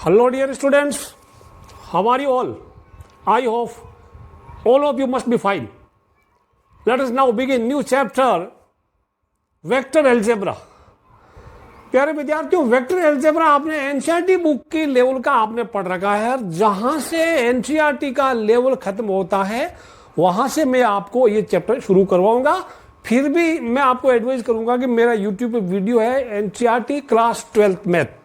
Hello dear students, how are you all? I hope all of you must be fine. Let us now begin new chapter, Vector Algebra. प्यारे विद्यार्थियों, vector algebra आपने NCERT book की level का आपने पढ़ रखा है। जहां से एनसीईआरटी का लेवल खत्म होता है वहां से मैं आपको ये चैप्टर शुरू करवाऊंगा। फिर भी मैं आपको एडवाइस करूंगा कि मेरा यूट्यूब पे वीडियो है एनसीईआरटी क्लास 12th मैथ,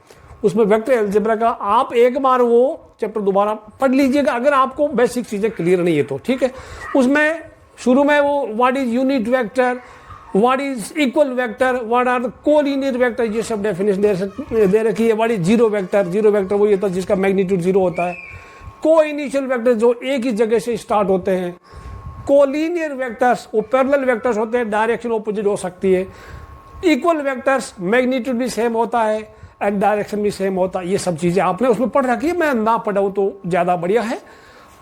उसमें वेक्टर एल्जेब्रा का आप एक बार वो चैप्टर दोबारा पढ़ लीजिएगा अगर आपको बेसिक चीजें क्लियर नहीं है तो। ठीक है, उसमें शुरू में वो what is unit vector, what is equal vector, what are the collinear vector, ये सब डेफिनेशन दे रखी है। What is zero vector, zero vector वो ये होता है जिसका मैग्नीट्यूड जीरो होता है। को इनिशियल वेक्टर जो एक ही जगह से स्टार्ट होते हैं। कोलिनियर वेक्टर्स वो पैरेलल वेक्टर्स होते हैं, डायरेक्शन ऑपोजिट हो सकती है। इक्वल वेक्टर्स मैग्नीट्यूड भी सेम होता है एंड डायरेक्शन भी सेम होता है। ये सब चीजें आपने उसमें पढ़ रखी है, मैं ना पढ़ाऊँ तो ज्यादा बढ़िया है।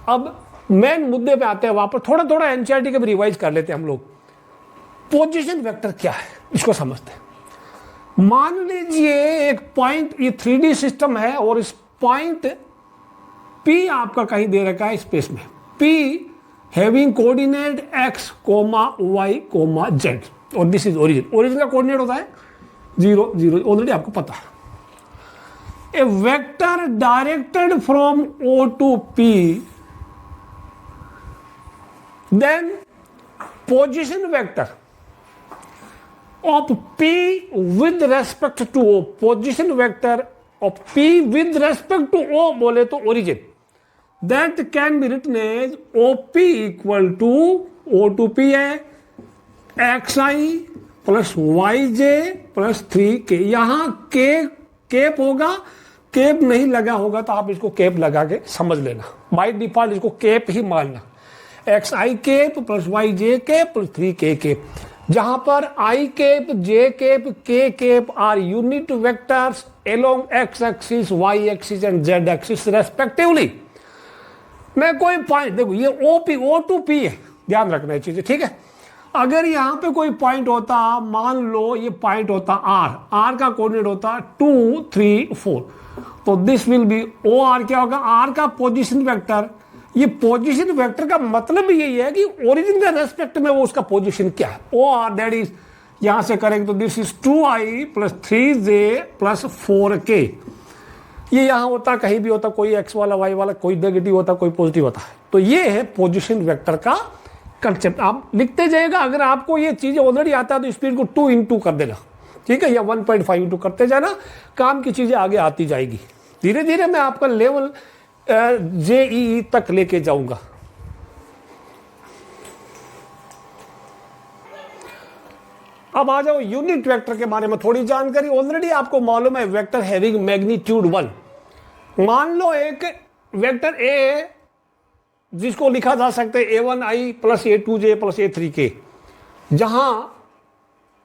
अब मेन मुद्दे पे आते हैं, वहां पर थोड़ा थोड़ा एनसीईआरटी का भी रिवाइज कर लेते हैं हम लोग। पोजीशन वेक्टर क्या है इसको समझते हैं। मान लीजिए एक पॉइंट, ये 3D सिस्टम है और इस पॉइंट P आपका कहीं दे रखा है स्पेस में। P having coordinate x, y, z और दिस इज ओरिजिन। ओरिजिन का कोऑर्डिनेट होता है 0, 0, ऑलरेडी आपको पता है। A vector directed from O to P, then position vector of P with respect to O, position vector of P with respect to O बोले तो origin, that can be written as OP equal to O to P है xi plus yj plus 3k। यहाँ k cap होगा, cap नहीं लगा होगा तो आप इसको केप लगा के समझ लेना। बाय डिफॉल्ट इसको केप ही मानना, xi cap plus yj cap plus 3k cap. जहां पर I cap, J cap, K cap are unit vectors along X axis, Y axis and Z axis respectively. मैं कोई पॉइंट देखो, ये ओपी O to P है, ध्यान रखना है चीजें, ठीक है। अगर यहां पे कोई पॉइंट होता, मान लो ये पॉइंट होता आर का कोऑर्डिनेट होता 2, 3, 4, तो this will be O R. क्या होगा? आर का पोजिशन वेक्टर। ये पोजीशन वेक्टर का मतलब यही है कि ओरिजिन के रेस्पेक्ट में वो उसका पोजीशन क्या है। ओ आर दैट इज, यहां से करेंगे तो this is 2i plus 3j plus 4k। ये यहां होता, कहीं भी होता, कोई x वाला y वाला, कोई नेगेटिव होता, कोई पॉजिटिव होता है। तो ये है पोजीशन वेक्टर का कंसेप्ट। आप लिखते जाएगा, अगर आपको ये चीजें ऑलरेडी आता है तो स्पीड को 2 into कर देना, ठीक है, या 1.5 into करते जाना, काम की चीजें आगे आती जाएगी। धीरे धीरे मैं आपका लेवल जेईई तक लेके जाऊंगा। अब आ जाओ यूनिट वेक्टर के बारे में थोड़ी जानकारी। ऑलरेडी आपको मालूम है वेक्टर हैविंग मैग्नीट्यूड 1। मान लो एक वेक्टर ए जिसको लिखा जा सकता है a1i plus a2j plus a3k, जहां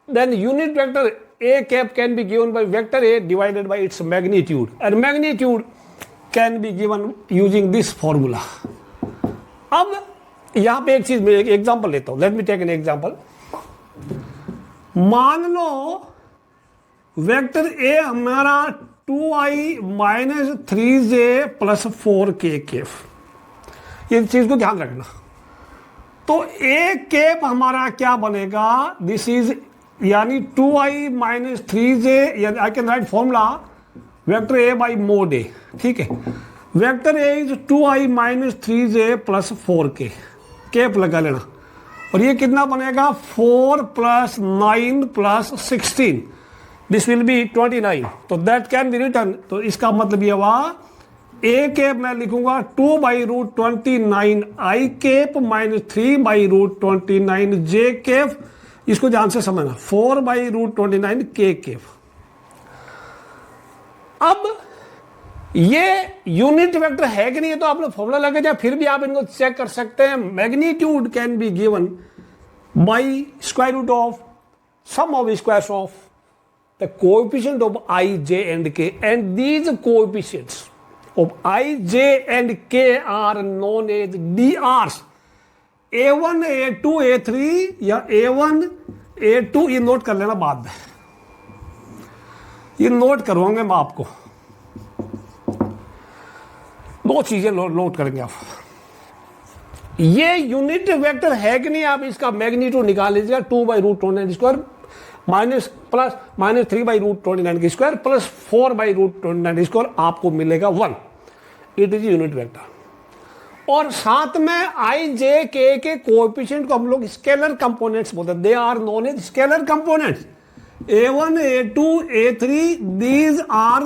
then unit vector a cap can be given by vector a divided by its magnitude, and magnitude can be given using this formula. अब यहां पे एक चीज में एक एग्जांपल लेता हूं, let me take an example. मान लो वेक्टर ए हमारा 2i minus 3j plus 4k cap. ये चीज को ध्यान रखना। तो ए केप हमारा क्या बनेगा? दिस इज यानी 2i minus 3j, I can write formula vector a by mod a, ठीक है। Vector a is 2i minus 3j plus 4k, cap लगा लेना। और ये कितना बनेगा? 4 plus 9 plus 16, this will be 29। तो दैट कैन बी रिटर्न, तो इसका मतलब ये हुआ ए केप मैं लिखूंगा 2 by root 29 I cap minus 3 by root 29 J cap. इसको ध्यान से समझना, 4 बाई रूट 29 के केप। अब ये यूनिट वेक्टर है कि नहीं है तो आपने फॉर्मूला लगा दिया, फिर भी आप इनको चेक कर सकते हैं। Magnitude can be given by square root of sum of squares of the coefficient of i, j and k, and these coefficients of i, j and k are known as dRs। a1, a2, a3 या a1, a2 ये note कर लेना बाद में, ये note करवाऊंगे मैं आपको। दो चीजें नोट करेंगे आप। ये यूनिट वेक्टर है कि नहीं, आप इसका मैग्नीट्यूड निकाल लीजिएगा 2/√29² -3/√29² प्लस 4/√29², आपको मिलेगा 1। It is unit vector. और साथ में आई जे के कोएफिशिएंट को हम लोग स्केलर कंपोनेंट्स बोलते हैं। They are known as scalar components. A1, A2, A3 these are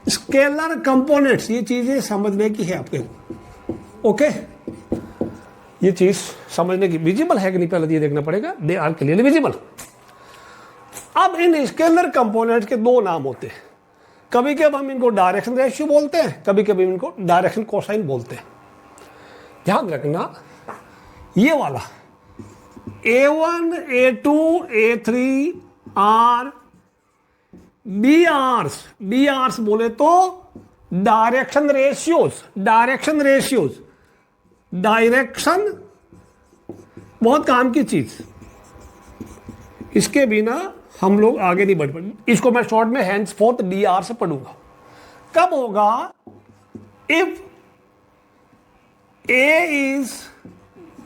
scalar components. ये चीजें समझने की है आपके, ओके? ये चीज समझने की विजिबल है कि नहीं, पहले ये देखना पड़ेगा। They are clearly visible. अब इन स्केलर कंपोनेंट्स के दो नाम होते हैं। कभी कभी हम इनको डायरेक्शन रेशियो बोलते हैं, कभी कभी इनको डायरेक्शन कोसाइन बोलते हैं। ध्यान रखना, ये वाला A1, A2, A3 R D Rs बोले तो डायरेक्शन रेशियोज। डायरेक्शन बहुत काम की चीज, इसके बिना हम लोग आगे नहीं बढ़ पाएंगे। इसको मैं शॉर्ट में हैंड्स फोर्थ डी आर से पढ़ूंगा। कब होगा? If A is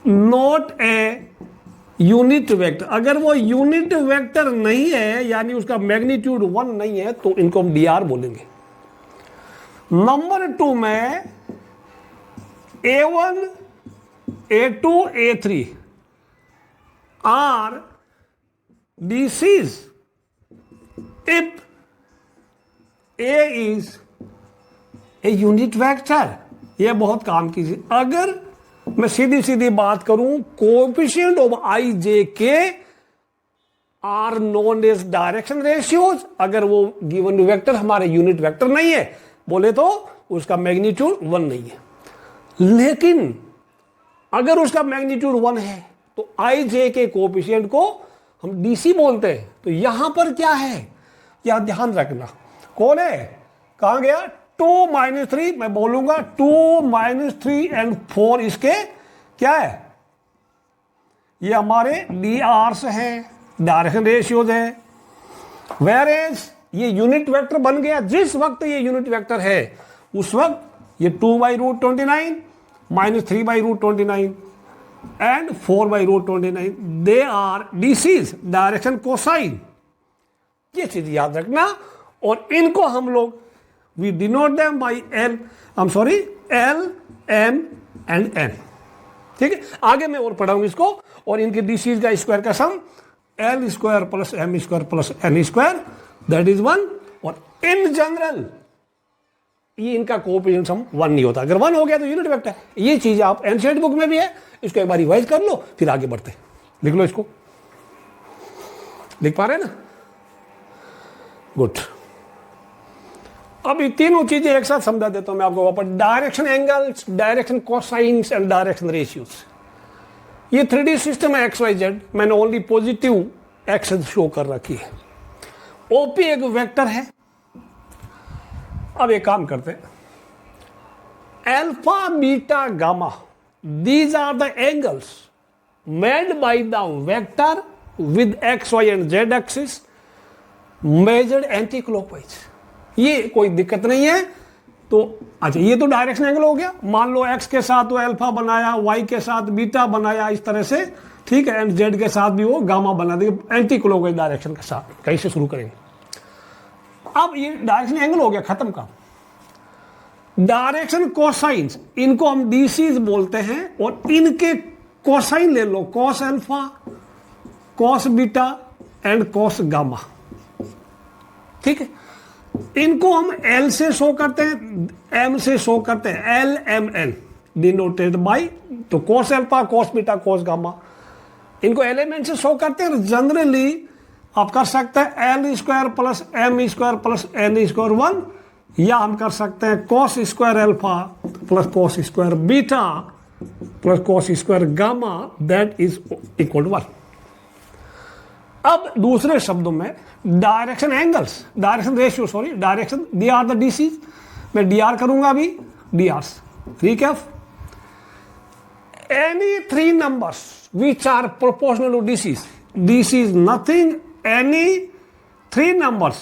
not A unit vector. अगर वो यूनिट वेक्टर नहीं है, यानी उसका मैग्नीट्यूड 1 नहीं है, तो इनको हम डी आर बोलेंगे। नंबर 2 में A1, A2, A3 are DCs if A is a unit vector। यह बहुत काम की चीज। अगर मैं सीधी सीधी बात करूं, coefficient of I J K are known as direction ratios. अगर वो गिवन वेक्टर हमारे यूनिट वेक्टर नहीं है बोले तो उसका मैग्नीट्यूड 1 नहीं है। लेकिन अगर उसका मैग्नीट्यूड 1 है तो आई जे के कोएफिशिएंट को हम डीसी बोलते हैं। तो यहां पर क्या है, यह ध्यान रखना। कौन है, कहां गया? 2 - 3 मैं बोलूंगा 2 - 3 एंड 4 इसके क्या है? ये हमारे डी आर्स हैं, डायरेक्शन रेशियोज है। वेयर एज ये यूनिट वेक्टर बन गया। जिस वक्त ये यूनिट वेक्टर है उस वक्त ये 2/√29 -3/√29 and 4/√29 they are DCs, direction cosine. ये चीज याद रखना। और इनको हम लोग we denote them by L, M and N। ठीक है, आगे मैं और पढ़ाऊंगा इसको। और इनके DCs का स्क्वायर का सम L² + M² + N², that is 1। और इन जनरल ये इनका कोएफिशिएंट सम 1 नहीं होता। अगर 1 हो गया तो यूनिट वेक्टर। ये चीज आप एनसीईआरटी बुक में भी है, इसको एक बार रिवाइज कर लो, फिर आगे बढ़ते। लिख लो इसको, लिख पा रहे हैं ना? गुड। अब ये तीनों चीजें एक साथ समझा देता हूं मैं आपको वापस। Direction angles, direction cosines and direction ratios. ये 3D सिस्टम है XYZ। मैंने ओनली पॉजिटिव एक्सेस शो कर रखी है। ओपी एक वेक्टर है। अब एक काम करते हैं, alpha, beta, gamma, these are the angles made by the vector with x, y and z axis measured anti-clockwise। ये कोई दिक्कत नहीं है। तो अच्छा, ये तो डायरेक्शन एंगल हो गया। मान लो x के साथ वो अल्फा बनाया, y के साथ बीटा बनाया, इस तरह से, ठीक है। एंड z के साथ भी वो गामा बना देगा एंटी क्लॉकवाइज डायरेक्शन के साथ। कहीं से शुरू करेंगे। अब ये डायरेक्शन एंगल हो गया, खत्म काम। डायरेक्शन कोसाइन्स, इनको हम डीसीज बोलते हैं। और इनके कोसाइन ले लो, cos alpha, cos beta and cos gamma. ठीक है, इनको हम एल से शो करते हैं, एम से शो करते हैं। L m n denoted by, तो cos alpha, cos beta, cos gamma, इनको एलिमेंट से शो करते हैं। जनरली आप कर सकते हैं L² + M² + N² 1, या हम कर सकते हैं cos² alpha + cos² beta + cos² gamma, that is equal to 1। अब दूसरे शब्दों में direction angles, direction ratio, sorry direction, they are the DC. मैं डी आर करूंगा अभी, D R recap. Any 3 numbers which are proportional to DCs, DC is nothing, any 3 numbers,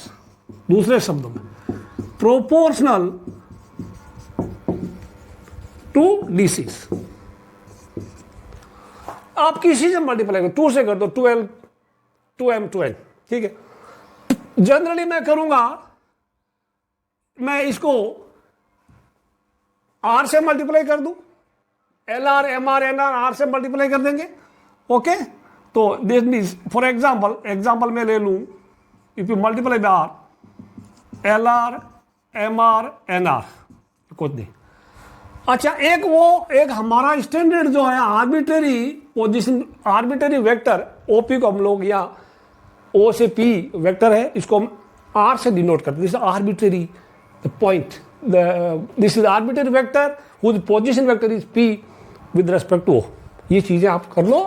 दूसरे शब्दों में प्रोपोर्शनल 2 DCs। आप किसी से मल्टीप्लाई करो, 2 से कर दो, 12 2m 2n, ठीक है। जनरली मैं करूंगा, मैं इसको r से मल्टीप्लाई कर दूं, LR MR NR R से मल्टीप्लाई कर देंगे, ओके। तो दिस मीन्स फॉर एग्जाम्पल मैं ले लूं, if you multiply by R LR MR NR, कुछ नहीं। अच्छा, एक हमारा स्टैंडर्ड जो है arbitrary position, arbitrary vector OP को हम लोग या O से P वेक्टर है, इसको हम R से डिनोट करते हैं। This arbitrary point, this is arbitrary vector whose position vector is P with respect to O। ये चीजें आप कर लो,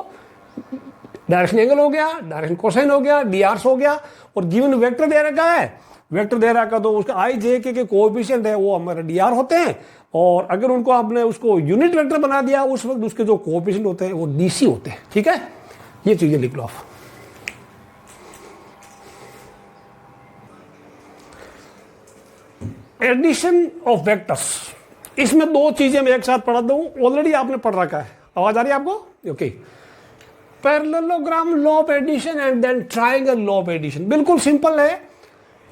डायरेक्शन एंगल हो गया, डायरेक्शन कोसाइन हो गया, dr हो गया, और गिवन वेक्टर दे रखा है, वेक्टर दे रखा तो उसका i j के कोएफिशिएंट है वो हमारा dr होते हैं, और अगर उनको आपने उसको यूनिट वेक्टर बना दिया उस वक्त उसके जो कोएफिशिएंट होते हैं वो dc होते हैं, ठीक है। ये चीजें लिख लो आप। एडिशन ऑफ वेक्टर्स, इसमें दो चीजें मैं एक साथ पढ़ा दूं, ऑलरेडी आपने पढ़ रखा है, आवाज आ रही है आपको, okay. Parallelogram law of addition and then triangle law of addition, बिल्कुल सिंपल है।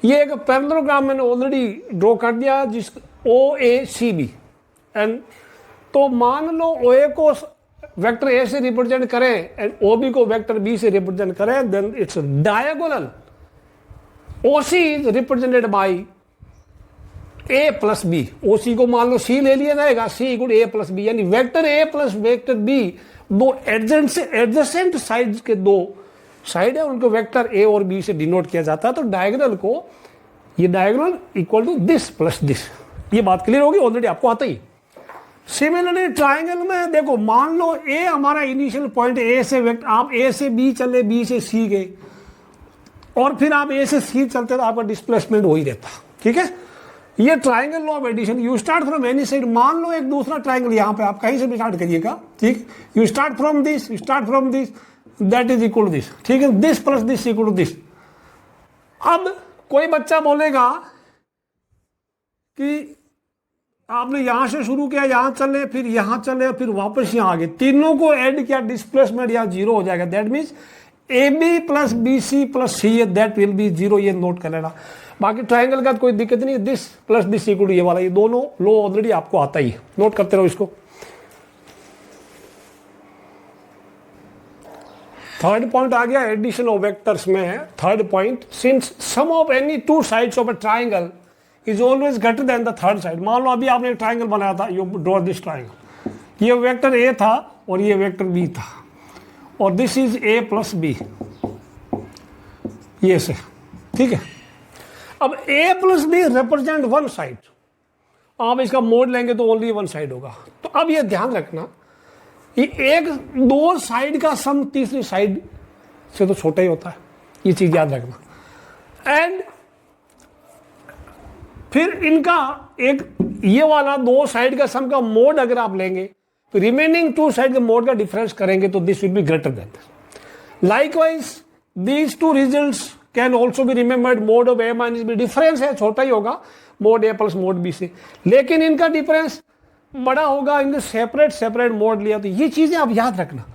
ये एक पैरेललोग्राम मैंने ऑलरेडी ड्रॉ कर दिया, जिस OACB, एंड तो मान लो OA को वेक्टर A से रिप्रेजेंट करें एंड OB को वेक्टर B से रिप्रेजेंट करें, then it's diagonal. OC is represented by A plus B, OC को मान लो C ले लिया जाएगा, C equal A plus B, यानी vector A plus vector B दो एडजेसेंट साइड के दो साइड है, उनको वेक्टर A और B से डिनोट किया जाता है। तो डायगोनल को, ये diagonal equal to this plus this, ये बात क्लियर होगी, ऑलरेडी आपको आता ही। सिमिलरली ट्राइंगल में देखो, मान लो A हमारा इनिशियल पॉइंट, A से वेक्टर, आप A से B चले, B से C गए, और फिर आप A से C चलते तो आपका डिस्प्लेसमेंट हो ही रहता, ठीक है। ये triangle law of addition, you start from any side, मान लो एक दूसरा ट्राइंगल यहाँ पे आप कहीं से भी स्टार्ट करिएगा, ठीक। You start from this, you start from this, that is equal to this, ठीक है। This plus this equal to this. अब कोई बच्चा बोलेगा कि आपने यहां से शुरू किया, यहां चले, फिर यहां चले, फिर वापस यहां आ गए, तीनों को ऐड किया, डिस्प्लेसमेंट यहाँ जीरो हो जाएगा, that means AB plus BC plus C, that will be zero, ये नोट कर लेना। बाकी ट्राइंगल का कोई दिक्कत नहीं, this plus this equal to ये वाला, ये दोनों लो ऑलरेडी आपको आता ही है, नोट करते रहो इसको। थर्ड पॉइंट आ गया एडिशन ऑफ वेक्टर्स में। Third point, since sum of any two sides of a triangle is always greater than the third side. मान लो अभी आपने एक ट्राइंगल बनाया था, यू ड्रॉ दिस ट्राइंगल, ये वेक्टर A था और ये वेक्टर B था, और this is A plus B, ये से, ठीक है। अब A plus B represent one side, आप इसका मोड लेंगे तो ओनली वन साइड होगा। तो अब ये ध्यान रखना, ये एक दो साइड का सम तीसरी साइड से तो छोटा ही होता है, ये चीज याद रखना। एंड फिर इनका एक ये वाला दो साइड का सम का मोड अगर आप लेंगे तो रिमेनिंग टू साइड के मोड का डिफरेंस करेंगे तो this will be greater than this. Likewise these two results can also be remembered, mode of A minus B, difference है छोटा ही होगा mode A plus mode B से, लेकिन इनका डिफरेंस बड़ा होगा, इनके सेपरेट मोड लिया, तो ये चीजें आप याद रखना।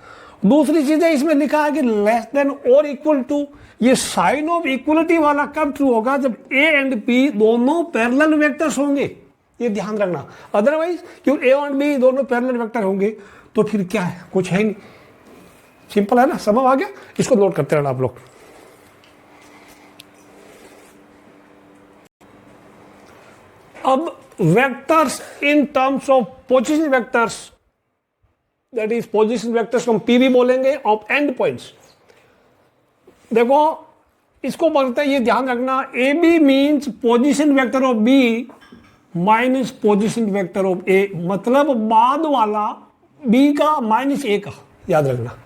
दूसरी चीजें इसमें लिखा है कि लेस देन और इक्वल टू, ये साइन ऑफ इक्वलिटी वाला कब ट्रू होगा, जब A एंड P दोनों पैरेलल वेक्टर्स होंगे, ये ध्यान रखना। अदरवाइज क्योंकि A और B दोनों पैरेलल वेक्टर होंगे तो फिर क्या है, कुछ है नहीं, सिंपल है ना, समझ आ गया। इसको नोट करते रहना आप लोग। अब vectors in terms of position vectors, that is position vectors को हम PV बोलेंगे, ऑफ एंड पॉइंट्स। देखो इसको बोलते हैं, ये ध्यान रखना, AB means position vector of B minus position vector of A, मतलब बाद वाला B का माइनस A का, याद रखना।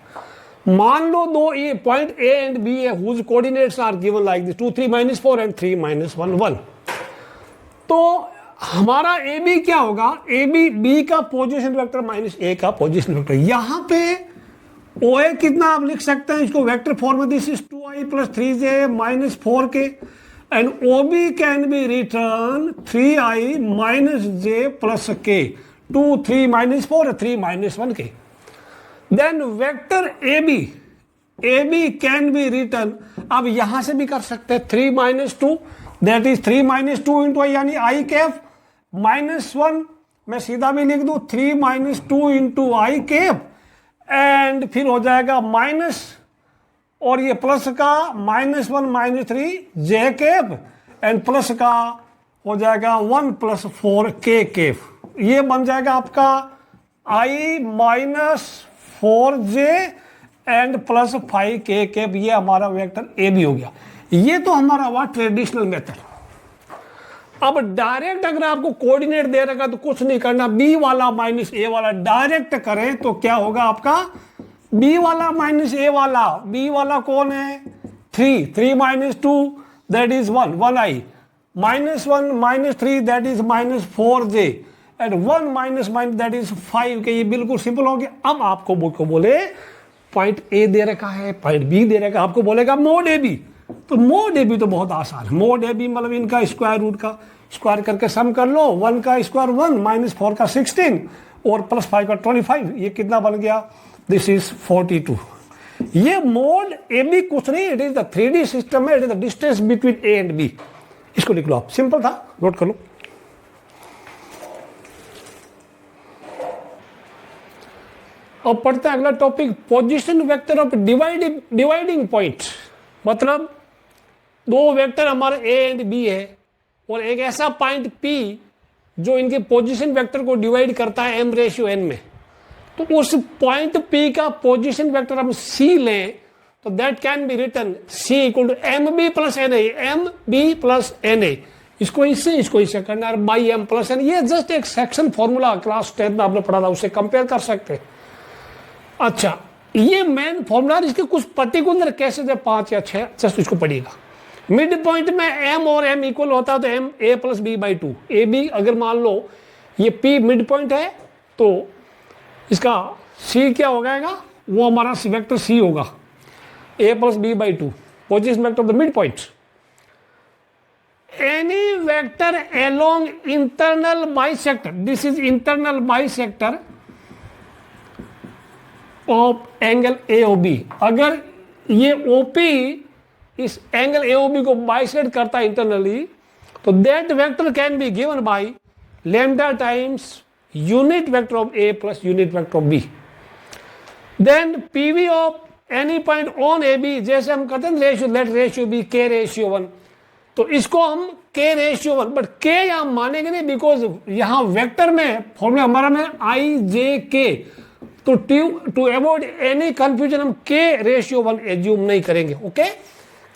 मान लो दो ये पॉइंट A एंड B है, whose coordinates are given like this, 2 3 - 4 and 3 - 1 1। तो हमारा AB क्या होगा, AB B का पोजीशन वेक्टर माइनस A का पोजीशन वेक्टर। यहां पे OA कितना आप लिख सकते हैं, इसको वेक्टर फॉर्म में, this is 2i + 3j - 4k, and OB can be return 3i - j + k 2 3 -4 3 -1 के। Then vector A B can be written, अब यहां से भी कर सकते हैं 3 -2, दैट इज 3 -2 इंटू आई, यानी आई कैप -1, मैं सीधा भी लिख दूं 3 -2 इंटू आई कैप, एंड फिर हो जाएगा माइनस, और ये प्लस का -1 -3 जे कैप, एंड प्लस का हो जाएगा 1 + 4 के कैप। ये बन जाएगा आपका आई -4 जे एंड प्लस 5 के कैप। ये हमारा वेक्टर ए बी हो गया। ये तो हमारा हुआ ट्रेडिशनल मेथड। अब डायरेक्ट अगर आपको कोऑर्डिनेट दे रखा तो कुछ नहीं करना, बी वाला माइनस ए वाला डायरेक्ट करें तो क्या होगा आपका, बी वाला माइनस ए वाला, बी वाला कौन है 3 -2 that is 1 I, -1 -3 that is -4 J, and 1 that is 5 के। ये बिल्कुल सिंपल हो गया। अब आपको बुक को बोले पॉइंट ए दे रखा है, पॉइंट बी दे रखा है, आपको बोलेगा मोड ए बी, तो मोड ए बी तो बहुत आसान है। मोड ए बी मतलब इनका स्क्वायर रूट का स्क्वायर करके सम कर लो, 1 का स्क्वायर 1 -4 का 16 और +5 का 25, ये कितना बन गया, दिस इज 42। ये मोड ए बी कुछ नहीं, it is the 3D system है, it is the distance between A and b. इसको लिख लो आप, सिंपल था, नोट कर लो। अब पढ़ते हैं अगला topic, position vector of dividing point. मतलब दो वेक्टर हमारे ए एंड बी है और एक ऐसा पॉइंट पी जो इनके पोजीशन वेक्टर को डिवाइड करता है m/n में, तो उस पॉइंट पी का पोजीशन वेक्टर हम सी लें तो that can be written C equal to mb + na, mb + na। इसको इससे करना है बाई m + n। ये जस्ट एक सेक्शन फॉर्मूला क्लास 10 में आपने पढ़ा था, उससे कंपेयर कर सकते हैं। अच्छा, ये मेन फॉर्मूला, इसके कुछ पर्टिकुलर केसेस है 5 या 6, जस्ट इसको पढ़िएगा। मिड पॉइंट में m और m इक्वल होता है तो m a + b/2। A B अगर मान लो ये p मिड पॉइंट है तो इसका c क्या हो जाएगा, वो हमारा वेक्टर c होगा, a + b/2 position vector of the mid point. Any vector along internal bisector, this is internal bisector of angle AOB, अगर ये OP इस एंगल AOB को बाइसेक्ट करता है इंटरनली, तो that vector can be given by lambda times unit vector of A + unit vector of B। Then PV of any point on AB, जैसे हम कहते हैं ratio, late ratio B K/1, तो इसको हम K/1, बट K यहां मानेंगे नहीं, बिकॉज यहां वेक्टर में फॉर्मूला हमारा में IJK, तो टू अवॉइड एनी कंफ्यूजन हम K/1 एज्यूम नहीं करेंगे। ओके,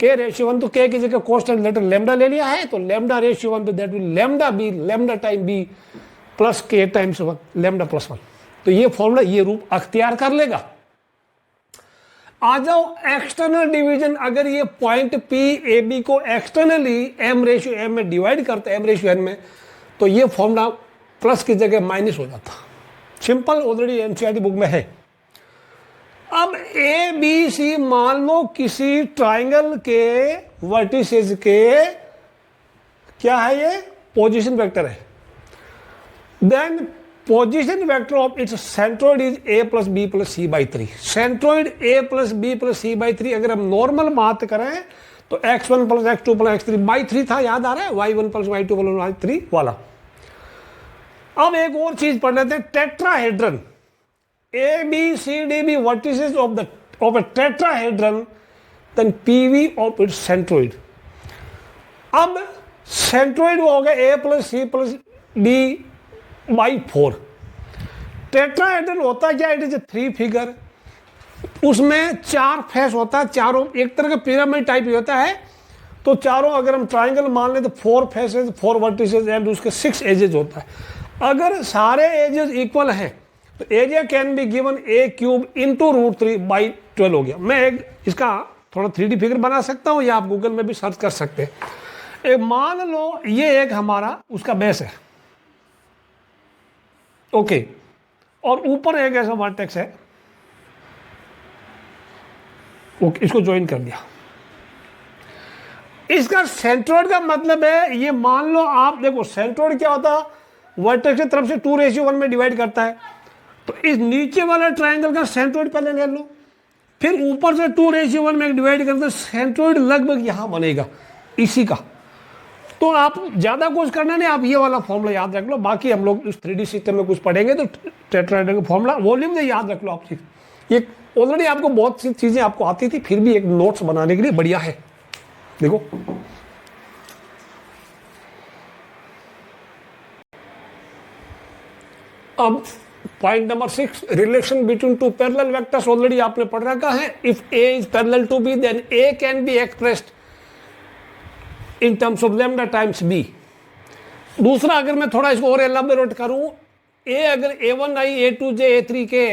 K/1 तो K की जगह कांस्टेंट लेटर लैम्डा ले लिया है, तो λ/1 तो that will lambda B, lambda time B plus K times 1, lambda +1। तो ये फॉर्मूला ये रूप अख्तियार कर लेगा। आ जाओ एक्सटर्नल डिवीजन, अगर ये पॉइंट P AB को एक्सटर्नली m/m में डिवाइड करते हैं, m/n में, तो ये फॉर्मूला प्लस की जगह माइनस हो जाता। सिंपल, ऑलरेडी एनसीईआरटी बुक में है। अब ABC मान लो किसी ट्राइंगल के वर्टिसेस के क्या है, ये पोजीशन वेक्टर है। Then position vector of its centroid is A + B + C/3। Centroid A + B + C/3 अगर हम नॉर्मल बात करें तो x1 + x2 + x3/3 था, याद आ रहा है, y1 + y2 + y3 वाला। अब एक और चीज पढ़ लेते हैं, tetrahedron. ABCDB vertices of a tetrahedron, then PV of its centroid. अब सेंट्रोइड वो हो गया A + C + D/4। टेट्राहेड्रन होता क्या, इट इज 3 फिगर, उसमें 4 फेस होता है, चारों एक तरह का पिरामिड टाइप होता है, तो चारों अगर हम ट्राइंगल मान लें तो 4 फेसेस 4 वर्टिसेस एंड उसके 6 एजेस होता है। अगर सारे एजेस इक्वल हैं तो area can be given A³ × √3/12 हो गया। मैं एक इसका थोड़ा 3D फिगर बना सकता हूँ, या आप गूगल में भी सर्च कर सकते हैं। मान लो ये एक हमारा उसका बेस है, ओके, और ऊपर एक ऐसा वर्टेक्स है, ओके, इसको ज्वाइन कर दिया। इसका सेंट्रोइड का मतलब है, ये मान लो आप देखो सेंट्रोइड क्या होता, वर्टेक्स की तरफ से 2:1 में डिवाइड करता है। तो इस नीचे वाला ट्राइंगल का सेंट्रोइड पहले ले लो, फिर ऊपर से 2:1 में डिवाइड करते तो सेंट्रोइड लगभग यहाँ बनेगा इसी का। तो आप ज़्यादा कुछ करना नहीं, आप ये वाला फॉर्मूला याद रख लो। बाकी हम लोग इस 3D सिस्टम में कुछ पढ़ेंगे तो टेट्राहेड्रल का फॉर्मूला वॉल्यूम से याद रख लो आप चीज़। ये ऑलरेडी आपको बहुत सी चीज़ें आपको आती थी, फिर भी एक नोट्स बनाने के लिए बढ़िया है। देखो अब point number 6, relation between two parallel vectors already आपने पढ़ रखा है। If A is parallel to B then A can be expressed in terms of lambda times B. दूसरा, अगर मैं थोड़ा इसको और एलाबोरेट करूं, ए अगर A1i A2j A3 के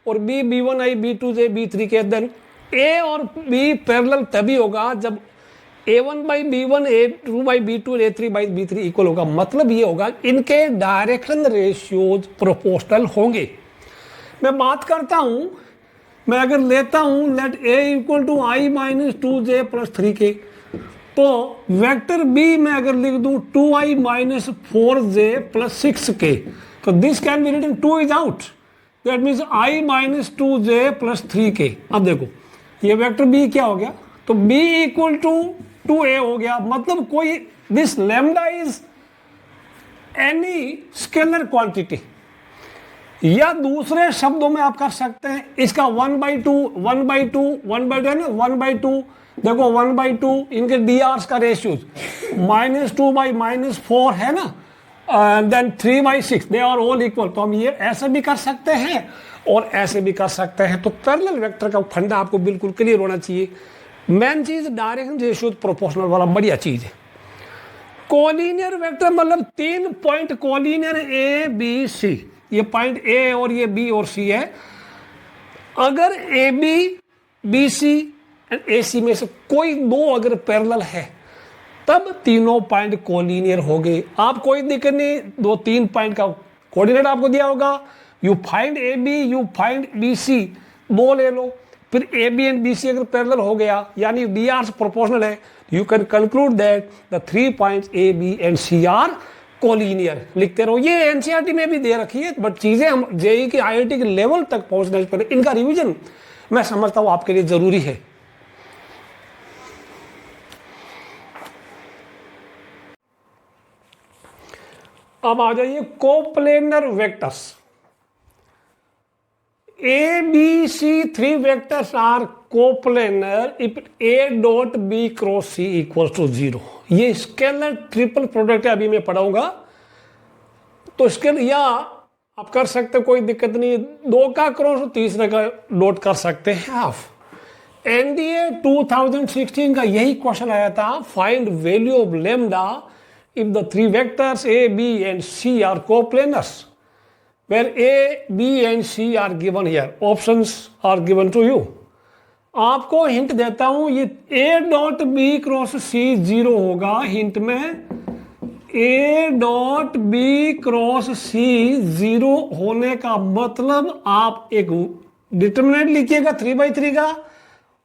और B B1i B2j B3 के, देन ए और बी पैरेलल तभी होगा जब A1/B1 A2/B2 A3/B3 इक्वल होगा। मतलब ये होगा इनके डायरेक्शन रेशियोज प्रोपोर्शनल होंगे। मैं बात करता हूं, मैं अगर लेता हूं let A equal to I minus 2j plus 3k, तो वेक्टर बी में अगर लिख दूं 2i minus 4j plus 6k, तो this can be written 2 is out, that means i minus 2j plus 3k। अब देखो ये वेक्टर बी क्या हो गया, तो b इक्वल टू 2a हो गया। मतलब कोई this lambda is any scalar quantity, या दूसरे शब्दों में आप कर सकते हैं इसका 1/2 1/2 1/2 है ना, 1/2 देखो 1/2 इनके डी आर्स का रेशियो -2/-4 है ना, then 3/6 they are all equal. तो हम ये ऐसे भी कर सकते हैं और ऐसे भी कर सकते हैं। तो पैरेलल वेक्टर का फंडा आपको बिल्कुल क्लियर होना चाहिए। मेन चीज डायरेक्शन रेशियो प्रोपोर्शनल वाला बढ़िया चीज है। कोलिनियर वेक्टर मतलब 3 point collinear A B C, ये पॉइंट ए और ये बी और सी है। अगर a b b C and a c में से कोई दो अगर पैरेलल है तब तीनों पॉइंट कोलिनियर हो गए। आप कोई दिक्कत नहीं, 2-3 पॉइंट का कोऑर्डिनेट आपको दिया होगा, you find A B you find B C, दो ले लो, फिर A B and B C अगर पैरेलल हो गया यानी डी आर प्रोपोर्शनल है, you can conclude that the 3 points A B and C are collinear. लिखते रहो, ये एनसीईआरटी में भी दे रखी है, बट चीजें हम जेई की आईआईटी के लेवल तक पहुंचने पर इनका रिवीजन मैं समझता हूं आपके लिए जरूरी है। अब आ जाइए coplanar vectors. A B C 3 vectors are coplanar if A dot B cross C equal to 0। ये स्केलर ट्रिपल प्रोडक्ट है, अभी मैं पढ़ाऊंगा। तो स्केलर या आप कर सकते, कोई दिक्कत नहीं, 2 का क्रॉस तीसरे का डॉट कर सकते हैं आप। एनडीए 2016 का यही क्वेश्चन आया था, find value of lambda if the 3 vectors A, B and C are coplanars, where A, B and C are given here. Options are given to you. आपको हिंट देता हूं, ये A dot B cross C 0 होगा। Hint में A dot B cross C 0 होने का मतलब आप एक डिटरमिनेंट लिखिएगा 3/3 का।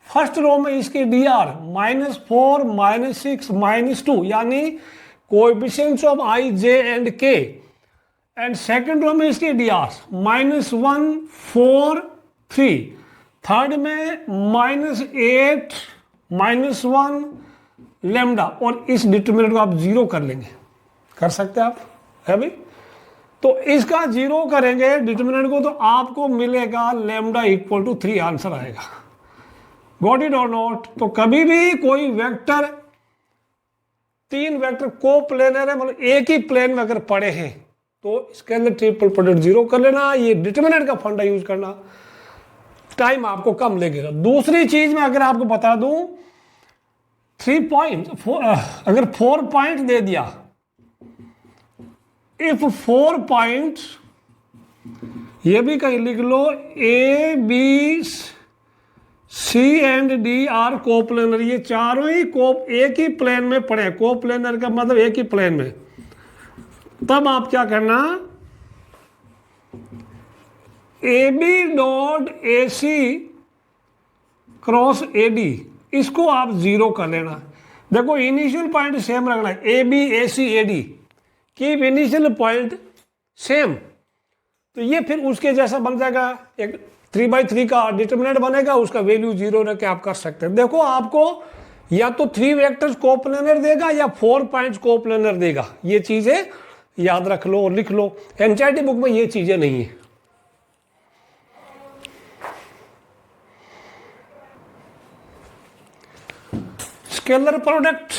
फर्स्ट रो में इसके DR -4 -6 -2 यानी coefficients of I, J and K, and second row में इसके DR -1 4 3, थर्ड में -8 -1 लैम्डा, और इस डिटरमिनेंट को आप 0 कर लेंगे, कर सकते हैं आप, है भाई। तो इसका 0 करेंगे डिटरमिनेंट को, तो आपको मिलेगा लैम्डा इक्वल टू 3 आंसर आएगा। गॉट इट और नॉट? तो कभी भी कोई वेक्टर 3 वेक्टर कोप्लेनर है, मतलब एक ही प्लेन में अगर पड़े हैं तो इसके अंदर ट्रिपल प्रोडक्ट 0 कर लेना। ये डिटरमिनेंट का फंडा यूज करना, टाइम आपको कम लगेगा। दूसरी चीज में अगर आपको बता दूं, 3 पॉइंट अगर 4 पॉइंट दे दिया, इफ 4 पॉइंट, ये भी कहीं लिख लो, A B C and d are coplanar, ये चारों ही एक ही प्लेन में पड़े। कोप्लेनर का मतलब एक ही प्लेन में। तब आप क्या करना, A B dot A C cross A D, इसको आप 0 कर लेना। देखो इनिशियल पॉइंट सेम रखना है, A B A C A D, keep initial point same, तो ये फिर उसके जैसा बन जाएगा, एक 3/3 का डिटरमिनेंट बनेगा, उसका वैल्यू 0 रख के आप कर सकते हैं। देखो आपको या तो 3 वेक्टर्स कोप्लेनर देगा या 4 पॉइंट्स कोप्लेनर देगा, ये चीजें याद रख लो और लिख लो। एनसीईआरटी बुक में ये चीजें नहीं है। Scalar product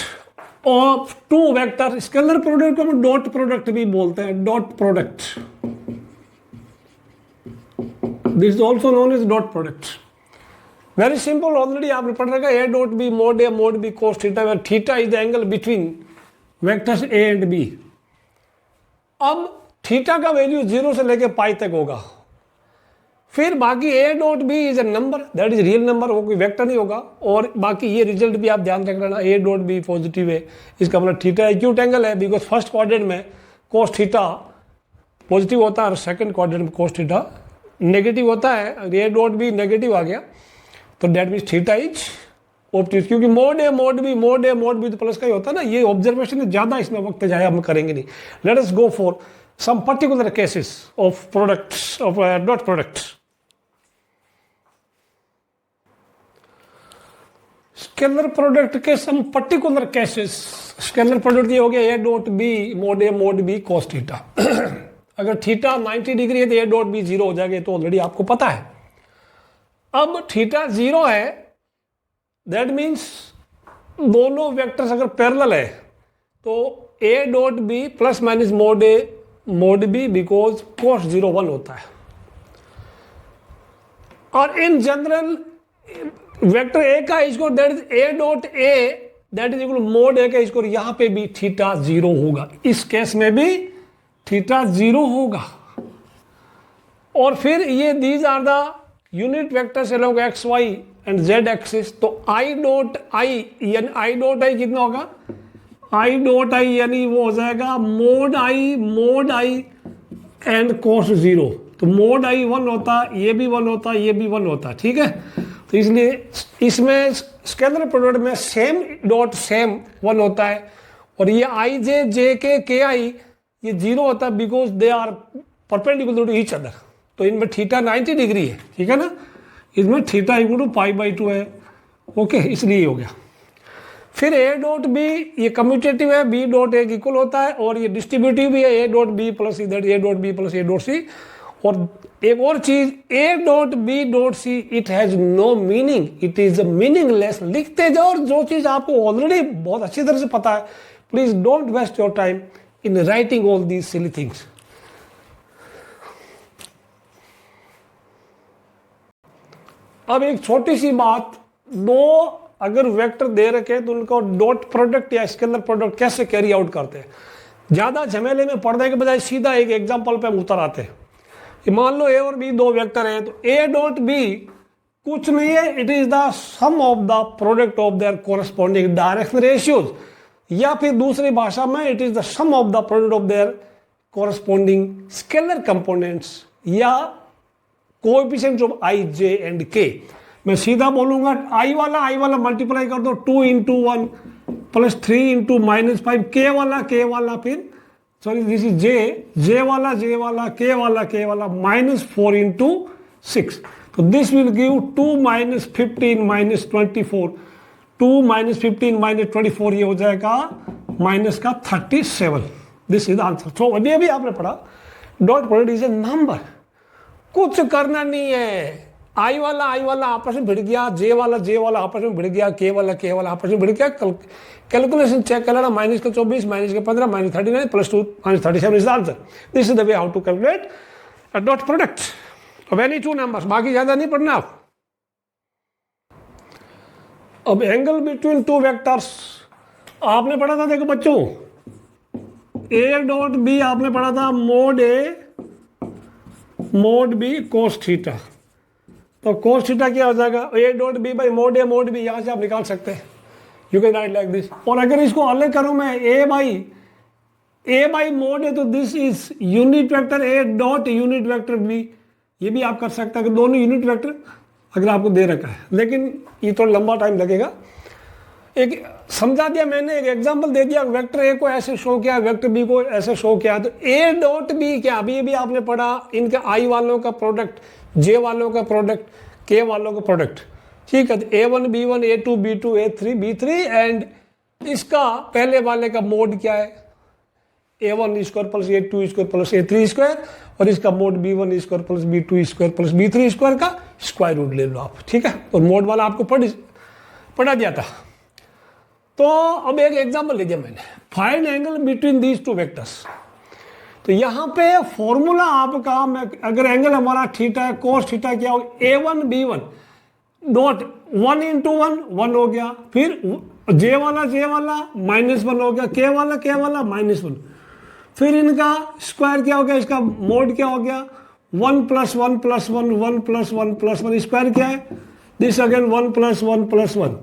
of 2 vector, scalar product को हम डॉट प्रोडक्ट भी बोलते हैं, dot product, this is also known as dot product. Very simple, already आपने पढ़ रखा है, A dot B mod A mod B cos theta, where theta is the angle between vectors A and B. अब theta का value 0 से लेके pi तक होगा, फिर बाकी A dot B is a number, that is real number, वो कोई वेक्टर नहीं होगा। और बाकी ये रिजल्ट भी आप ध्यान रख लेना, ए डॉट बी पॉजिटिव है, इसका मतलब थीटा एक्यूट एंगल है, बिकॉज फर्स्ट क्वाड्रेंट में कोस थीटा पॉजिटिव होता है और सेकंड क्वाड्रेंट में कोस थीटा नेगेटिव होता है। ए डॉट बी नेगेटिव आ गया तो that means theta is obtuse, क्योंकि मोड ए मोड बी तो प्लस का ही होता है ना। ये ऑब्जर्वेशन ज्यादा इसमें वक्त जाए हम करेंगे नहीं। Let us go for some particular cases of products of dot products. Scalar product के some particular cases, scalar product ये हो गया ए dot B mod b cos theta. अगर थीटा 90 डिग्री है तो ए डॉट बी 0 हो जाएगा, तो ऑलरेडी आपको पता है। अब थीटा 0 है, दैट मीन्स दोनों वेक्टर्स अगर पैरेलल है तो ए dot B plus minus mod A mod b, because cos 0 1 होता है। और इन जनरल वेक्टर ए का score that is a dot a that is equal mod a का स्कोर, यहां पे भी थीटा 0 होगा, इस केस में भी थीटा 0 होगा। और फिर ये these are the unit vectors along X Y and Z axis, तो आई डॉट आई यानी आई डॉट आई कितना होगा, आई डॉट आई यानी वो हो जाएगा मोड आई एंड कोस 0, तो मोड आई 1 होता, ये भी 1 होता, ये भी 1 होता, ठीक है। तो इसलिए इसमें स्केलर प्रोडक्ट में सेम डॉट सेम 1 होता है, और ये आई जे के आई ये 0 होता है, because they are perpendicular to each other. तो इनमें थीटा 90 डिग्री है, ठीक है ना, इसमें थीटा इक्वल टू π/2 है, ओके, इसलिए हो गया। फिर ए डॉट बी ये कम्यूटेटिव है, बी डॉट ए इक्वल होता है, और ये डिस्ट्रीब्यूटिव भी है, ए डॉट बी प्लस इधर A dot B plus A dot C. और एक और चीज, A dot B dot C it has no meaning, it is meaningless. लिखते जाओ, और जो चीज आपको ऑलरेडी बहुत अच्छी तरह से पता है, please don't waste your time in writing all these silly things. अब एक छोटी सी बात, दो अगर वेक्टर दे रखे तो उनको डॉट प्रोडक्ट या स्केलर प्रोडक्ट कैसे कैरी आउट करते हैं। ज्यादा झमेले में पढ़ने के बजाय सीधा एक एग्जांपल पे हम उतर आते हैं। मान लो ए और बी दो वेक्टर हैं, तो ए डॉट बी कुछ नहीं है, it is the sum of the product of their corresponding direction ratios, या फिर दूसरी भाषा में it is the sum of the product of their corresponding scalar components या coefficients of I j and k. मैं सीधा बोलूंगा आई वाला मल्टीप्लाई कर दो 2 into 1 प्लस 3 into -5, के वाला फिर सॉरी दिस इज जे वाला के वाला -4 into 6, तो दिस विल गिव 2 - 15 - 24, 2 - 15 - 24 ये हो जाएगा माइनस का 37। This is answer. तो अभी आपने पढ़ा dot product is a number, कुछ करना नहीं है। आई वाला आपस में भिड़ गया, जे वाला आपस में भिड़ गया, के वाला आपस में भिड़ गया, कैलकुलेशन चेक कर लेना, माइनस का 24 माइनस का 15 minus 39 plus 2 minus 37 is answer. This is the way how to calculate a dot product of any two numbers. बाकी ज्यादा नहीं पढ़ना आप। अब एंगल बिटवीन टू वेक्टर्स आपने पढ़ा था, देखो बच्चों, ए डॉट बी आपने पढ़ा था मोड ए मोड बी कोस थीटा, तो कोस थीटा क्या हो जाएगा, A dot B by mod B, यहां से आप निकाल सकते हैं, you can write like this. और अगर इसको अलग करूं मैं ए बाई मोड ए, तो this is unit vector A dot unit vector B, ये भी आप कर सकते हैं अगर दोनों यूनिट वेक्टर अगर आपको दे रखा है, लेकिन ये थोड़ा लंबा टाइम लगेगा। एक समझा दिया मैंने, एक एग्जांपल दे दिया, वेक्टर ए को ऐसे शो किया, वेक्टर बी को ऐसे शो किया, तो ए डॉट बी क्या, अभी भी आपने पढ़ा, इनके आई वालों का प्रोडक्ट, जे वालों का प्रोडक्ट, के वालों का प्रोडक्ट, ठीक है। A1 B1 A2 B2 A3 B3 and इसका पहले वाले का मोड क्या है, A1 square plus A2 square plus A3 square, और इसका mode B1 square plus B2 square plus B3 square का स्क्वायर रूट ले लो आप, ठीक है। और मोड वाला आपको पढ़ा दिया था। तो अब एक एग्जांपल ले दिया मैंने, find angle between these two vectors. तो यहाँ पे फॉर्मूला आपका, अगर एंगल हमारा थीटा है, कोस थीटा क्या हो, A1 B1 डॉट 1 इंटू 1 हो गया, फिर जे वाला -1 हो गया, के वाला -1, फिर इनका स्क्वायर क्या हो गया, इसका मोड क्या हो गया, 1 + 1 + 1 1 + 1 + 1, स्क्वायर क्या है, दिस अगेन 1 + 1 + 1,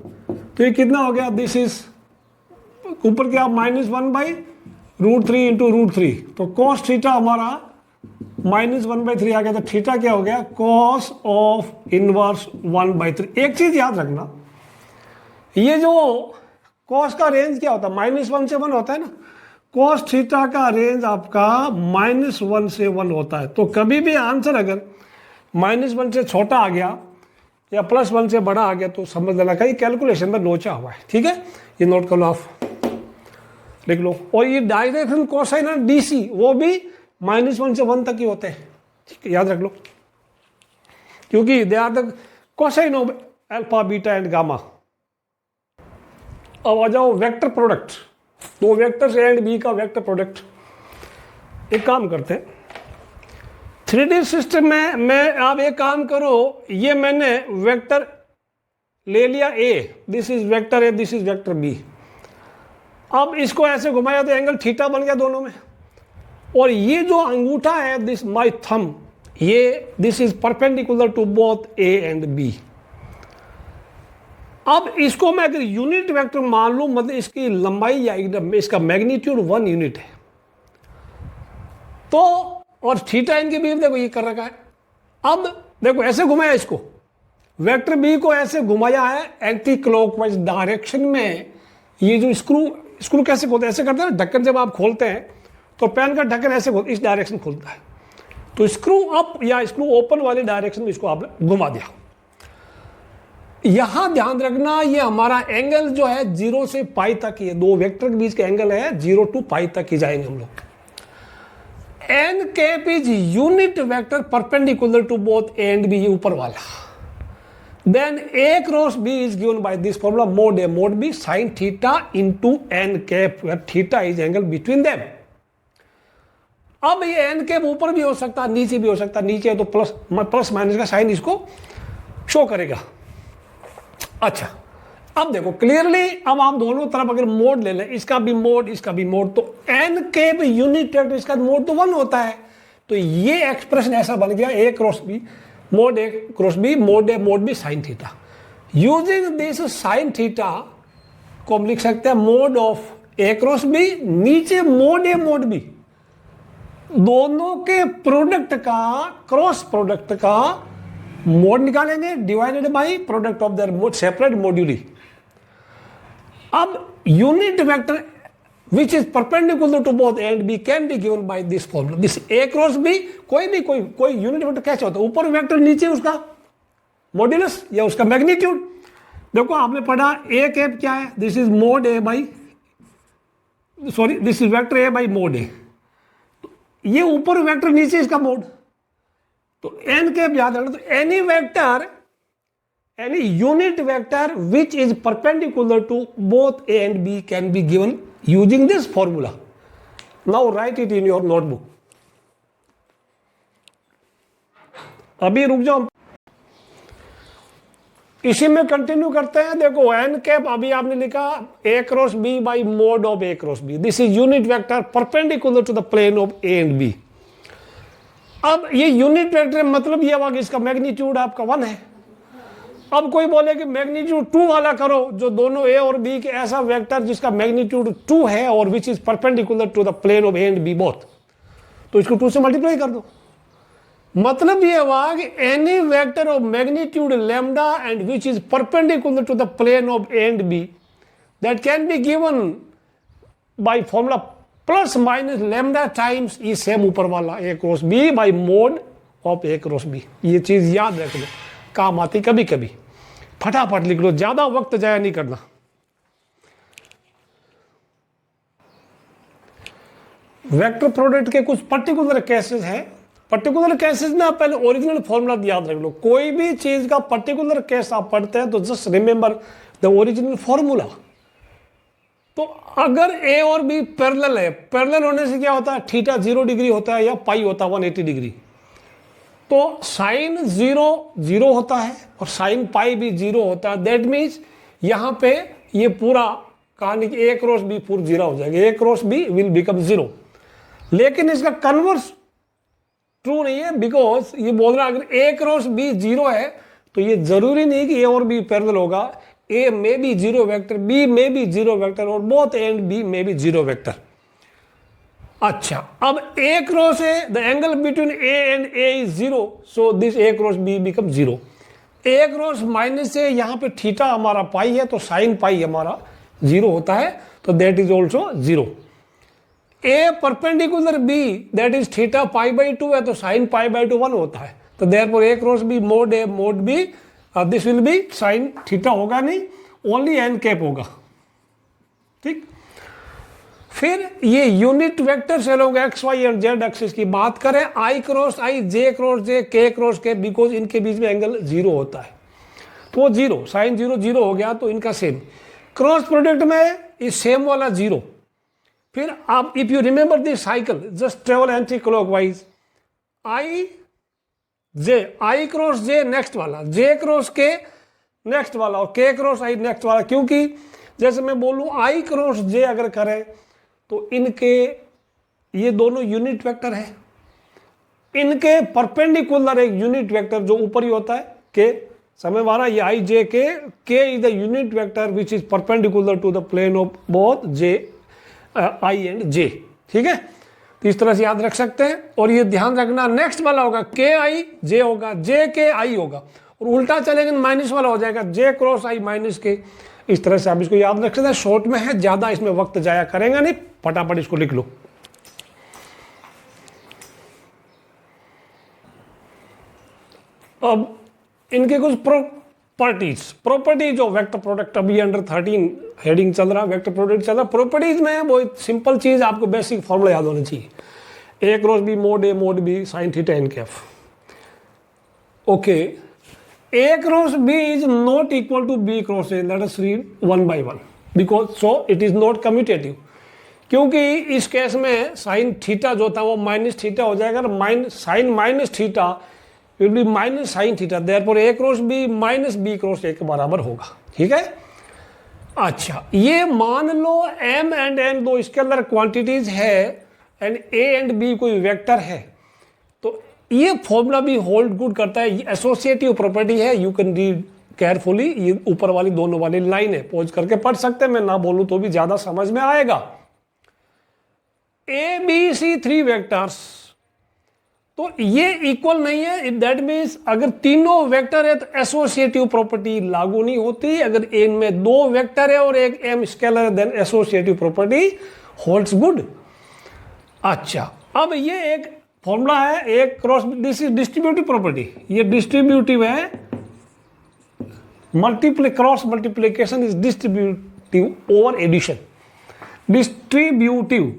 तो ये कितना हो गया, दिस इज ऊपर क्या -1/√3 इंटू √3, तो cos थीटा हमारा -1/3 आ गया, तो थीटा क्या हो गया, cos ऑफ इनवर्स 1/3। एक चीज याद रखना, ये जो cos का रेंज क्या होता है, -1 से 1 होता है ना, cos थीटा का रेंज आपका -1 से 1 होता है। तो कभी भी आंसर अगर -1 से छोटा आ गया या +1 से बड़ा आ गया तो समझ लेना कहीं कैलकुलेशन में लोचा हुआ है, ठीक है। ये नोट कर लो, आप लिख लो। और ये डायरेक्शन कोसाइन और डीसी वो भी -1 से 1 तक ही होते हैं, ठीक है, याद रख लो, क्योंकि they are the cosine of alpha beta and gamma. अब आ जाओ वेक्टर प्रोडक्ट, दो वेक्टर्स ए एंड बी का वेक्टर प्रोडक्ट। एक काम करते हैं 3D सिस्टम में, मैं आप एक काम करो, ये मैंने वेक्टर ले लिया a, this is vector a, this is vector b. अब इसको ऐसे घुमाया तो एंगल थीटा बन गया दोनों में, और ये जो अंगूठा है, दिस माय थंब, ये this is perpendicular to both A and B. अब इसको मैं अगर यूनिट वेक्टर मान लूं, मतलब इसकी लंबाई या इसका मैग्नीट्यूड 1 यूनिट है, तो और थीटा इनके बीच देखो ये कर रखा है। अब देखो ऐसे घुमाया इसको, वेक्टर बी को ऐसे घुमाया है एंटी क्लॉकवाइज डायरेक्शन में। ये जो स्क्रू कैसे खोलते हैं, ऐसे करते हैं ना, ढक्कन जब आप खोलते हैं तो पैन का ढक्कन ऐसे इस डायरेक्शन खुलता है, तो स्क्रू अप या स्क्रू ओपन वाली डायरेक्शन में इसको आपने घुमा दिया। यहां ध्यान रखना, ये हमारा एंगल जो है 0 से पाई तक, ये दो वेक्टर के बीच का एंगल है 0 to पाई तक ही जाएंगे हम लोग। N cap is unit vector perpendicular to both A and B, ये ऊपर वाला। Then A cross B is given by this formula, mod A mod B sine theta into N cap, where theta is angle between them. अब ये N cap ऊपर भी हो सकता है, नीचे भी हो सकता है, नीचे है तो प्लस माइनस का साइन इसको शो करेगा। अच्छा, अब देखो क्लियरली, अब आप दोनों तरफ अगर मोड ले लें, इसका भी मोड इसका भी मोड, तो एन कैप यूनिट वेक्टर, इसका मोड तो 1 होता है, तो ये एक्सप्रेशन ऐसा बन गया a cross B mod a cross B mod A mod B sine theta. Using this sine theta को हम लिख सकते हैं mod of A cross b, नीचे मोड ए मोड बी, दोनों के प्रोडक्ट का, क्रॉस प्रोडक्ट का मोड निकालेंगे divided by product of their mod separate moduli. अब unit vector which is perpendicular to both A and B can be given by this formula, this A cross B। कोई unit vector कैसे होता है, ऊपर vector नीचे उसका modulus या उसका मैग्नीट्यूड। देखो आपने पढ़ा A कैप क्या है, this is mod a by, sorry this is vector a by mod a, ये ऊपर वेक्टर नीचे इसका मोड, तो एन कैप याद रखना। तो any vector, any unit vector which is perpendicular to both A and B can be given using this formula. Now write it in your notebook. अभी रुक जाओ, इसी में कंटिन्यू करते हैं। देखो एन कैप अभी आपने लिखा A cross B by mod of A cross B, this is unit vector perpendicular to the plane of A and B। अब ये यूनिट वेक्टर मतलब ये हुआ कि इसका मैग्नीट्यूड आपका 1 है। अब कोई बोले कि मैग्नीट्यूड 2 वाला करो, जो दोनों ए और बी के ऐसा वेक्टर जिसका मैग्नीट्यूड 2 है और which is perpendicular to the plane of A and B both, तो इसको 2 से मल्टीप्लाई कर दो। मतलब ये हुआ कि any vector of magnitude lambda and which is perpendicular to the plane of A and b that can be given by formula plus minus lambda times ये सेम ऊपर वाला a cross b by mod of A cross b. ये चीज याद रख लो, काम आती कभी कभी। फटाफट लिख लो, ज्यादा वक्त जाया नहीं करना। वेक्टर प्रोडक्ट के कुछ पर्टिकुलर केसेस हैं। पर्टिकुलर केसेस में आप पहले ओरिजिनल फॉर्मूला याद रख लो। कोई भी चीज का पर्टिकुलर केस आप पढ़ते हैं तो just remember the original formula. तो अगर ए और बी पैरेलल है, पैरेलल होने से क्या होता है, थीटा 0 डिग्री होता है या पाई होता है 180 डिग्री। तो साइन 0 होता है और साइन पाई भी 0 होता है। दैट मीन्स यहां पे ये पूरा कहानी की ए क्रॉस बी पूरा 0 हो जाएगा, ए क्रॉस बी विल बिकम 0। लेकिन इसका कन्वर्स ट्रू नहीं है, बिकॉज ये बोल रहा है अगर ए क्रॉस बी 0 है तो ये जरूरी नहीं कि ए और बी पैरेलल होगा। A may be 0 vector, B may be 0 vector और both A and B may be 0 vector। अच्छा, अब A cross A, the angle between A and A is 0, so this A cross B becomes 0। A cross minus A, यहाँ पे theta हमारा पाई है तो sine pi हमारा 0 होता है, तो that is also 0। A perpendicular B, that is theta pi by 2 है तो साइन पाई बाई 2 1 होता है, तो therefore A cross B mode A mode B this will B sine theta होगा नहीं, ओनली एन कैप होगा। ठीक, फिर ये यूनिट वेक्टर से लोग X Y and Z axis की बात करें, आई क्रॉस आई, जे क्रॉस जे, के क्रॉस के, बिकॉज इनके बीच में एंगल 0 होता है तो 0 साइन 0 हो गया तो इनका सेम। क्रॉस प्रोडक्ट में इस सेम वाला 0। फिर आप if you remember this cycle just travel anti clockwise, I J, I cross J next वाला, जे क्रॉस के नेक्स्ट वाला और के क्रॉस आई नेक्स्ट वाला। क्योंकि जैसे मैं बोलूं आई क्रॉस जे अगर करें तो इनके ये दोनों यूनिट वेक्टर है, इनके परपेंडिकुलर एक यूनिट वेक्टर जो ऊपर ही होता है के समय वाला, ये i J k is the unit vector which is perpendicular to the plane of both j i and j. ठीक है, तो इस तरह से याद रख सकते हैं। और ये ध्यान रखना नेक्स्ट वाला होगा के आई जे होगा, जे के आई होगा, और उल्टा चलेगा माइनस वाला हो जाएगा जे क्रॉस आई माइनस के। इस तरह से आप इसको याद रख सकते हैं। शॉर्ट में है, ज्यादा इसमें वक्त जाया करेंगे नहीं, फटाफट इसको लिख लो। अब इनके कुछ प्रॉपर्टीज जो वेक्टर प्रोडक्ट अभी अंडर 13 हेडिंग चल रहा, वेक्टर प्रोडक्ट चल रहा। प्रॉपर्टीज में वो सिंपल चीज, आपको बेसिक फॉर्मूला याद होना चाहिए, a cross B mod A mod B sine theta n cap. Okay, A cross B is not equal to b cross a, let us read 1 by 1 because so it is not commutative. क्योंकि इस case में sine theta जो था वो minus theta हो जाएगा, sine minus theta will be minus sine theta, therefore A cross B minus B cross A के बराबर होगा। ठीक है, अच्छा ये मान लो m एंड n दो स्केलर क्वांटिटीज है एंड a एंड b कोई वेक्टर है, तो ये फॉर्मूला भी होल्ड गुड करता है। एसोसिएटिव प्रॉपर्टी है, यू कैन रीड केयरफुली। ये ऊपर वाली दोनों वाली लाइन है, पॉज करके पढ़ सकते हैं, मैं ना बोलूं तो भी ज्यादा समझ में आएगा। ए बी सी 3 वेक्टर्स, तो ये इक्वल नहीं है, दैट मीन्स अगर तीनों वेक्टर है तो एसोसिएटिव प्रॉपर्टी लागू नहीं होती। अगर इनमें 2 वेक्टर है और एक m स्केलर है then associative property holds good. अच्छा, अब ये एक फॉर्मूला है, एक cross, this is distributive property, ये डिस्ट्रीब्यूटिव है। Cross multiplication is distributive over addition, distributive.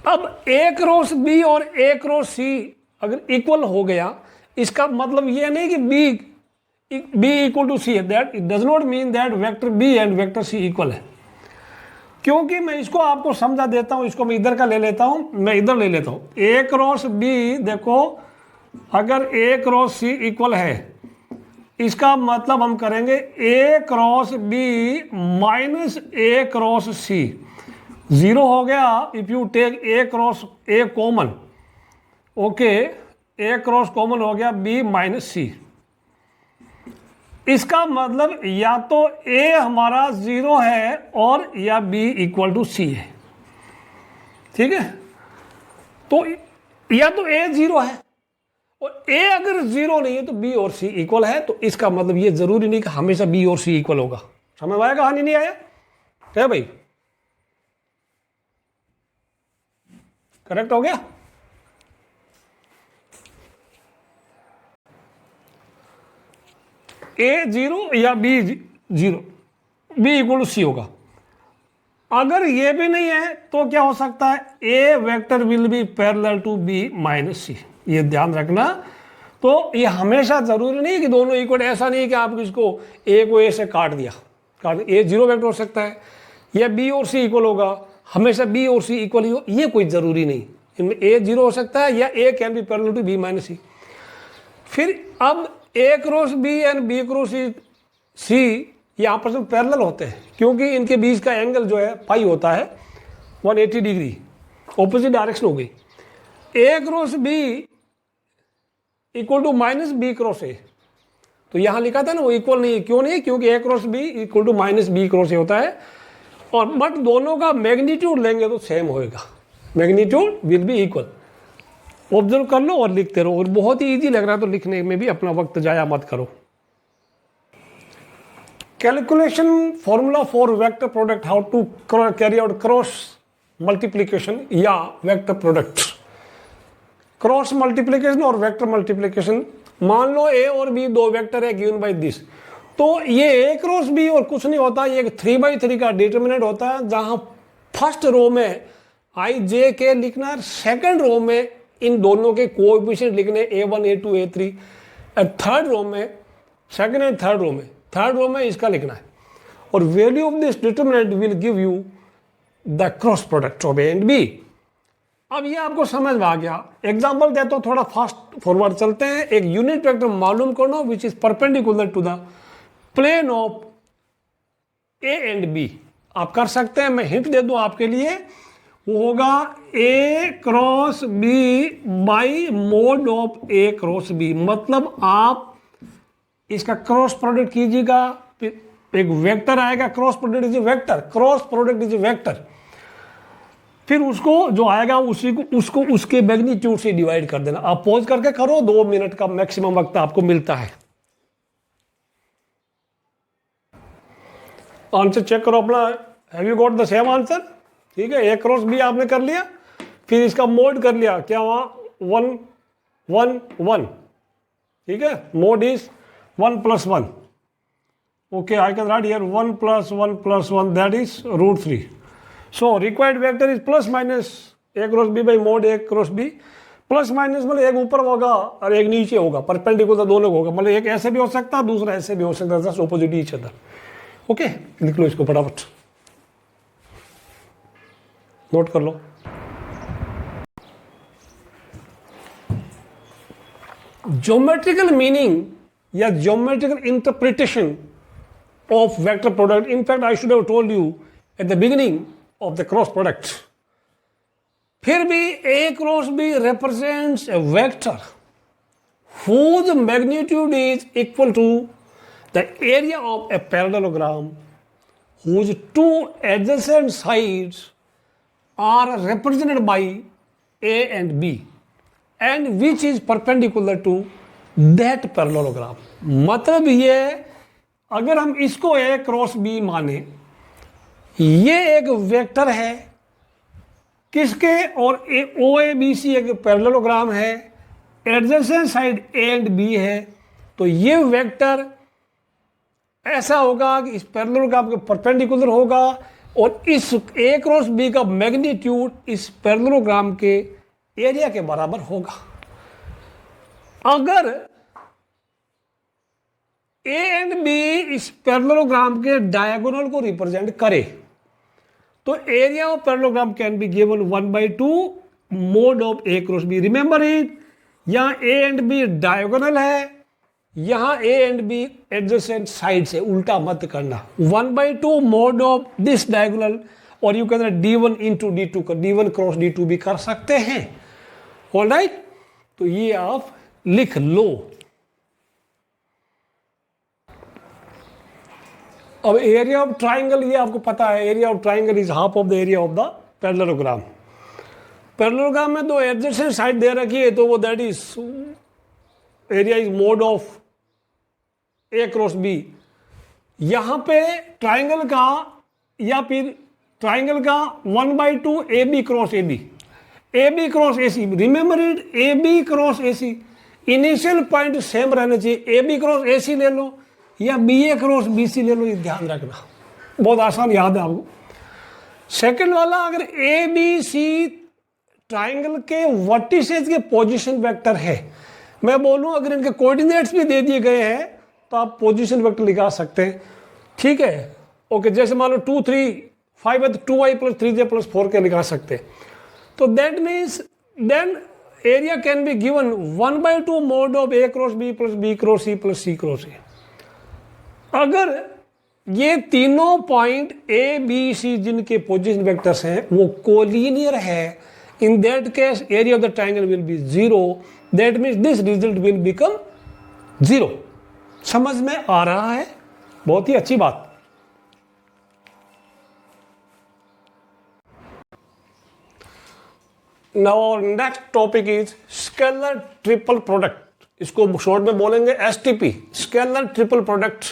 अब ए क्रॉस बी और ए क्रॉस सी अगर इक्वल हो गया, इसका मतलब यह नहीं कि बी इक्वल टू सी है, that it does not mean that vector B and vector C equal है। क्योंकि मैं इसको आपको समझा देता हूं, इसको मैं इधर का ले लेता हूं, मैं इधर ले लेता हूं। ए क्रॉस बी, देखो अगर ए क्रॉस सी इक्वल है, इसका मतलब हम करेंगे A cross B minus A cross C 0 हो गया if you take A cross A common. Okay, A cross common हो गया बी माइनस सी। इसका मतलब या तो ए हमारा 0 है और या बी इक्वल टू सी है। ठीक है, तो या तो ए 0 है और ए अगर जीरो नहीं है तो बी और सी इक्वल है, तो इसका मतलब ये जरूरी नहीं कि हमेशा बी और सी इक्वल होगा। समझ आया कहानी? नहीं आया क्या भाई? करेक्ट हो गया? ए जीरो या b zero, b equal to c होगा। अगर ये भी नहीं है तो क्या हो सकता है? A vector will be parallel to B minus सी, ये ध्यान रखना। तो ये हमेशा जरूरी नहीं कि दोनों इक्वल, ऐसा नहीं कि आप इसको ए को ए से काट दिया, ए जीरो वेक्टर हो सकता है या बी और सी इक्वल होगा, हमेशा बी और सी इक्वल ही हो, ये कोई जरूरी नहीं। इनमें ए जीरो हो सकता है या a can be parallel to B minus c. फिर अब ए cross B and b cross c ये आपस में पैरेलल होते हैं, क्योंकि इनके बीच का एंगल जो है पाई होता है 180 डिग्री, ऑपोजिट डायरेक्शन हो गई। A cross B equal to minus B cross a, तो यहां लिखा था ना वो इक्वल नहीं है, क्यों नहीं है? क्योंकि a cross B equal to minus B cross a होता है, और बट दोनों का मैग्नीट्यूड लेंगे तो सेम होएगा, magnitude will be equal. Observe कर लो और लिखते रहो, और बहुत ही इजी लग रहा है तो लिखने में भी अपना वक्त जाया मत करो। Calculation formula for vector product, how to carry out cross multiplication या वेक्टर प्रोडक्ट। क्रॉस मल्टीप्लीकेशन और वेक्टर मल्टीप्लीकेशन, मान लो ए और बी दो वेक्टर है गिवन बाय दिस, तो ये ए क्रॉस बी और कुछ नहीं होता, ये एक 3/3 का डिटरमिनेंट होता है, जहां फर्स्ट रो में आई जे के लिखना है, सेकंड रो में इन दोनों के कोएफिशिएंट लिखने A1 A2 A3, और थर्ड रो में, सेकंड एंड थर्ड रो में इसका लिखना है, और value of this determinant will give you the cross product of A and B. अब ये आपको समझ में आ गया। एग्जांपल देता हूं, थोड़ा फास्ट फॉरवर्ड चलते हैं। एक यूनिट वेक्टर मालूम करना which is perpendicular to the plane of A and B. आप कर सकते हैं, मैं हिंट दे दूं आपके लिए, वो होगा a cross b by mod of A cross b. मतलब आप इसका क्रॉस प्रोडक्ट कीजिएगा, एक वेक्टर आएगा, cross product is a vector, cross product is a vector, फिर उसको जो आएगा उसी को उसको उसके मैग्नीट्यूड से डिवाइड कर देना। आप पॉज करके करो, 2 मिनट का मैक्सिमम वक्त आपको मिलता है। आंसर चेक करो अपना, have you got the same answer? ठीक है, ए क्रॉस बी आपने कर लिया, फिर इसका मोड कर लिया, क्या वहां 1 1 1, ठीक है, mode is 1 + 1। Okay, I can right here 1 + 1 + 1, that is √3। So required vector is plus minus a cross b by mod a cross b। Plus minus मतलब एक ऊपर होगा और एक नीचे होगा, परपेंडिकुलर दोनों को होगा, मतलब एक ऐसे भी हो सकता है, दूसरा ऐसे भी हो सकता है, just opposite each other. Okay, लिख लो इसको फटाफट, नोट कर लो। ज्योमेट्रिकल मीनिंग या geometrical interpretation of vector product, in fact I should have told you at the beginning of the cross product। फिर भी A cross B represents a vector whose magnitude is equal to the area of a parallelogram whose two adjacent sides are represented by A and B and which is perpendicular to that parallelogram। मतलब ये, अगर हम इसको A cross B माने, ये एक vector है किसके, और OABC एक पैरेललोग्राम है, adjacent side A and B है, तो ये वेक्टर ऐसा होगा कि इस पैरेललोग्राम के परपेंडिकुलर होगा, और इस A क्रॉस B का मैग्नीट्यूड इस पैरेललोग्राम के एरिया के बराबर होगा। अगर A एंड B इस पैरेललोग्राम के डायगोनल को रिप्रेजेंट करे, तो area of parallelogram can be given 1/2 mod of A cross B। Remember it, यहां A एंड B डायगोनल है, यहां A and B adjacent side से, उल्टा मत करना। 1/2 मोड ऑफ दिस डायगोनल, और you can D1 into D2 कर, D1 cross D2 भी कर सकते हैं। ऑलराइट, तो ये आप लिख लो। अब एरिया ऑफ ट्राइंगल, ये आपको पता है, area of triangle is half of the area of the parallelogram. Parallelogram में दो एडजेसेंट साइड दे रखी है, तो वो that is area is mod of A cross B. यहां पे ट्राइंगल का या फिर ट्राइंगल का 1/2 A B cross A B, A B cross A C, remember it, A B cross A C, initial point same रहना चाहिए। ए B cross A सी ले लो या बी ए क्रॉस बी सी ले लो, ये ध्यान रखना, बहुत आसान याद है आपको। सेकंड वाला, अगर ए बी सी ट्राइंगल के वर्टिसेस के पोजीशन वेक्टर है, मैं बोलूं अगर इनके कोऑर्डिनेट्स भी दे दिए गए हैं तो आप पोजीशन वेक्टर लिखा सकते हैं, ठीक है। ओके, जैसे मान लो 2 3 5 है तो 2i + 3j + 4k लिखा सकते हैं। तो that means then area can be given 1/2 mod of A cross B + B cross C + C cross A. अगर ये तीनों पॉइंट ए बी सी जिनके पोजीशन वेक्टर्स हैं वो कोलिनियर है, in that case area of the triangle will be 0, that means this result will become 0। समझ में आ रहा है? बहुत ही अच्छी बात। Now our next topic is scalar triple product. इसको शॉर्ट में बोलेंगे एसटीपी, स्केलर ट्रिपल प्रोडक्ट।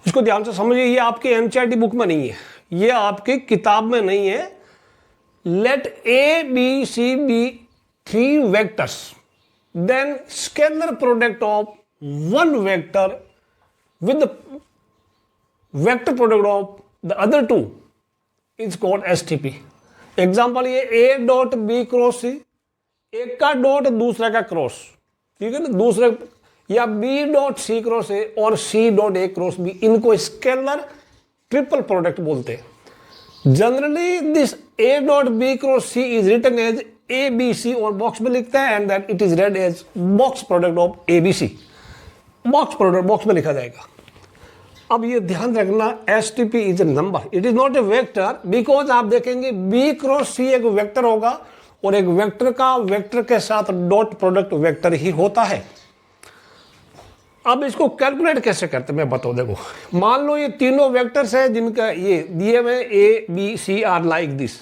इसको ध्यान से समझिए, ये आपके एनसीईआरटी बुक में नहीं है, ये आपकी किताब में नहीं है। Let A B C be 3 vectors, then scalar product of one vector with the vector product of the other two is called STP। Example ये A डॉट बी क्रॉस सी, एक का डॉट दूसरे का क्रॉस, ठीक है ना, दूसरे, या B dot C cross A और C dot A cross B, इनको स्केलर ट्रिपल प्रोडक्ट बोलते हैं। Generally this A dot B cross C is written as A B C और बॉक्स में लिखता है, and that it is read as box product of A B C. Box product box में लिखा जाएगा। अब ये ध्यान रखना, S T P is a number, it is not A vector, because आप देखेंगे बी क्रॉस सी एक वेक्टर होगा और एक वेक्टर का वेक्टर के साथ डॉट प्रोडक्ट वेक्टर ही होता है। अब इसको कैलकुलेट कैसे करते हैं मैं बताओ। देखो, मान लो ये तीनों वेक्टर्स है जिनका ये दिए हुए A B C are like this,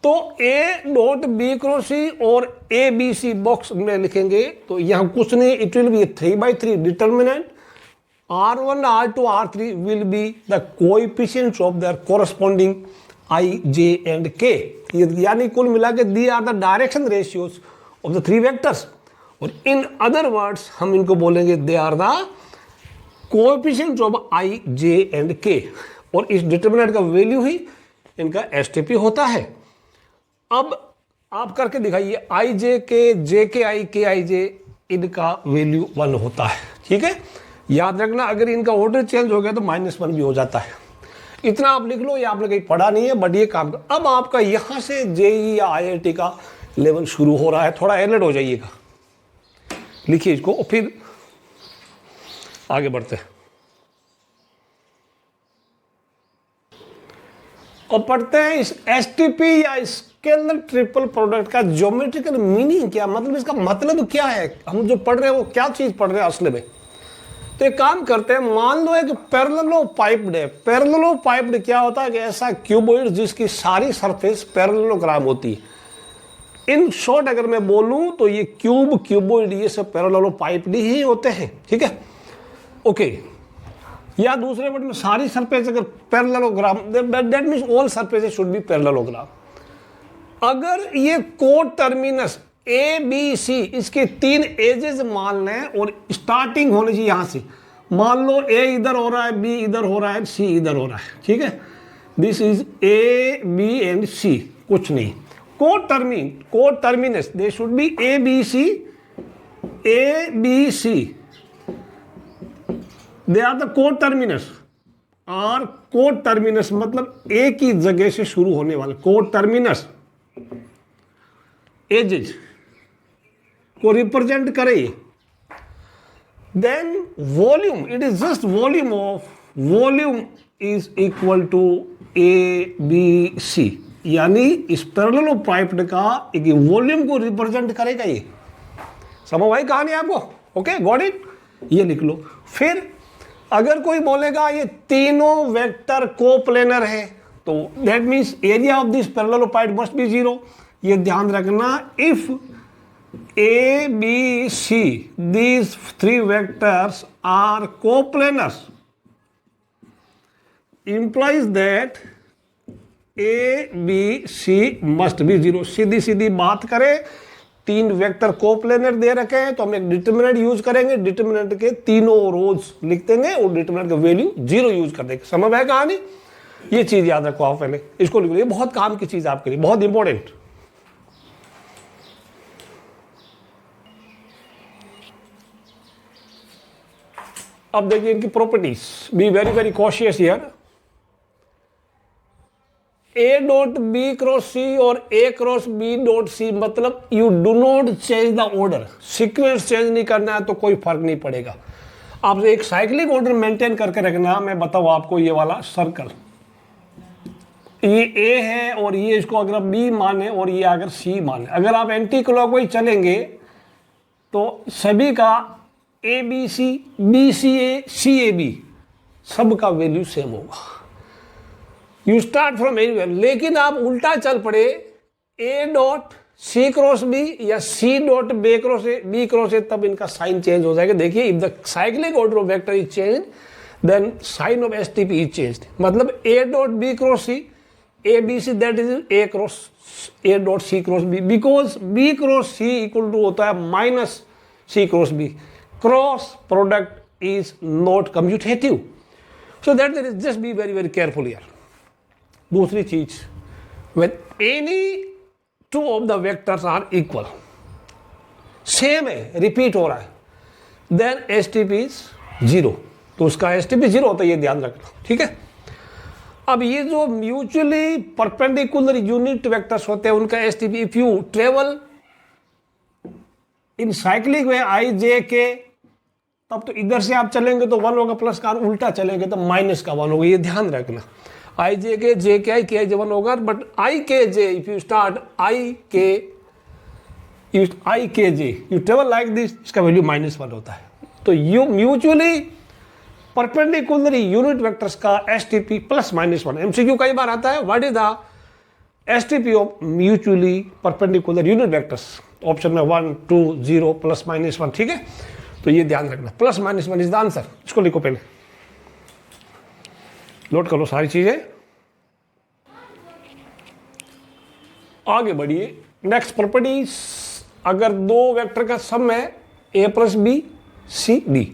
तो ए डॉट बी क्रॉस सी और ए बी सी बॉक्स में लिखेंगे तो यहां कुछ नहीं, it will be 3/3 determinant, R1 R2 R3 will be the coefficients of their corresponding I J and K। यानी कुल मिला के the are the direction ratios of the 3 vectors, और इन अदर वर्ड्स हम इनको बोलेंगे they are the coefficients of I J and K, और इस डिटर्मिनेंट का वैल्यू ही इनका एसटीपी होता है। अब आप करके दिखाइए, आई जे के, जे के आई, के आई जे, इनका वैल्यू 1 होता है, ठीक है। याद रखना, अगर इनका ऑर्डर चेंज हो गया तो -1 भी हो जाता है। इतना आप लिख लो, ये आपने कहीं पढ़ा नहीं है, बट ये काम कर। अब आपका यहां से जेई या आईआईटी का लेवल शुरू हो रहा है, थोड़ा अलर्ट हो जाइएगा, लिखिए इसको और फिर आगे बढ़ते हैं और पढ़ते हैं इस एसटीपी या स्केलर ट्रिपल प्रोडक्ट का ज्योमेट्रिकल मीनिंग क्या, मतलब इसका मतलब क्या है, हम जो पढ़ रहे हैं वो क्या चीज पढ़ रहे हैं असल में। तो एक काम करते हैं, मान लो एक पैरेललोपाइप्ड है। पैरेललोपाइप्ड क्या होता है कि ऐसा क्यूबॉइड जिसकी सारी सरफेस पैरेललोग्राम होती है। इन शॉर्ट अगर मैं बोलूं तो ये क्यूबॉइड ये सब पैरेललोपाइप्ड ही होते हैं, ठीक है, ओके। या दूसरे वर्ड में सारी सरफेस अगर parallelogram, that means all surfaces should be parallelogram. अगर ये coterminous A B C, इसके 3 एजेस मान लें और स्टार्टिंग होनी चाहिए यहां से। मान लो ए इधर हो रहा है, बी इधर हो रहा है, सी इधर हो रहा है, ठीक है। This is A B and C, कुछ नहीं। Coterminous they should be A B C, A B C, they are the coterminous. और कोड टर्मिनस मतलब एक ही जगह से शुरू होने वाला कोड टर्मिनस एजेज को रिप्रेजेंट करे। Then volume, it is just volume of, volume is equal to A B C, यानी इस पैरेललोपाइप्ड का एक वॉल्यूम को रिप्रेजेंट करेगा ये। समझ आई कहानी आपको? ओके, गॉट इट, ये लिख लो। फिर अगर कोई बोलेगा ये तीनों वेक्टर कोप्लेनर है तो that means area of this parallelepiped must be 0। ये ध्यान रखना, if A, B, C, these three vectors are coplanars, implies that A, B, C must be zero. सीधी सीधी बात करें, तीन वेक्टर कोप्लेनर दे रखे हैं तो हम एक डिटरमिनेंट यूज करेंगे, डिटरमिनेंट के तीनों रोज लिख देंगे और डिटरमिनेंट का वैल्यू जीरो यूज कर देंगे। समझ में कहानी? ये चीज याद रखो आप, पहले इसको लिखो, ये बहुत काम की चीज आपके लिए, बहुत इंपॉर्टेंट। अब देखिए इनकी properties, be very very cautious here. A dot B cross C और A cross B dot C, मतलब you do not change the order, sequence change नहीं करना है तो कोई फर्क नहीं पड़ेगा। आप एक साइक्लिक ऑर्डर मेंटेन करके रखना। मैं बताऊं आपको, ये वाला सर्कल, ये ए है और ये इसको अगर आप बी माने और ये अगर सी माने, अगर आप एंटी क्लॉकवाइज चलेंगे तो सभी का A B C, B C A, C A B, सबका वैल्यू सेम होगा। You start from anywhere. लेकिन आप उल्टा चल पड़े, A dot C cross B या C dot B cross A, तब इनका साइन चेंज हो जाएगा। देखिए, if the cyclic order of vector is change then sign of STP is changed. मतलब A dot B cross C, A B C, that is A cross A dot C cross B, because B cross C equal to होता है minus C cross B. Cross product is not commutative, so that there is, just be very very careful here. दूसरी चीज, when any two of the vectors are equal, same है, repeat हो रहा है, then STP is zero. तो उसका STP zero होता है, ये ध्यान रखना, ठीक है। अब ये जो म्यूचुअली परपेंडिकुलर यूनिट वेक्टर्स होते हैं उनका STP, if you travel in cyclic way I J K, तब तो इधर से आप चलेंगे तो वन होगा प्लस का, उल्टा चलेंगे तो माइनस का वन होगा, ये ध्यान रखना। आई जे के आई वन होगा, बट आई के जे, इफ यू स्टार्ट आई के जे, यू ट्रेवल लाइक दिस, इसका वैल्यू -1 होता है। तो you mutually perpendicular unit vectors का एसटीपी +-1। एमसीक्यू कई बार आता है, what is the STP of mutually perpendicular unit vectors? Option में 1, 2, 0, +-1, ठीक है। तो ये ध्यान रखना, +-1 इज द आंसर। इसको लिखो, पहले नोट करो सारी चीजें, आगे बढ़िए। नेक्स्ट प्रॉपर्टीज, अगर दो वेक्टर का सम है a + b c d,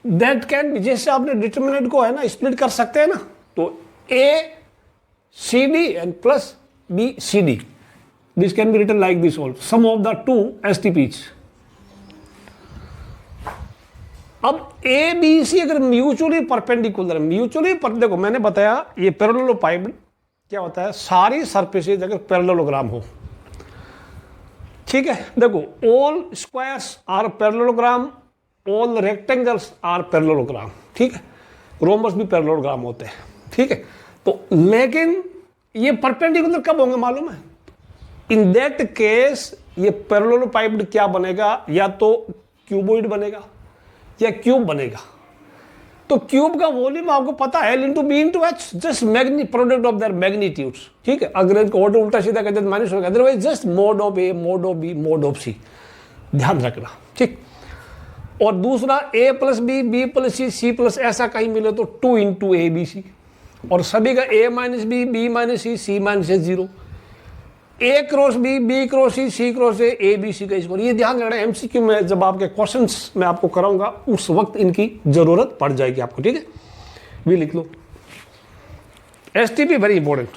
that can B, जैसे आपने डिटरमिनेंट को है ना स्प्लिट कर सकते हैं ना, तो a c d and plus b c d, this can be written like this also, sum of the two STPs। अब ए बी सी अगर म्यूचुअली परपेंडिकुलर, देखो मैंने बताया ये पैरेललोपाइड क्या होता है, सारी सरफेसेज अगर पैरेललोग्राम हो, ठीक है। देखो, all squares are parallelogram, all rectangles are parallelogram, ठीक है। रोमबस भी पैरेललोग्राम होते हैं, ठीक है। तो लेकिन ये परपेंडिकुलर कब होंगे मालूम है? इन दैट केस ये पैरेललोपाइड क्या बनेगा, या तो क्यूबॉइड बनेगा या क्यूब बनेगा। तो क्यूब का वॉल्यूम आपको पता है, L × B × H, just product of there magnitudes, ठीक है। अगर इनको ऑर्डर उल्टा सीधा कर दें माइनस होगा, otherwise just mode of A, mode of B, mode of C, ध्यान रखना, ठीक। और दूसरा A + B, B + C, C + ऐसा कहीं मिले तो 2 × A B C, और सभी का A - B, B - C, C - A 0, A cross B, B cross C, C cross A B C का स्क्वायर। ये ध्यान रखना, एमसीक्यू में जब आपके क्वेश्चंस मैं आपको कराऊंगा उस वक्त इनकी जरूरत पड़ जाएगी आपको, ठीक है। भी लिख लो, STP वेरी इंपॉर्टेंट।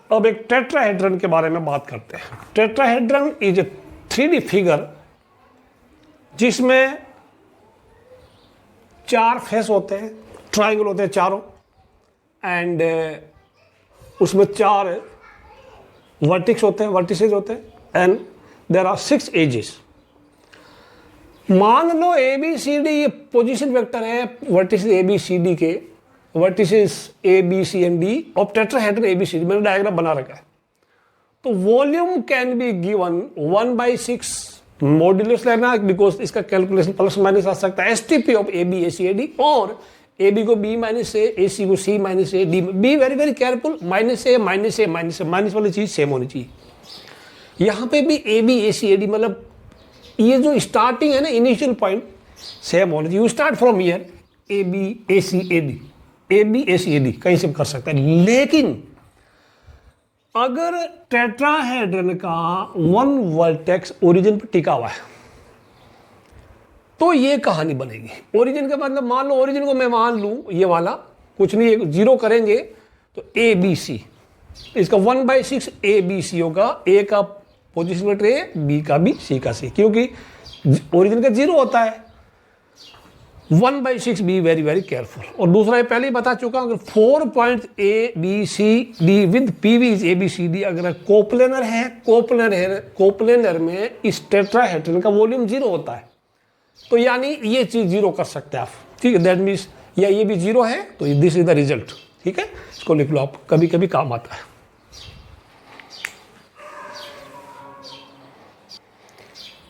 अब एक टेट्राहेड्रन के बारे में बात करते हैं। Tetrahedron is a 3D figure जिसमें 4 फेस होते हैं, ट्राइंगल होते हैं चारों, एंड उसमें 4 वर्टिक्स होते हैं, वर्टिसेस होते हैं, एंड देयर आर 6 एजेस। मान लो ए बी सी डी ये पोजीशन वेक्टर है, vertices A B C D के, vertices A B C and D of tetrahedron A B C D, मैंने डायग्राम बना रखा है। तो volume can be given 1/6 modulus लेना, बिकॉज इसका कैलकुलेशन +- आ सकता है, STP of A B A C A D, और ए बी को बी माइनस ए सी को सी माइनस ए, D B very very careful, minus ए माइनस ए माइनस ए, minus वाली चीज सेम होनी चाहिए। यहाँ पे भी ए B A C A D, मतलब ये जो स्टार्टिंग है ना, इनिशियल पॉइंट सेम होना चाहिए। You start from here A B A C A D, A B A C A D कहीं से भी कर सकता है। लेकिन अगर टेट्राहेड्रन का वन वर्टेक्स ओरिजिन पर टिका हुआ है तो ये कहानी बनेगी। ओरिजिन का मतलब मान लो, ओरिजिन को मैं मान लूं ये वाला, कुछ नहीं, जीरो करेंगे तो ए बी सी, इसका 1/6 ए बी सी होगा। ए का पोजिशन वेक्टर ए, बी का बी, सी का सी, क्योंकि ओरिजिन का जीरो होता है। 1/6 बी वेरी वेरी केयरफुल। और दूसरा ये पहले ही बता चुका हूं, अगर 4 point A B C D with PV is A B C D, अगर कोप्लेनर है, कोप्लेनर में इस टेट्राहेड्रन का वॉल्यूम जीरो होता है, तो यानी ये चीज जीरो कर सकते हैं आप, ठीक है। दैट मीन्स या ये भी जीरो है तो दिस इज द रिजल्ट, ठीक है। इसको लिख लो आप, कभी कभी काम आता है।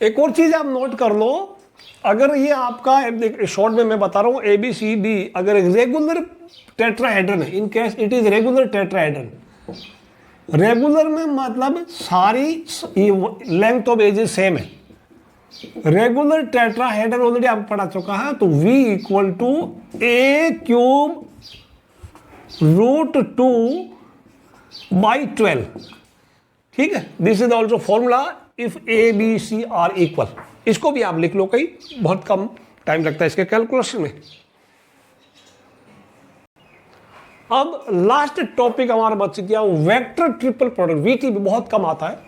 एक और चीज आप नोट कर लो, अगर ये आपका शॉर्ट में मैं बता रहा हूं ए बी सी डी, अगर रेगुलर टेट्राहेड्रन है, in case it is regular tetrahedron, regular में मतलब सारी लेंथ ऑफ एजेस सेम है। रेगुलर टेट्राहेड्रन ऑलरेडी आप पढ़ा चुका है, तो V equal to A cube √2/12, ठीक है। This is also formula if A B C are equal. इसको भी आप लिख लो, कहीं बहुत कम टाइम लगता है इसके कैलकुलेशन में। अब लास्ट टॉपिक हमारा बच गया वेक्टर ट्रिपल प्रोडक्ट, VT भी बहुत कम आता है,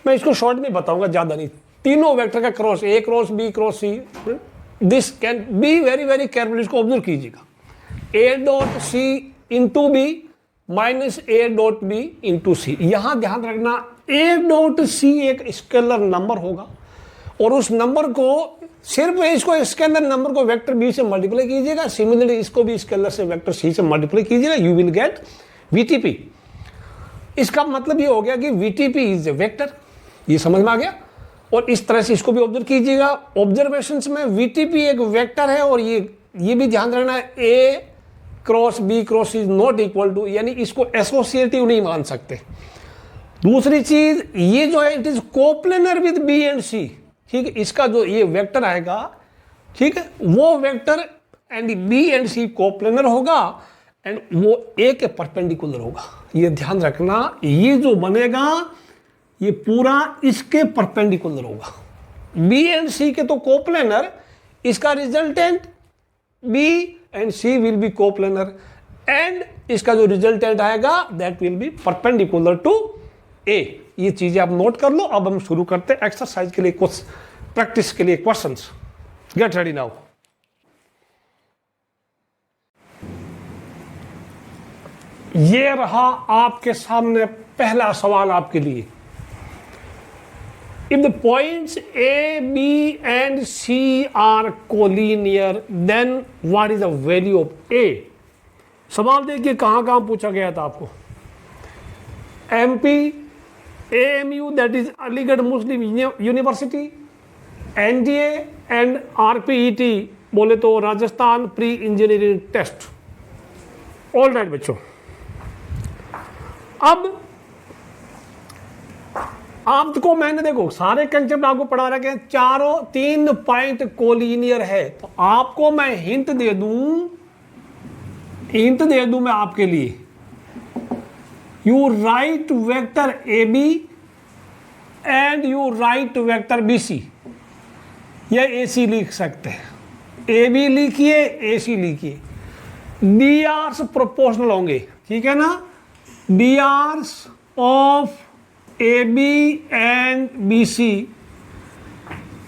मैं इसको शॉर्ट में बताऊंगा, ज्यादा नहीं। तीनों वेक्टर का cross, A cross B cross C, this can be very very careful, इसको ऑब्जर्व कीजिएगा। A dot C into B minus A dot B into C. यहां ध्यान रखना, ए डॉट सी एक स्केलर नंबर होगा और उस नंबर को सिर्फ इसको स्केलर नंबर को वेक्टर बी से मल्टीप्लाई कीजिएगा, सिमिलरली इसको भी स्केलर से वेक्टर सी से मल्टीप्लाई कीजिएगा, यू विल गेट VTP। इसका मतलब ये हो गया कि VTP इज ए वेक्टर, ये समझ में आ गया। और इस तरह से इसको भी ऑब्जर्व कीजिएगा। ऑब्जर्वेशंस में VTP एक वेक्टर है, और ये भी ध्यान रखना है A cross B cross is not equal to, यानी इसको एसोसिएटिव नहीं मान सकते। दूसरी चीज, ये जो है it is coplanar with B and C, ठीक है। इसका जो ये वेक्टर आएगा, ठीक है, वो vector and B and C coplanar होगा एंड वो A के परपेंडिकुलर होगा। ये ध्यान रखना, ये जो बनेगा ये पूरा इसके परपेंडिकुलर होगा। B एंड C के तो कोप्लेनर, इसका resultant B and C will be coplanar and इसका जो रिजल्टेंट आएगा that will be perpendicular to A। ये चीजें आप नोट कर लो। अब हम शुरू करते हैं एक्सरसाइज के लिए, कुछ प्रैक्टिस के लिए क्वेश्चंस। Get ready now. ये रहा आपके सामने पहला सवाल आपके लिए। If the points A, B and C are collinear, then what is the value of A? सवाल देखिए कहाँ पूछा गया था आपको। MP, AMU that is Aligarh Muslim University, NDA and RPET बोले तो Rajasthan pre engineering test. All right बच्चों, अब आपको मैंने देखो सारे कंसेप्ट आपको पढ़ा रखे हैं, चारों 3 पॉइंट कोलिनियर है। तो आपको मैं हिंट दे दूं मैं आपके लिए। You write vector A B and you write vector B C, या ए सी लिख सकते हैं। ए बी लिखिए, ए सी लिखिए। डी आर्स प्रोपोर्शनल होंगे, ठीक है ना। डी आर्स ऑफ AB and BC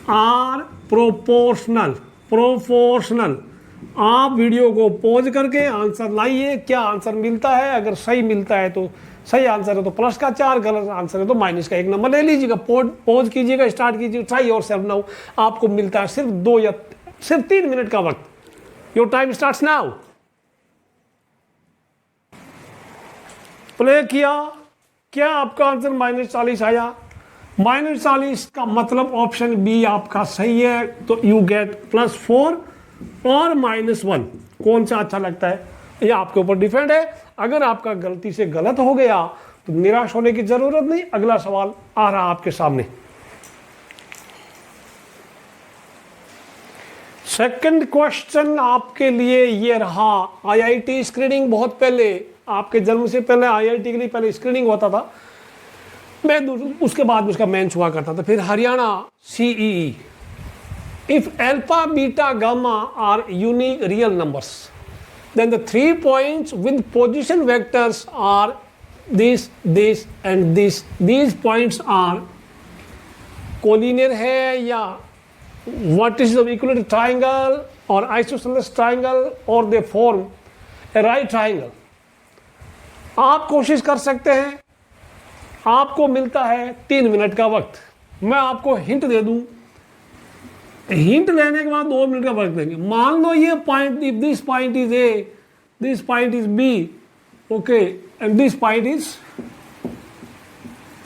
are proportional। आप वीडियो को पॉज करके आंसर लाइए, क्या आंसर मिलता है। अगर सही मिलता है तो सही आंसर है तो प्लस का 4, गलत आंसर है तो माइनस का 1 नंबर ले लीजिएगा। पॉज कीजिएगा, स्टार्ट कीजिए, ट्राई योरसेल्फ नाउ। आपको मिलता है सिर्फ 2 या सिर्फ 3 मिनट का वक्त। Your time starts now. Play किया, क्या आपका आंसर -40 आया? -40 का मतलब ऑप्शन बी आपका सही है, तो यू गेट +4 और -1, कौन सा अच्छा लगता है ये आपके ऊपर डिपेंड है। अगर आपका गलती से गलत हो गया तो निराश होने की जरूरत नहीं। अगला सवाल आ रहा आपके सामने। सेकंड क्वेश्चन आपके लिए ये रहा। आईआईटी स्क्रीनिंग, बहुत पहले आपके जन्म से पहले आईआईटी के लिए पहले स्क्रीनिंग होता था, मैं उसके बाद उसका मेंस हुआ करता था। फिर Haryana CEE, if alpha beta gamma are unique real numbers then the 3 points with position vectors are this and this. These points are collinear है या what is the equilateral triangle or isosceles triangle or they form a right triangle. आप कोशिश कर सकते हैं। आपको मिलता है 3 मिनट का वक्त। मैं आपको हिंट दे दूं, हिंट लेने के बाद 2 मिनट का वक्त देंगे। मान लो ये point, this point is A, this point is B, okay, and this point is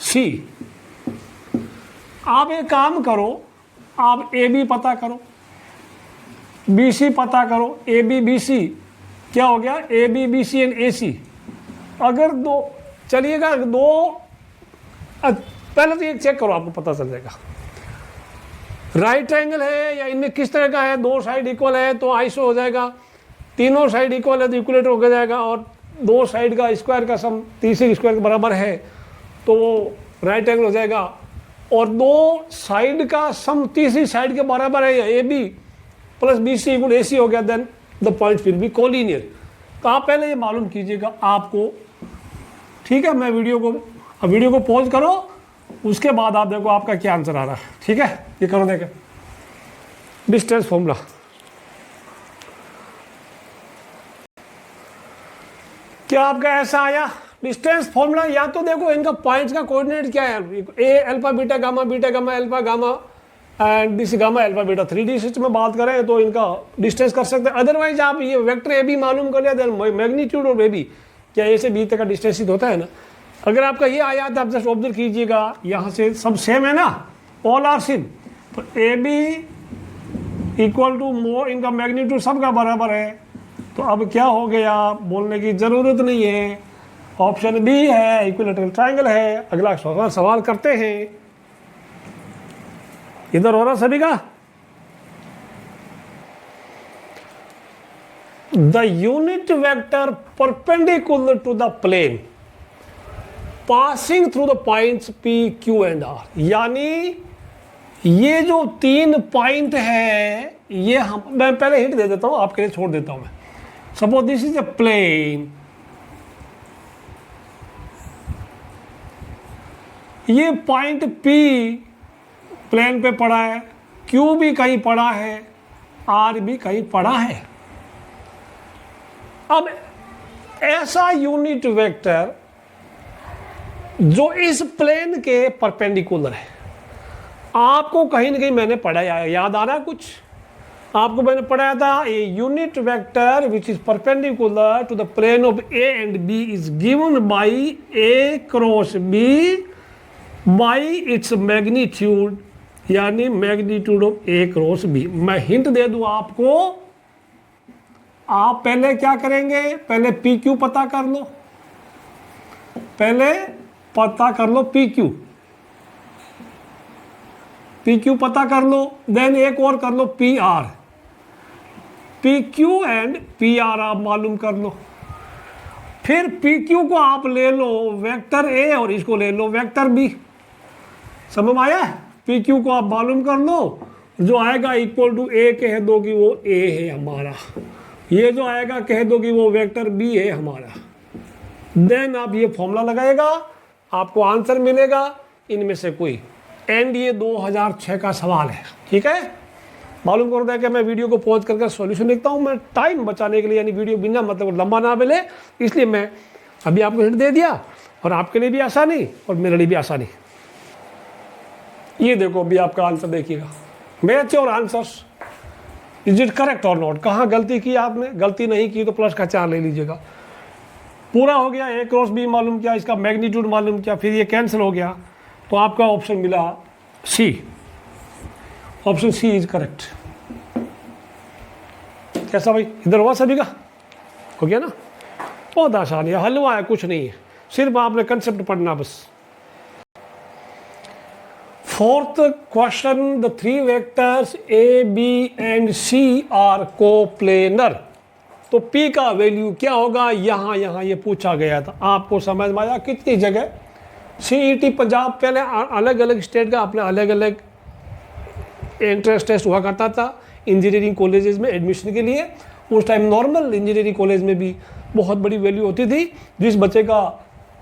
C। आप एक काम करो, आप AB पता करो, BC पता करो। AB BC क्या हो गया? AB BC and AC। अगर दो चलिएगा, पहले तो ये चेक करो, आपको पता चल जाएगा राइट ट्रायंगल है या इनमें किस तरह का है। 2 साइड इक्वल है तो आइसो हो जाएगा, तीनों साइड इक्वल है तो इक्वलेटर हो जाएगा, और 2 साइड का स्क्वायर का सम तीसरे स्क्वायर के बराबर है तो वो राइट एंगल हो जाएगा। और 2 साइड का सम तीसरी साइड के बराबर है या AB + BC = AC हो गया, then the point will be collinear. तो आप पहले ये मालूम कीजिएगा आपको, ठीक है। मैं वीडियो को पॉज करो, उसके बाद आप देखो आपका क्या आंसर आ रहा है, ठीक है। ये करो, देखें डिस्टेंस फॉर्मूला। क्या आपका ऐसा आया डिस्टेंस फॉर्मूला? या तो देखो इनका पॉइंट्स का कोऑर्डिनेट क्या है, A alpha beta gamma alpha gamma and this gamma alpha beta. 3D system में बात करें तो इनका डिस्टेंस कर सकते हैं। अदरवाइज आप ये वेक्टर AB मालूम कर लिया, देन मैग्नीट्यूड ऑफ AB, क्या A से B तक का डिस्टेंस होता है ना। अगर आपका ये आया तो आप जस्ट ऑब्जर्व कीजिएगा, यहाँ से सब सेम है ना, ऑल आर सेम। तो AB = इनका मैग्नीट्यूड सबका बराबर है। तो अब क्या हो गया, बोलने की ज़रूरत नहीं है, ऑप्शन B है, इक्विलेटरल ट्रायंगल है। अगला सवाल करते हैं। इधर हो रहा सभी का। The unit vector perpendicular to the plane passing through the points P, Q and R, यानी ये जो 3 पॉइंट है, ये मैं पहले हिंट दे देता हूं, आपके लिए छोड़ देता हूं मैं। Suppose this is a plane, ये पॉइंट P प्लेन पे पड़ा है, Q भी कहीं पड़ा है, R भी कहीं पड़ा है। अब ऐसा यूनिट वेक्टर जो इस प्लेन के परपेंडिकुलर है, आपको कहीं ना कहीं मैंने पढ़ाया, याद आ रहा है कुछ? आपको मैंने पढ़ाया था, a unit vector which is perpendicular to the plane of A and B is given by A cross B by its magnitude, यानी magnitude of A cross B। मैं हिंट दे दूं आपको, आप पहले क्या करेंगे, पहले PQ पता कर लो, पहले पता कर लो PQ पता कर लो, देन एक और कर लो PR, PQ एंड PR आप मालूम कर लो। फिर PQ को आप ले लो वेक्टर A और इसको ले लो वेक्टर B। समझ आया? PQ को आप मालूम कर लो, जो आएगा इक्वल टू A कह दो कि वो A है हमारा, ये जो आएगा कह दो कि वो वेक्टर B है हमारा। देन आप ये फॉर्मूला लगाएगा, आपको आंसर मिलेगा इनमें से कोई। एंड ये 2006 का सवाल है, ठीक है। मालूम कर दिया कि मैं वीडियो को पॉज करके सॉल्यूशन लिखता हूँ, मैं टाइम बचाने के लिए, यानी वीडियो बिना मतलब लंबा ना मिले, इसलिए मैं अभी आपको हिंट दे दिया, और आपके लिए भी आसानी और मेरे लिए भी आसानी। ये देखो अभी आपका आंसर देखिएगा, मैच और आंसर्स, इज इट करेक्ट और नॉट, कहाँ गलती की आपने, गलती नहीं की तो प्लस का 4 ले लीजिएगा। पूरा हो गया, A क्रॉस B मालूम किया, इसका मैग्नीट्यूड मालूम किया, फिर ये कैंसिल हो गया, तो आपका ऑप्शन मिला C। Option C is correct. कैसा भाई, इधर हुआ सभी का, हो गया ना? बहुत आसान है, हलवा है, कुछ नहीं है, सिर्फ आपने कंसेप्ट पढ़ना बस। Fourth question, the three vectors A B and C are coplanar. तो P का वैल्यू क्या होगा, यहाँ ये पूछा गया था, आपको समझ में आया? कितनी जगह CET पंजाब, पहले अलग अलग स्टेट का अपने अलग अलग एंट्रेंस टेस्ट हुआ करता था इंजीनियरिंग कॉलेजेस में एडमिशन के लिए। उस टाइम नॉर्मल इंजीनियरिंग कॉलेज में भी बहुत बड़ी वैल्यू होती थी। जिस बच्चे का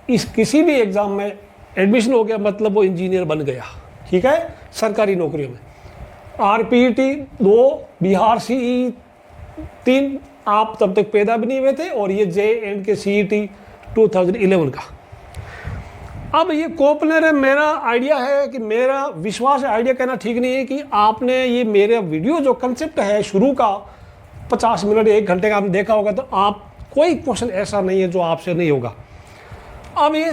इस किसी भी एग्ज़ाम में एडमिशन हो गया मतलब वो इंजीनियर बन गया, ठीक है, सरकारी नौकरियों में। RPET 2, बिहार CE 3 आप तब तक पैदा भी नहीं हुए थे, और ये J&K CET 2011 का। अब ये कोप्लेनर है, मेरा आइडिया है कि मेरा विश्वास है, आइडिया कहना ठीक नहीं है, कि आपने ये मेरा वीडियो जो कंसेप्ट है शुरू का 50 मिनट 1 घंटे का आपने देखा होगा, तो आप कोई क्वेश्चन ऐसा नहीं है जो आपसे नहीं होगा। अब ये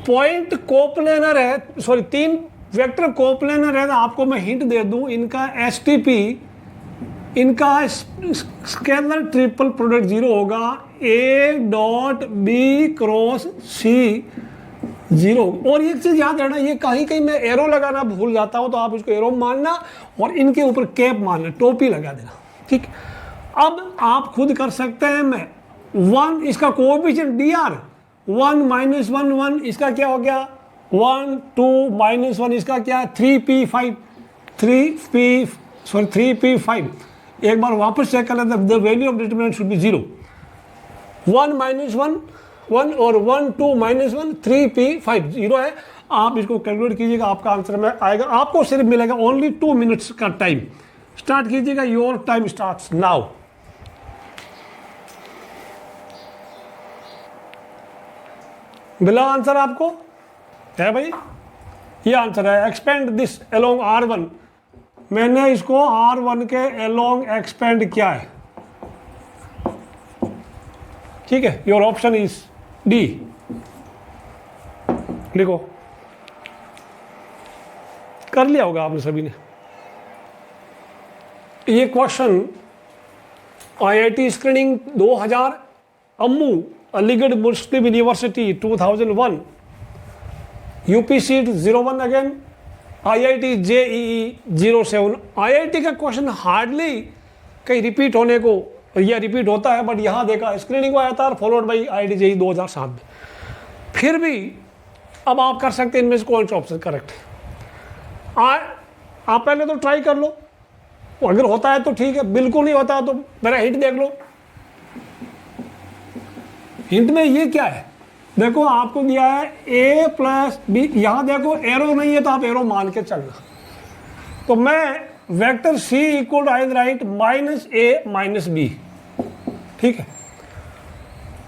पॉइंट कोप्लेनर है, सॉरी 3 वेक्टर कोप्लेनर है, तो आपको मैं हिंट दे दूं, इनका STP, इनका स्केलर ट्रिपल प्रोडक्ट 0 होगा, A.B×C 0। और एक चीज़ याद रखना, ये कहीं मैं एरो लगाना भूल जाता हूँ तो आप उसको एरो मानना और इनके ऊपर कैप मानना, टोपी लगा देना, ठीक। अब आप खुद कर सकते हैं, मैं 1 इसका कोएफिशिएंट DR 1 - 1 1, इसका क्या हो गया 1 2 -1 इसका क्या है 3p5 3p5। एक बार वापस चेक कर लेते हैं, the value of determinant should be 0। 1 - 1 1 और 1 2 - 1 3p5 0 है। आप इसको कैलकुलेट कीजिएगा, आपका आंसर में आएगा। आपको सिर्फ मिलेगा ओनली 2 मिनट्स का टाइम। स्टार्ट कीजिएगा, योर टाइम स्टार्ट्स नाउ। मिला आंसर आपको? है भाई, ये आंसर है। एक्सपेंड दिस अलोंग R1, मैंने इसको R1 के अलोंग एक्सपेंड किया है, ठीक है। Your option is D। लिखो, कर लिया होगा आपने सभी ने। ये क्वेश्चन IIT स्क्रीनिंग 2000, अम्मू अलीगढ़ मुस्लिम University 2001, UP seat 01 again, IIT JEE 07। IIT का क्वेश्चन हार्डली कहीं रिपीट होने को, या रिपीट होता है, बट यहाँ देखा स्क्रीनिंग को आया था, फॉलोड बाई IIT JEE 2007 में। फिर भी अब आप कर सकते हैं इनमें से कौन सा ऑप्शन करेक्ट है। आप पहले तो ट्राई कर लो, अगर होता है तो ठीक है, बिल्कुल नहीं होता तो मेरा हिंट देख लो। हिंट में ये क्या है, देखो आपको दिया है A+B, यहाँ देखो एरो नहीं है तो आप एरो मान के चलना। तो मैं vector C equal I right -A - B, ठीक है।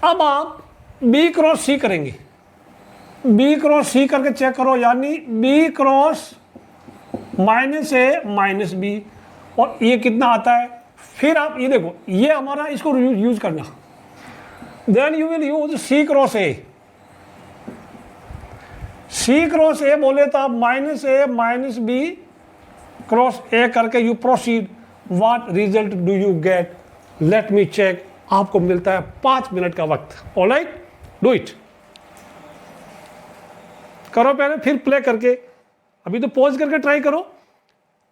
अब आप B×C करेंगे, B×C करके चेक करो, यानी B×-A - B, और ये कितना आता है। फिर आप ये देखो, ये हमारा इसको यूज करना, then you will use C×A। C×A बोले तो आप -A - B×A करके you proceed. What result do you get, let me check. आपको मिलता है 5 मिनट का वक्त। Alright, do it. करो पहले, फिर प्ले करके, अभी तो पॉज करके ट्राई करो,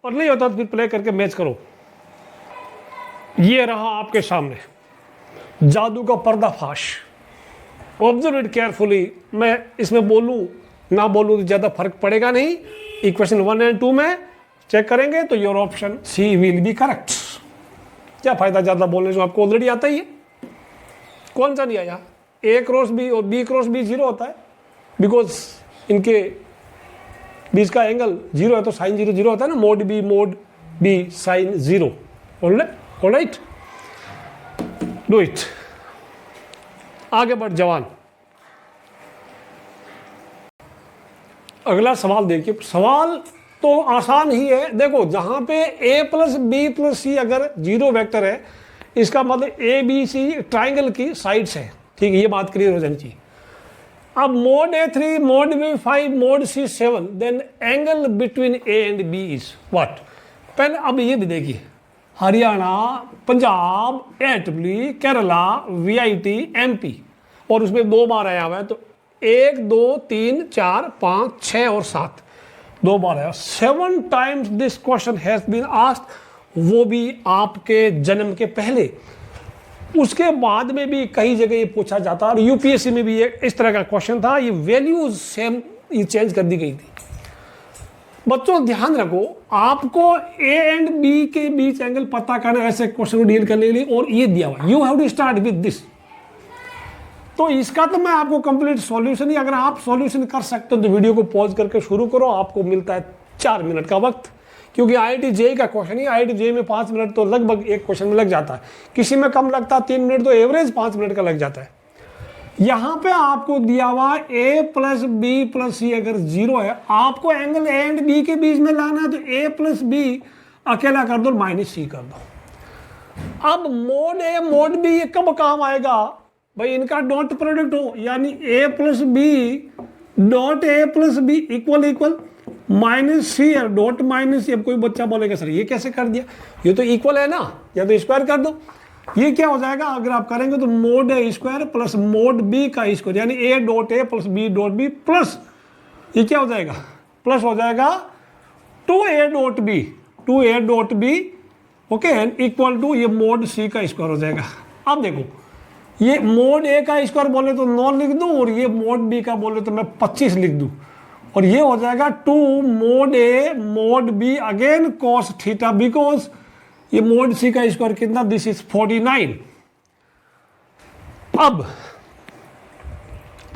और नहीं होता तो फिर प्ले करके मैच करो। ये रहा आपके सामने जादू का पर्दाफाश। Observe it carefully. मैं इसमें बोलूं ना बोलूं तो ज़्यादा फर्क पड़ेगा नहीं। इक्वेशन 1 और 2 में चेक करेंगे तो your option C will B correct. क्या फायदा ज़्यादा बोलने से, आपको ऑलरेडी आता ही है। कौन सा नहीं आया, A×B और B×B 0 होता है, बिकॉज इनके बीच का एंगल 0 है तो साइन 0 0 होता है ना, mod B sine 0। Alright, do it. आगे बढ़ जवान। अगला सवाल देखिए, सवाल तो आसान ही है। देखो जहां पे A+B+C अगर 0 वेक्टर है, इसका मतलब ABC ट्राइंगल की साइड्स है, ठीक है, ये बात क्लियर हो जानी चाहिए। अब mod A3, mod B5, mod C7, then angle between A and B is what. पहले अब ये भी देखिए, हरियाणा, पंजाब, एटली, केरला, वीआईटी, एमपी, और उसमें 2 बार आया हुआ है, तो 1 2 3 4 5 6 और 7, 2 बार आया। 7 times this question has been asked, वो भी आपके जन्म के पहले। उसके बाद में भी कई जगह ये पूछा जाता, और यूपीएससी में भी ये इस तरह का क्वेश्चन था। ये वैल्यूज सेम ये चेंज कर दी गई थी। बच्चों ध्यान रखो, आपको ए एंड बी के बीच एंगल पता करना, ऐसे क्वेश्चन को डील करने के लिए, और ये दिया हुआ, you have to start with this. तो इसका तो मैं आपको कंप्लीट सॉल्यूशन ही, अगर आप सॉल्यूशन कर सकते हो तो वीडियो को पॉज करके शुरू करो, आपको मिलता है 4 मिनट का वक्त, क्योंकि आईआईटी जेईई का क्वेश्चन ही, आईआईटी जेईई में 5 मिनट तो लगभग एक क्वेश्चन में लग जाता है, किसी में कम लगता है 3 मिनट, तो एवरेज 5 मिनट का लग जाता है। यहां पे आपको दिया हुआ ए प्लस बी प्लस सी अगर 0 है, आपको एंगल ए एंड बी के बीच में लाना है, तो ए प्लस बी अकेला कर दो, माइनस सी कर दो। अब मोड ए मोड बी ये कब काम आएगा भाई, इनका डॉट प्रोडक्ट हो, यानी A plus B dot A plus B equal equal minus C है, डॉट माइनस सी। अब कोई बच्चा बोलेगा सर ये कैसे कर दिया, ये तो इक्वल है ना, या तो स्क्वायर कर दो। ये क्या हो जाएगा अगर आप करेंगे तो mod A square plus mod B का स्क्वायर, यानी A dot A plus B dot B plus, ये क्या हो जाएगा, प्लस हो जाएगा 2a dot B, 2a dot B, okay, and equal to ये मोड सी का स्क्वायर हो जाएगा। अब देखो, ये मोड ए का स्क्वायर बोले तो 9 लिख दूं, और ये मोड बी का बोले तो मैं 25 लिख दूं, और ये हो जाएगा 2 mod A mod B again cos theta, because ये मोड सी का स्क्वायर कितना, दिस इज 49। अब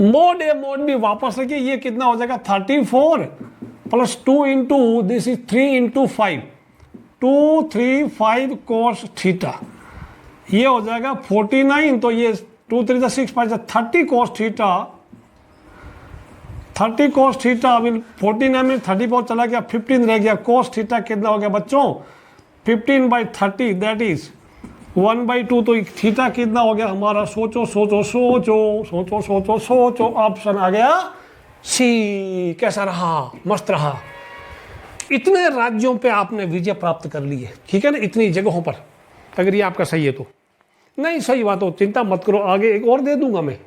मोड ए मोड बी वापस रखिए, ये कितना हो जाएगा 34 plus 2 into this is 3 into 5, 2 3 5 cos theta, ये हो जाएगा 49। तो ये 2 3 6 5 30 कॉस थीटा, 30 कॉस थीटा, अभी 49 में 34 चला गया, 15 रह गया, कॉस थीटा कितना हो गया बच्चों 15/30, दैट इज 1/2। तो थीटा कितना हो गया हमारा, सोचो सोचो सोचो सोचो सोचो सोचो, ऑप्शन आ गया सी। कैसा रहा, मस्त रहा। इतने राज्यों पे आपने विजय प्राप्त कर ली है, ठीक है ना, इतनी जगहों पर, अगर ये आपका सही है तो। नहीं सही बात हो, चिंता मत करो, आगे एक और दे दूंगा मैं।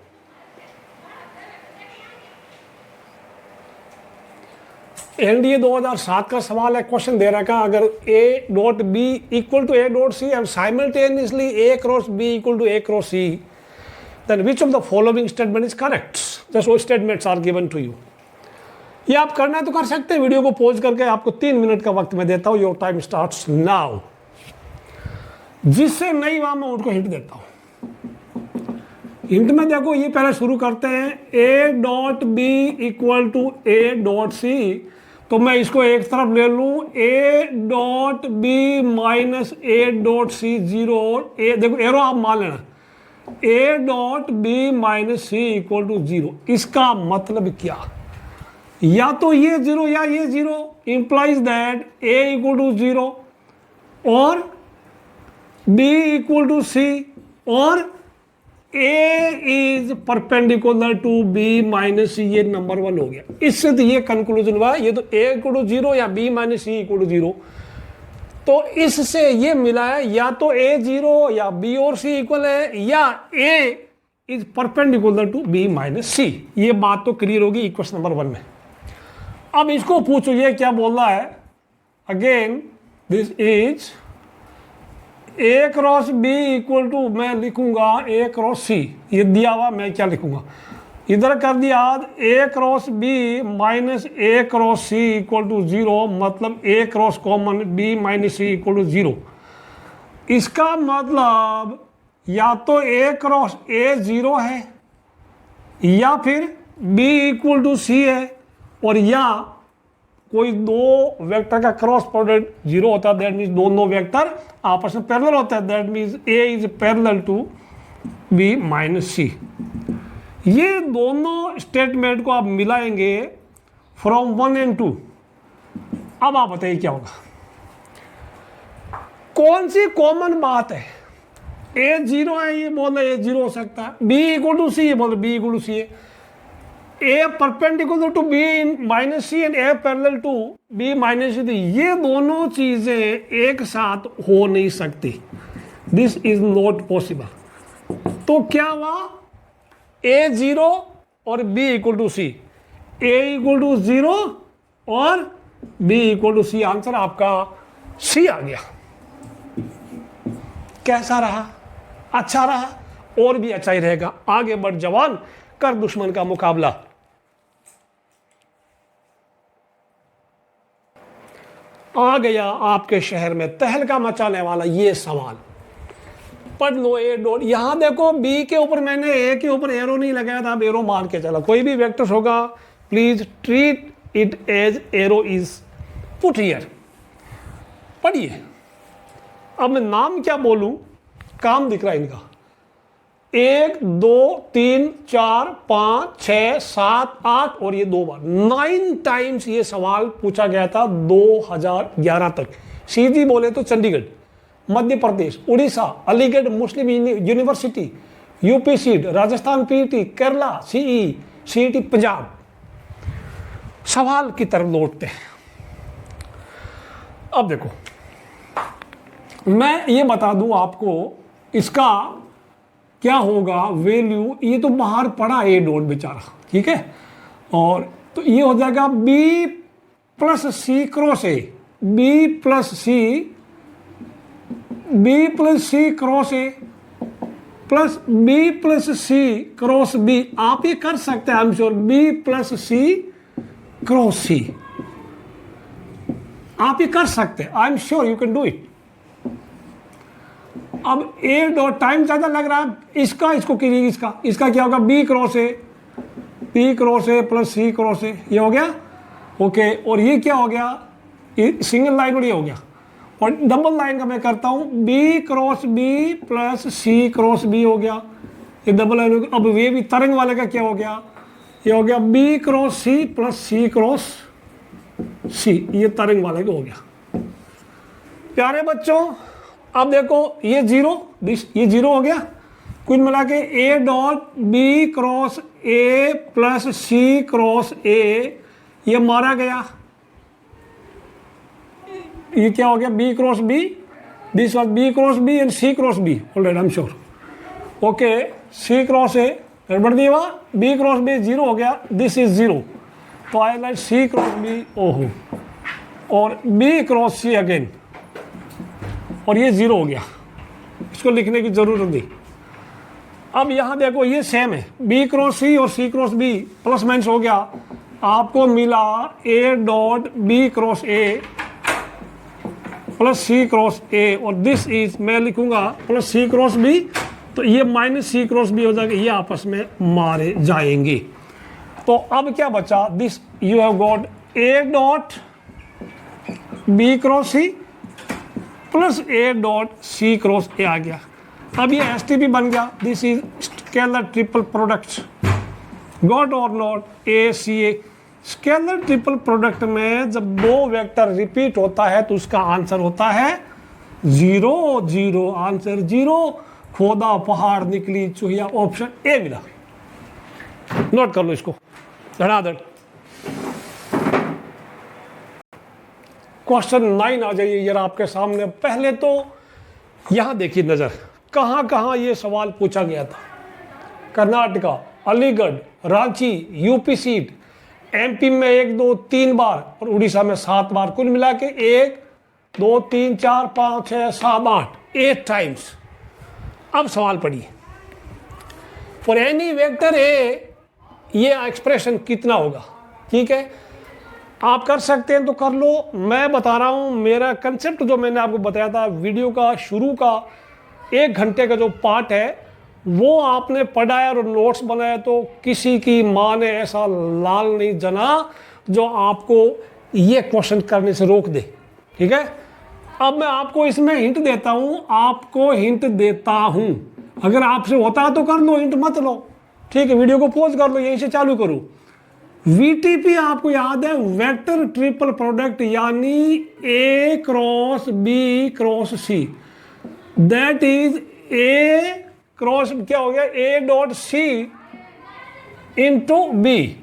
एनडीए 2007 का सवाल है, क्वेश्चन दे रखा, अगर A dot B equal to A dot C and simultaneously A cross B equal to A cross C, then which of the following statement is correct. Just वो statements are given to you. ये आप करना तो कर सकते हैं, video को pause करके, आपको 3 मिनट का वक्त मैं देता हूं, योर टाइम स्टार्ट्स नाउ। जिससे नहीं वहां मैं उनको हिंट देता हूं। हिंट में देखो, ये पहले शुरू करते हैं, A dot B equal to A dot C, तो मैं इसको एक तरफ ले लूं, A dot B minus A dot C 0, ए देखो एरो आप मान लेना, A dot B minus C equal to 0। इसका मतलब क्या, या तो ये 0 या ये 0, implies that A equal to 0 और बी इक्वल टू सी, और A is perpendicular to B minus सी, ये नंबर 1 हो गया। इससे तो ये कंक्लूजन हुआ, ये तो ए इक्वल टू 0 या B minus C equal to 0, तो इससे ये मिला है या तो ए 0 या बी और सी इक्वल है, या A is perpendicular to B minus सी। ये बात तो क्लियर होगी इक्वेशन नंबर 1 में। अब इसको पूछो ये क्या बोल रहा है, again this is A cross B equal to, मैं लिखूंगा ए क्रॉस सी, ये दिया हुआ, मैं क्या लिखूंगा, इधर कर दिया A cross B minus A cross C equal to 0, मतलब A cross common B minus C equal to 0। इसका मतलब या तो ए क्रॉस ए 0 है, या फिर बी इक्वल टू सी है, और या कोई 2 वेक्टर का क्रॉस प्रोडक्ट 0 होता है, दैट मीन्स दोनों वेक्टर आपस में पैरेलल होता है, that means A is parallel to B minus सी। ये दोनों स्टेटमेंट को आप मिलाएंगे फ्रॉम 1 and 2। अब आप बताइए क्या होगा, कौन सी कॉमन बात है, ए 0 है ये बोल रहे ए 0 हो सकता है, बी इक्वल टू सी ये बोल रहे बी इक्वल टू सी है, A perpendicular to B in minus C and A parallel to B minus सी, ये दोनों चीजें एक साथ हो नहीं सकती, दिस इज नॉट पॉसिबल। तो क्या हुआ, ए 0 और B equal to C, A equal to 0 और B equal to C, answer आपका सी आ गया। कैसा रहा, अच्छा रहा, और भी अच्छा ही रहेगा। आगे बढ़ जवान, कर दुश्मन का मुकाबला। आ गया आपके शहर में तहलका मचाने वाला ये सवाल, पढ़ लो। ए डॉट, यहां देखो बी के ऊपर मैंने ए के ऊपर एरो नहीं लगाया था, अब एरो मान के चला। कोई भी वेक्टर होगा please treat it as arrow is put here. पढ़िए, अब मैं नाम क्या बोलूं, काम दिख रहा है इनका। 1 2 3 4 5 6 7 8 और ये 2 बार 9 टाइम्स ये सवाल पूछा गया था 2011 तक। सीधी बोले तो चंडीगढ़, मध्य प्रदेश, उड़ीसा, अलीगढ़ मुस्लिम University, UP seat, Rajasthan PT, Kerala CE, CET Punjab. सवाल की तरफ लौटते हैं। अब देखो, मैं ये बता दूं आपको इसका क्या होगा वैल्यू, ये तो बाहर पड़ा ए डॉट बेचारा, ठीक है। और तो ये हो जाएगा B plus C cross A, B plus C cross A plus B plus C cross B. आप ये कर सकते हैं, I am sure, B plus C cross C, आप ये कर सकते हैं, I am sure you can do it. अब ए डॉट, टाइम ज्यादा लग रहा है इसका, इसको कीजिए, इसका क्या होगा, B cross A plus C cross A, ये हो गया ओके। और ये क्या हो गया, ये सिंगल लाइन और ये हो गया। और डबल लाइन का मैं करता हूं, B cross B plus C cross B हो गया, ये डबल लाइन हो गया। अब ये भी तरंग वाले का क्या हो गया, ये हो गया B cross C plus C cross c, ये तरंग वाले का हो गया। प्यारे बच्चों, अब देखो ये 0, ये 0 हो गया। कुल मिला के A dot B cross A plus C cross A, ये मारा गया। ये क्या हो गया, B cross B, this was B cross B and C cross B, alright I am sure. Okay, C cross A गड़बड़ दिया हुआ, बी क्रॉस बी 0 हो गया, दिस इज 0, तो I like C cross B, ओहो, और बी क्रॉस सी अगेन, और ये 0 हो गया, इसको लिखने की जरूरत नहीं। अब यहां देखो ये सेम है, बी क्रॉस सी और C cross B plus minus हो गया, आपको मिला A dot B cross A plus C cross A, और दिस इज मैं लिखूंगा प्लस सी क्रॉस बी, तो ये माइनस सी क्रॉस बी हो जाएगा, ये आपस में मारे जाएंगे। तो अब क्या बचा, this you have got A dot B cross C plus A dot C cross A आ गया। अब ये एस टी पी बन गया, this is scalar triple product, got और not, A C A. Scalar triple product में जब 2 vector repeat होता है तो उसका आंसर होता है 0 0, आंसर 0। खोदा पहाड़ निकली चूहिया, ऑप्शन ए मिला। नोट कर लो इसको, धड़ाधड़। क्वेश्चन 9 आ जाइए जरा आपके सामने। पहले तो यहां देखिए नजर, कहां कहां ये सवाल पूछा गया था। Karnataka, Aligarh, Ranchi, UP seat, MP में 1 2 3 बार और उड़ीसा में 7 बार। कुल मिला के 1 2 3 4 5 6 7 8 टाइम्स। अब सवाल पढ़िए, फॉर एनी वेक्टर ए, ये एक्सप्रेशन कितना होगा, ठीक है। आप कर सकते हैं तो कर लो, मैं बता रहा हूं मेरा कंसेप्ट जो मैंने आपको बताया था वीडियो का शुरू का 1 घंटे का जो पार्ट है वो आपने पढ़ा है और नोट्स बनाया, तो किसी की माँ ने ऐसा लाल नहीं जना जो आपको ये क्वेश्चन करने से रोक दे, ठीक है। अब मैं आपको इसमें हिंट देता हूं, अगर आपसे होता तो कर लो, हिंट मत लो, ठीक है। वीडियो को पॉज कर लो, यहीं से चालू करो। वीटीपी आपको याद है, वेक्टर ट्रिपल प्रोडक्ट, यानी A cross B cross C, that is A cross क्या हो गया, ए dot C into B,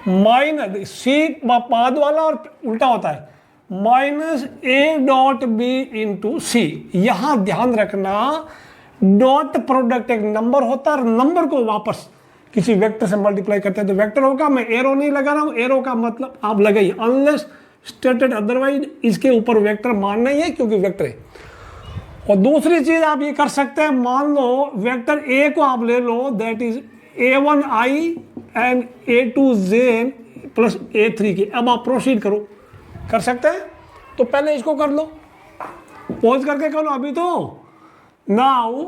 minus C बाद वाला और उल्टा होता है, minus A dot B into C. यहां ध्यान रखना डॉट प्रोडक्ट एक नंबर होता है और नंबर को वापस किसी वेक्टर से मल्टीप्लाई करते हैं तो वेक्टर होगा। मैं एरो नहीं लगा रहा हूं, एरो का मतलब आप लगाइए, अनलेस स्टेटेड अदरवाइज इसके ऊपर वेक्टर मानना ही है क्योंकि वेक्टर है। और दूसरी चीज आप ये कर सकते हैं, मान लो वेक्टर ए को आप ले लो, that is a1i and a2j plus a3 K. अब आप प्रोसीड करो, कर सकते हैं तो पहले इसको कर लो, पॉज करके कर लो अभी तो। Now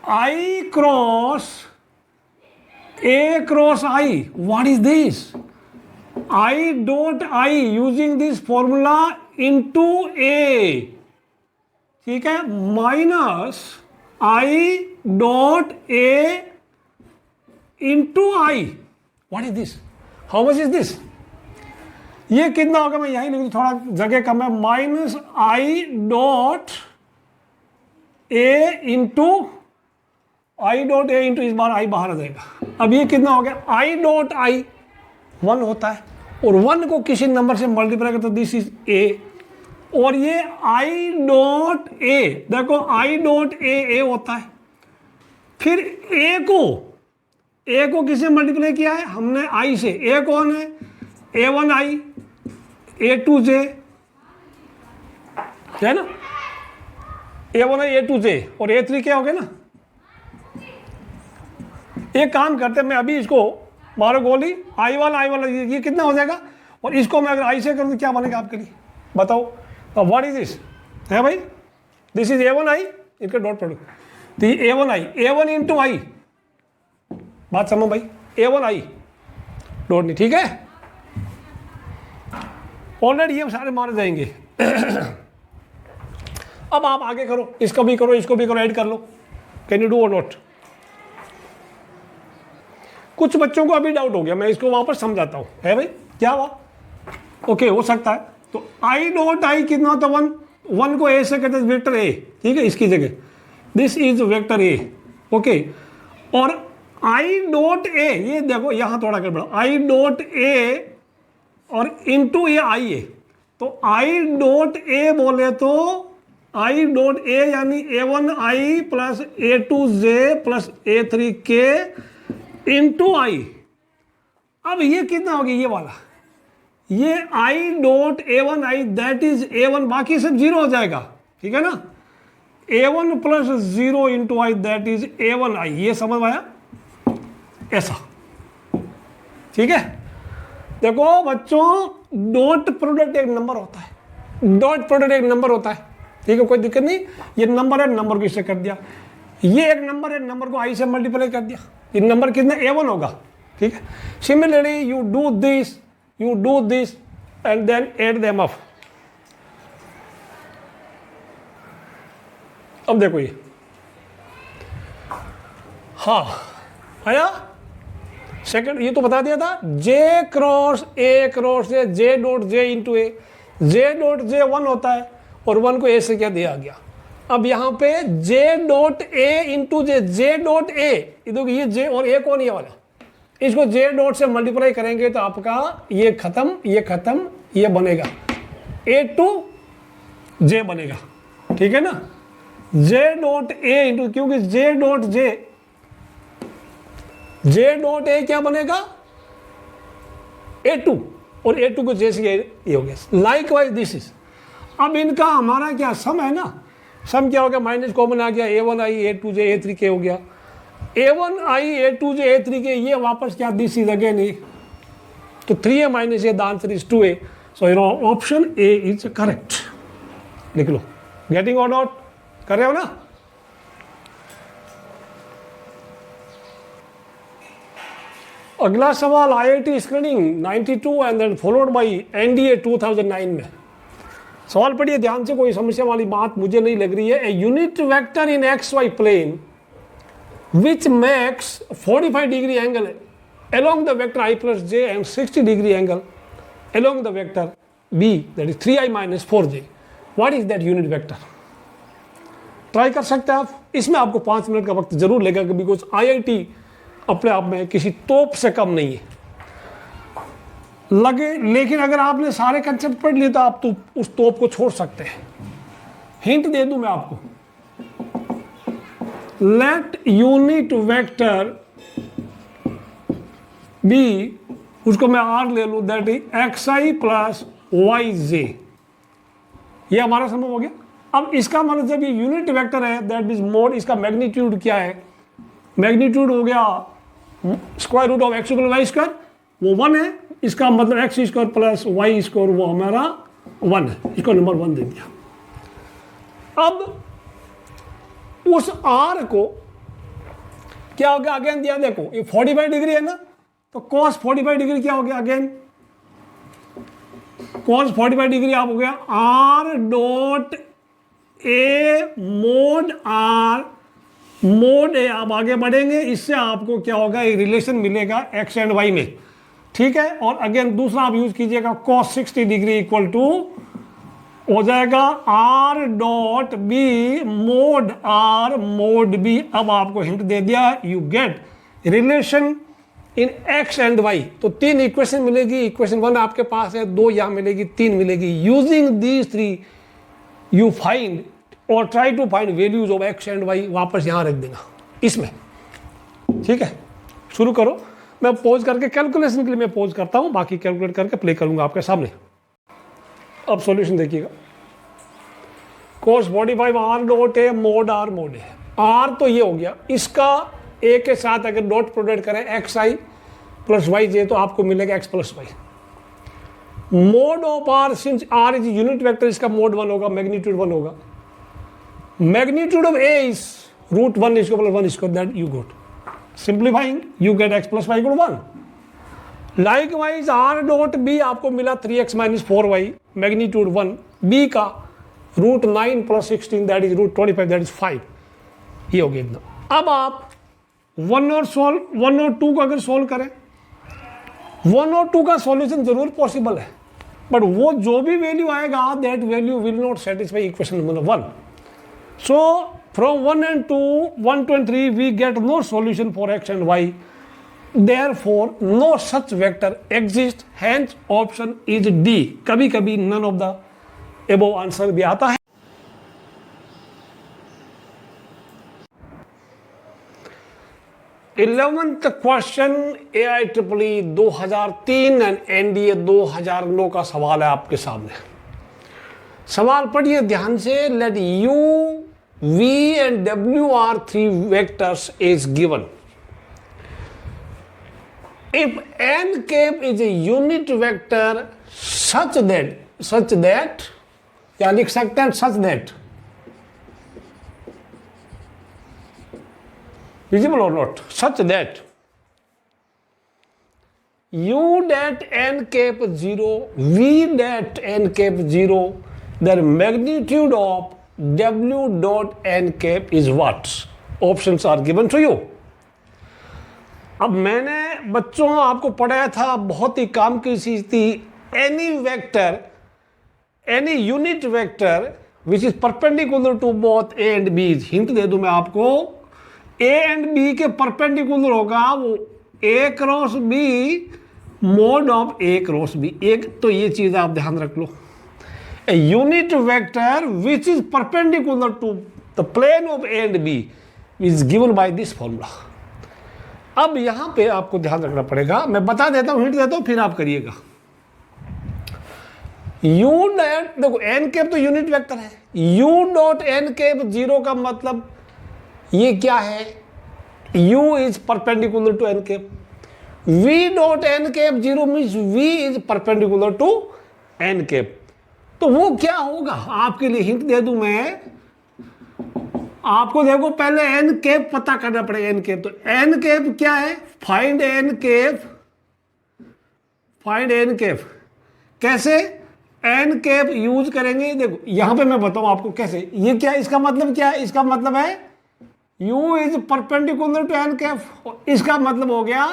i cross a cross i, what is this? i dot i using this formula into a, ठीक है, minus i dot a into i, what is this? How much is this? ये कितना होगा? मैं यही लिख दूं, थोड़ा जगह कम है, minus i dot a into i dot a into, इस बार i बाहर आ जाएगा। अब ये कितना हो गया? i डॉट i 1 होता है और 1 को किसी नंबर से मल्टीप्लाई करते, दिस इज a, और ये i डॉट a, देखो i डॉट a होता है। फिर a को किससे मल्टीप्लाई किया है हमने? i से। a कौन है? a1i, a2j, है ना, a1i, a2j और a3 क्या हो गया ना। एक काम करते हैं, मैं अभी इसको मारो गोली, i वाला ये कितना हो जाएगा, और इसको मैं अगर i से करूँ तो क्या बनेगा आपके लिए बताओ? व्हाट इज दिस है भाई? दिस इज a1i, इनका डॉट प्रोडक्ट, तो ये a1 इंटू i, बात समझ भाई, a1i डॉट नहीं, ठीक है। ऑलरेडी ये सारे मारे जाएंगे। अब आप आगे करो, इसको भी करो, इसको भी करो, ऐड कर लो। कैन यू डू और नॉट? कुछ बच्चों को अभी डाउट हो गया, मैं इसको वापस समझाता हूं, है भाई क्या हुआ? ओके, हो सकता है। तो i डॉट i कितना होता है? 1 को a से कहते हैं वेक्टर a, ठीक है, इसकी जगह this is vector a, okay. और i डॉट a, ये देखो यहां थोड़ा कर बड़ा, i डॉट a और इंटू ये i है, तो i डॉट a बोले तो i डॉट a यानी a1i plus a2j plus a3k into i। अब ये कितना हो गया? ये वाला, ये i dot a1i that is a1, बाकी सब जीरो हो जाएगा, ठीक है ना। a1 plus 0 into i that is a1i, ये समझ आया? ऐसा, ठीक है। देखो बच्चों, डॉट प्रोडक्ट एक नंबर होता है, डॉट प्रोडक्ट एक नंबर होता है, ठीक है, कोई दिक्कत नहीं। ये नंबर है, नंबर को इससे कर दिया, ये एक नंबर है, नंबर को i से मल्टीप्लाई कर दिया, ये नंबर कितना? a1 होगा, ठीक है। Similarly you do this and then add them up. अब देखो ये, हाँ आया सेकंड, ये तो बता दिया था, j cross a cross a, j dot j into a, j dot j 1 होता है और 1 को a से क्या दिया गया। अब यहाँ पे j dot a into j dot a, ये j और a कौन? ये वाला, इसको j डॉट से मल्टीप्लाई करेंगे तो आपका ये खत्म, ये बनेगा a2j बनेगा, ठीक है ना। j डॉट a इंटू, क्योंकि j डॉट a क्या बनेगा? a2, और a2 को j से ये हो गया। लाइकवाइज दिस इज, अब इनका हमारा क्या सम है ना, सम क्या हो गया? माइनस कॉमन आ गया, a1i a2j a3k हो गया, a1i a2j a3k, ये वापस क्या? दिस इज अगेन ए, तो 3a minus a, the answer is 2a, so your option A is correct. लिख लो, गेटिंग और नॉट? कर रहे हो ना? अगला सवाल IIT screening 92 and then followed by NDA 2009 में। सवाल पढ़िए ध्यान से, कोई समस्या वाली बात मुझे नहीं लग रही है। A unit vector in XY plane which makes 45 degree angle along the vector I plus j and 60 degree angle along the vector B, that is 3i minus 4j. What is that unit vector? Try कर सकते हैं आप, इसमें आपको 5 minute का वक्त जरूर लगेगा, बिकॉज IIT अपने आप में किसी तोप से कम नहीं है। लगे, लेकिन अगर आपने सारे कंसेप्ट पढ़ लिए तो आप तो उस तोप को छोड़ सकते हैं। हिंट दे दूं मैं आपको, लेट यूनिट वेक्टर बी, उसको मैं आर ले लूं, that is X I plus Y J. ये हमारा संभव हो गया। अब इसका मतलब जब ये यूनिट वेक्टर है, दैट मीन्स मोड, इसका मैग्नीट्यूड क्या है? मैग्नीट्यूड हो गया square root of X equal Y square, वो 1 है। इसका मतलब X square plus Y square वो हमारा 1 है। इसको नंबर 1 दे दिया। अब उस आर को क्या हो गया? अगेन दिया, देखो ये 45 डिग्री है ना, तो cos 45 डिग्री क्या हो गया? अगेन cos 45 डिग्री आप हो गया R dot A mod R mod A. आप आगे बढ़ेंगे, इससे आपको क्या होगा? एक रिलेशन मिलेगा एक्स एंड वाई में, ठीक है। और अगेन दूसरा आप यूज कीजिएगा, cos 60 डिग्री इक्वल टू हो जाएगा R dot B mod R mod B. अब आपको हिंट दे दिया, you get relation in X and Y. तो 3 इक्वेशन मिलेगी। इक्वेशन 1 आपके पास है, 2 यहां मिलेगी, 3 मिलेगी। यूजिंग दीज 3 यू फाइंड और try to find values of X and Y. वापस यहां रख देना इसमें, ठीक है। शुरू करो। मैं पॉज करके कैलकुलेशन के लिए मैं पॉज करता हूं, बाकी कैलकुलेट करके प्ले करूंगा आपके सामने। अब सॉल्यूशन देखिएगा, cos 45 R dot A mod R mod A. R तो ये हो गया, इसका ए के साथ अगर डॉट प्रोडक्ट करें X I plus Y J तो आपको मिलेगा X plus Y. Mod of R, since R is unit vector, इसका मोड 1 होगा, मैग्नीट्यूड 1 होगा। Magnitude of A is root 1 इसको प्लस 1 इसको, that you got simplifying you get X plus Y equal 1। Likewise R dot B आपको मिला 3x minus 4y, magnitude 1, B का root 9 plus 16 that is root 25 that is 5। ये हो गया इतना। अब आप 1 और 2 को अगर सोल्व करें, 1 और 2 का सॉल्यूशन जरूर पॉसिबल है, बट वो जो भी वैल्यू आएगा that value will not satisfy equation number 1। So from 1 and 2, 1, 2 and 3 we get no solution for x and y. Therefore no such vector exists, hence option is D. कभी कभी none of the above answer भी आता है। Eleventh question AIEEE 2003 and NDA 2009 का सवाल है आपके सामने। सवाल पढ़िए ध्यान से। Let U, V and W are 3 vectors is given. If n cap is a unit vector such that क्या लिख सकते हैं? such that, visible or not, such that u dat n cap 0, v dat n cap 0, their magnitude of w dot n cap is what? Options are given to you. अब मैंने बच्चों आपको पढ़ाया था, बहुत ही काम की चीज थी। Any vector, any unit vector which is perpendicular to both A and B. Hint दे दूं मैं आपको, ए एंड बी के परपेंडिकुलर होगा वो A cross B mod of A cross B. एक तो ये चीज आप ध्यान रख लो, a unit vector which is perpendicular to the plane of A and B is given by this formula. अब यहां पे आपको ध्यान रखना पड़ेगा, मैं बता देता हूं, हिंट देता हूं, फिर आप करिएगा। यू डॉट, देखो एन कैप तो यूनिट वेक्टर है, यू डॉट एन कैप 0 का मतलब ये क्या है? u is perpendicular to N cap. v dot N cap 0 means v is perpendicular to N cap. तो वो क्या होगा? आपके लिए हिंट दे दूं मैं आपको। देखो पहले एन कैप पता करना पड़ेगा। एन कैप, तो एन कैप क्या है? Find N cap, find N cap. कैसे? एन कैप यूज करेंगे। देखो यहां पे मैं बताऊं आपको कैसे। ये क्या, इसका मतलब क्या है? इसका मतलब है u is perpendicular to N cap. इसका मतलब हो गया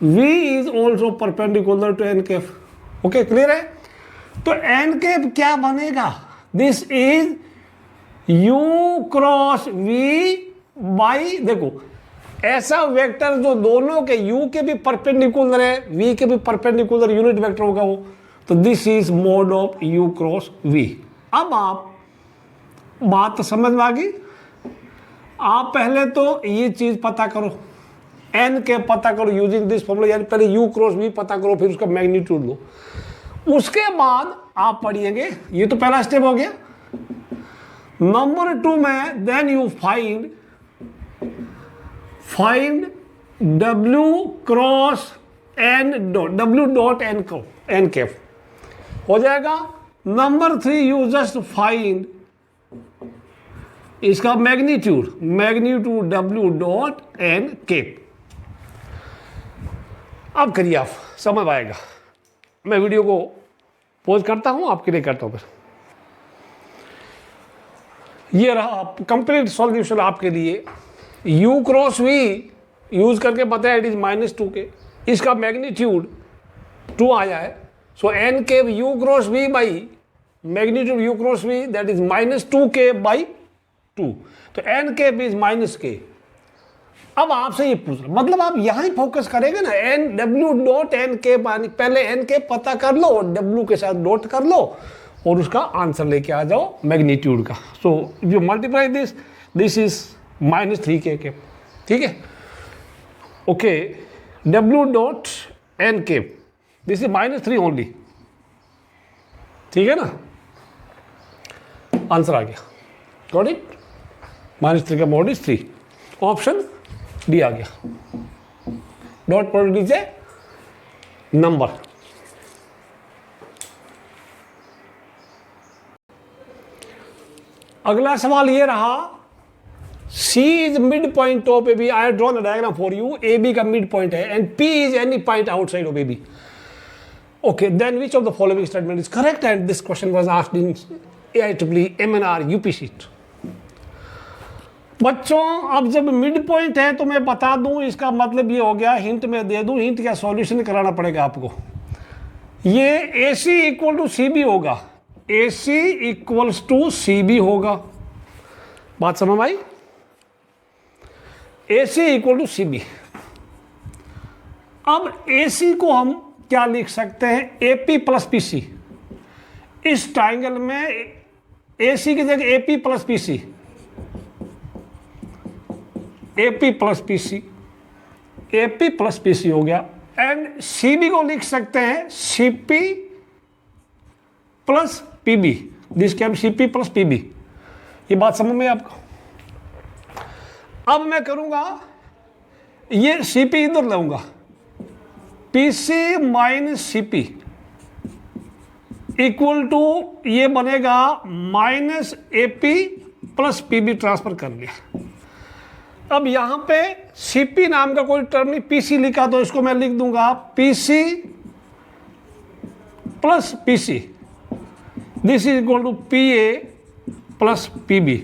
v is also perpendicular to N cap. Okay, clear है? तो एन कैप क्या बनेगा? This is u cross v by, देखो ऐसा वेक्टर जो दोनों के u के भी परपेंडिकुलर है, v के भी परपेंडिकुलर यूनिट वेक्टर होगा वो, तो this is mod of u cross v। अब आप बात तो समझ में आ गई। आप पहले तो ये चीज पता करो, n के पता करो यूजिंग दिस फॉर्मूला, यानी पहले u क्रॉस v पता करो, फिर उसका मैग्नीट्यूड लो। उसके बाद आप पढ़िएंगे, ये तो पहला स्टेप हो गया। नंबर 2 में then you find w cross n dot, w dot n cap हो जाएगा। नंबर 3 यू जस्ट फाइंड इसका magnitude w dot n cap. अब करिए, आप समझ आएगा। मैं वीडियो को पॉज करता हूं, आपके लिए करता हूं फिर। ये रहा कंप्लीट सॉल्यूशन आपके लिए। u क्रॉस v यूज करके बताया इट इज -2 के, इसका मैग्नीट्यूड 2 आया है। सो n के u cross v by magnitude u cross v that is -2k by 2, तो n के इज -k। अब आपसे ये पूछ रहा, मतलब आप यहां ही फोकस करेंगे ना, w डॉट n के, पहले n के पता कर लो और w के साथ डॉट कर लो और उसका आंसर लेके आ जाओ मैग्नीट्यूड का। So you multiply this is -3k के, ठीक है। ओके, w डॉट n के दिस इज -3 ओनली, ठीक है ना। आंसर आ गया, गॉट इट। -3 का मोड इज 3, ऑप्शन डी आ गया। Dot product is a number. अगला सवाल ये रहा, C is mid point of AB। I drawn the diagram for you. AB का मिड पॉइंट है and P is any point outside of AB। Okay, then which of the following statement is correct, and this question was asked in AIEEE MNR UP sheet. बच्चों, अब जब mid point है तो मैं बता दूं, इसका मतलब ये हो गया, हिंट में दे दूं, हिंट क्या सॉल्यूशन कराना पड़ेगा आपको। ये AC इक्वल टू CB होगा, AC इक्वल्स टू CB होगा। बात समझ आई? AC equal to CB। अब AC को हम क्या लिख सकते हैं, AP प्लस PC। इस ट्राइंगल में AC की जगह AP plus PC, AP plus PC, AP plus PC हो गया। एंड CB को लिख सकते हैं CP plus PB, this can CP plus PB। ये बात समझ में आपको? अब मैं करूंगा, ये CP इधर लाऊंगा, PC minus CP equal to ये बनेगा minus AP plus PB, transfer कर लिया। अब यहां पे CP नाम का कोई टर्म नहीं, PC लिखा तो इसको मैं लिख दूंगा PC plus PC, this is equal to PA plus PB।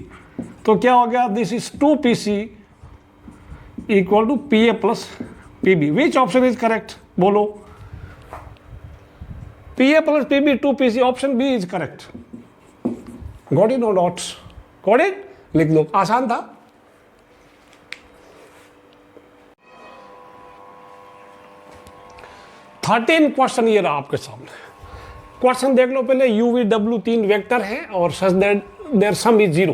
तो क्या हो गया, this is 2PC equal to PA plus PB। Which option is correct, बोलो। PA plus PB 2PC, option B is correct. Got it, no dots, got it, लिख लो, आसान था। Thirteen question ये रहा आपके सामने। क्वेश्चन देख लो पहले, UVW 3 वेक्टर हैं और such that their sum is 0।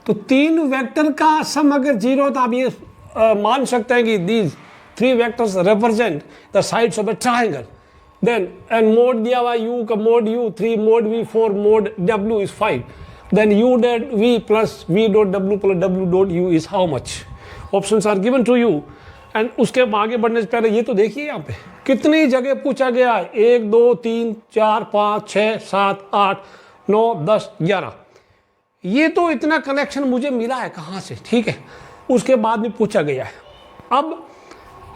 तो 3 वेक्टर का सम अगर 0 तो आप ये मान सकते हैं कि these 3 vectors represent the sides of a triangle. Then and mod दिया हुआ U का mod U 3, mod V 4, mod W is 5। Then U dot V plus V dot W plus W dot U is how much. Options are given to you. And उसके आगे बढ़ने से पहले ये तो देखिए यहाँ पे कितनी जगह पूछा गया है, 1 2 3 4 5 6 7 8 9 10 11। ये तो इतना कनेक्शन मुझे मिला है कहाँ से, ठीक है। उसके बाद भी पूछा गया है। अब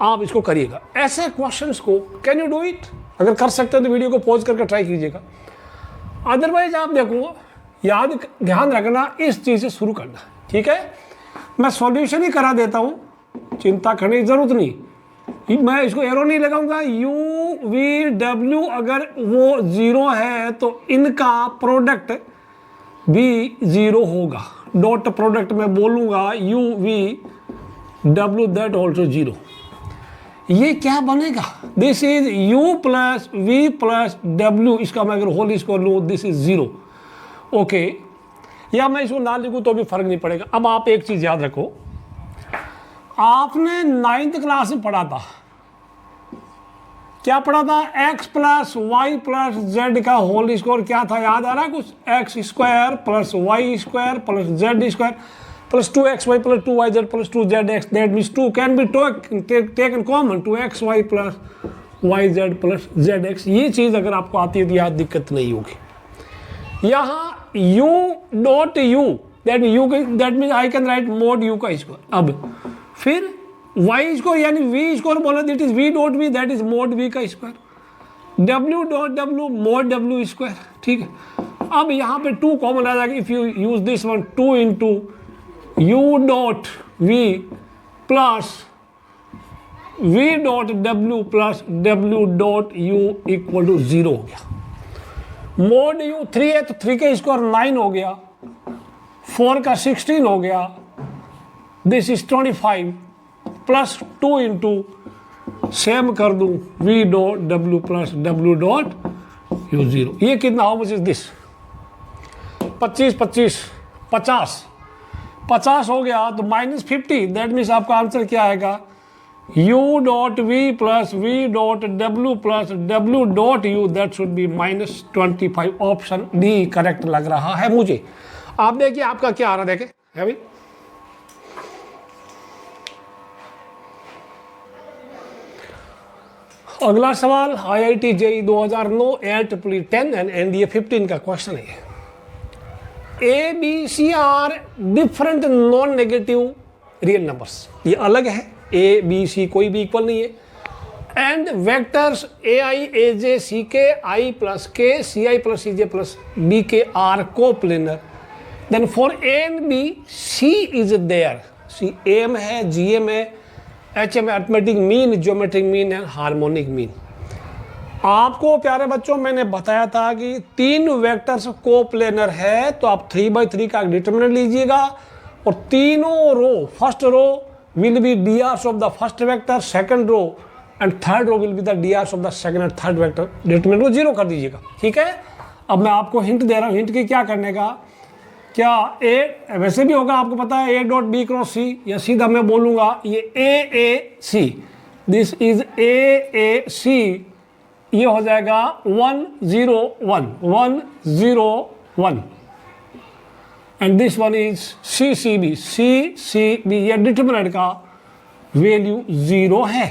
आप इसको करिएगा, ऐसे क्वेश्चंस को कैन यू डू इट। अगर कर सकते हैं तो वीडियो को पॉज करके ट्राई कीजिएगा। अदरवाइज आप देखो, याद ध्यान रखना, इस चीज़ से शुरू करना, ठीक है। मैं सॉल्यूशन ही करा देता हूँ, चिंता करने की जरूरत नहीं। मैं इसको एरो नहीं लगाऊंगा। UVW अगर वो 0 है तो इनका प्रोडक्ट भी 0 होगा। डॉट प्रोडक्ट में बोलूंगा UV W दैट ऑल्सो 0। ये क्या बनेगा? This is U plus V plus W, इसका मैं अगर होल स्क्वायर लूँ दिस इज 0। ओके, या मैं इसको ना लिखूँ तो भी फर्क नहीं पड़ेगा। अब आप एक चीज़ याद रखो, आपने 9th क्लास में पढ़ा था, क्या पढ़ा था? x plus Y plus Z का होल स्क्वायर क्या था, याद आ रहा है कुछ? X square plus Y square plus Z square plus 2xy plus 2yz plus 2zx, that means 2 can be taken common, 2xy plus yz plus zx। ये चीज़ अगर आपको आती है तो यहाँ दिक्कत नहीं होगी। यहाँ u dot u that means I can write mod u का स्क्वायर। अब फिर y स्क्वायर यानी v स्क्वायर बोला, that is v dot v, that is mod v का square. w dot w mod w square, ठीक है। अब यहाँ पे 2 कॉमन आ जाएगा, if you use this one, 2 into u dot v plus v dot w plus w dot u equal to 0 हो गया। मोड u 3 है तो 3 का स्क्वायर 9 हो गया, 4 का 16 हो गया, this is 25 plus 2 into same कर दूं v dot w plus w dot u 0। ये कितना, हाउ मच इज दिस? 25 25 50 50 हो गया तो माइनस 50, दैट मीन्स आपका आंसर क्या आएगा? u dot v plus v dot w plus w dot u, that should B minus 25। Option D correct लग रहा है मुझे। आप देखिए आपका क्या आ रहा है, देखें है भाई। अगला सवाल IIT JEE 2009 AIEEE 10 and NDA 15 का क्वेश्चन है। A, B, C are different non negative real numbers, ये अलग है, A, B, C कोई भी इक्वल नहीं है। And vectors AI, AJ, CK, I plus K, CI plus CJ plus BK are coplanar, then for A and B C is there. C AM है, GM है, HM arithmetic mean, geometric mean and harmonic mean. आपको प्यारे बच्चों मैंने बताया था कि 3 vectors coplanar है, तो आप 3/3 का डिटरमिनेंट लीजिएगा और तीनों row, first row will be DRs of the first vector, second row and third row will be the DRs of the second and third vector, determinant को 0 कर दीजिएगा, ठीक है। अब मैं आपको हिंट दे रहा हूँ, हिंट की क्या करने का, क्या ए वैसे भी होगा, आपको पता है A dot B cross C, या सीधा मैं बोलूँगा ये AAC, दिस इज AAC, ये हो जाएगा 1 0 1 1 0 1 and this one is CCB CCB, ये डिटरमिनेंट का वैल्यू 0 है।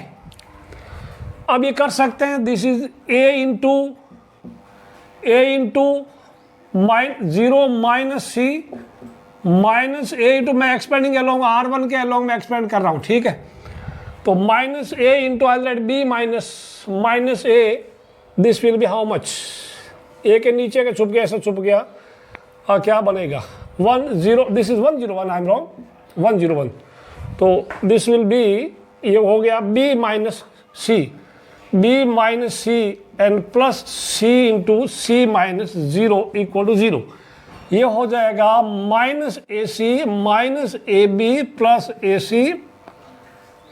अब ये कर सकते हैं, this is A into 0 minus C minus A into, मैं एक्सपेंडिंग अलोंग R1 के अलोंग में एक्सपेंड कर रहा हूँ, ठीक है। तो minus A into I let B minus A, this will B how much? A के नीचे का छुप गया, ऐसा छुप गया, और क्या बनेगा? 1 0, this is 1 0 1, I am wrong, 1 0 1, तो दिस विल बी, ये हो गया B minus C and plus C into C minus 0 equal to 0। ये हो जाएगा minus AC minus AB plus AC,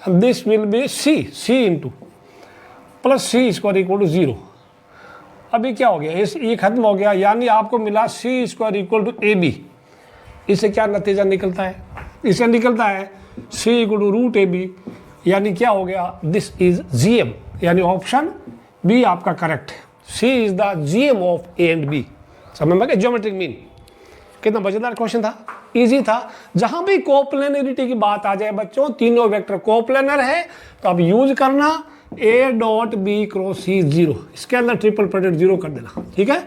this will be C into plus C square equal to 0। अभी क्या हो गया, ये खत्म हो गया, यानी आपको मिला C square equal to AB। इससे क्या नतीजा निकलता है? इससे निकलता है C equal to root AB, यानी क्या हो गया, दिस इज GM, यानी ऑप्शन बी आपका करेक्ट है। C is the GM of A and B। समझ में आ गया? Geometric mean. कितना मजेदार क्वेश्चन था, इजी था। जहां भी कोप्लेनरिटी की बात आ जाए बच्चों, तीनों वेक्टर कोप्लेनर है, तो अब यूज करना A dot B cross C 0, इसके अंदर ट्रिपल प्रोडक्ट 0 कर देना, ठीक है।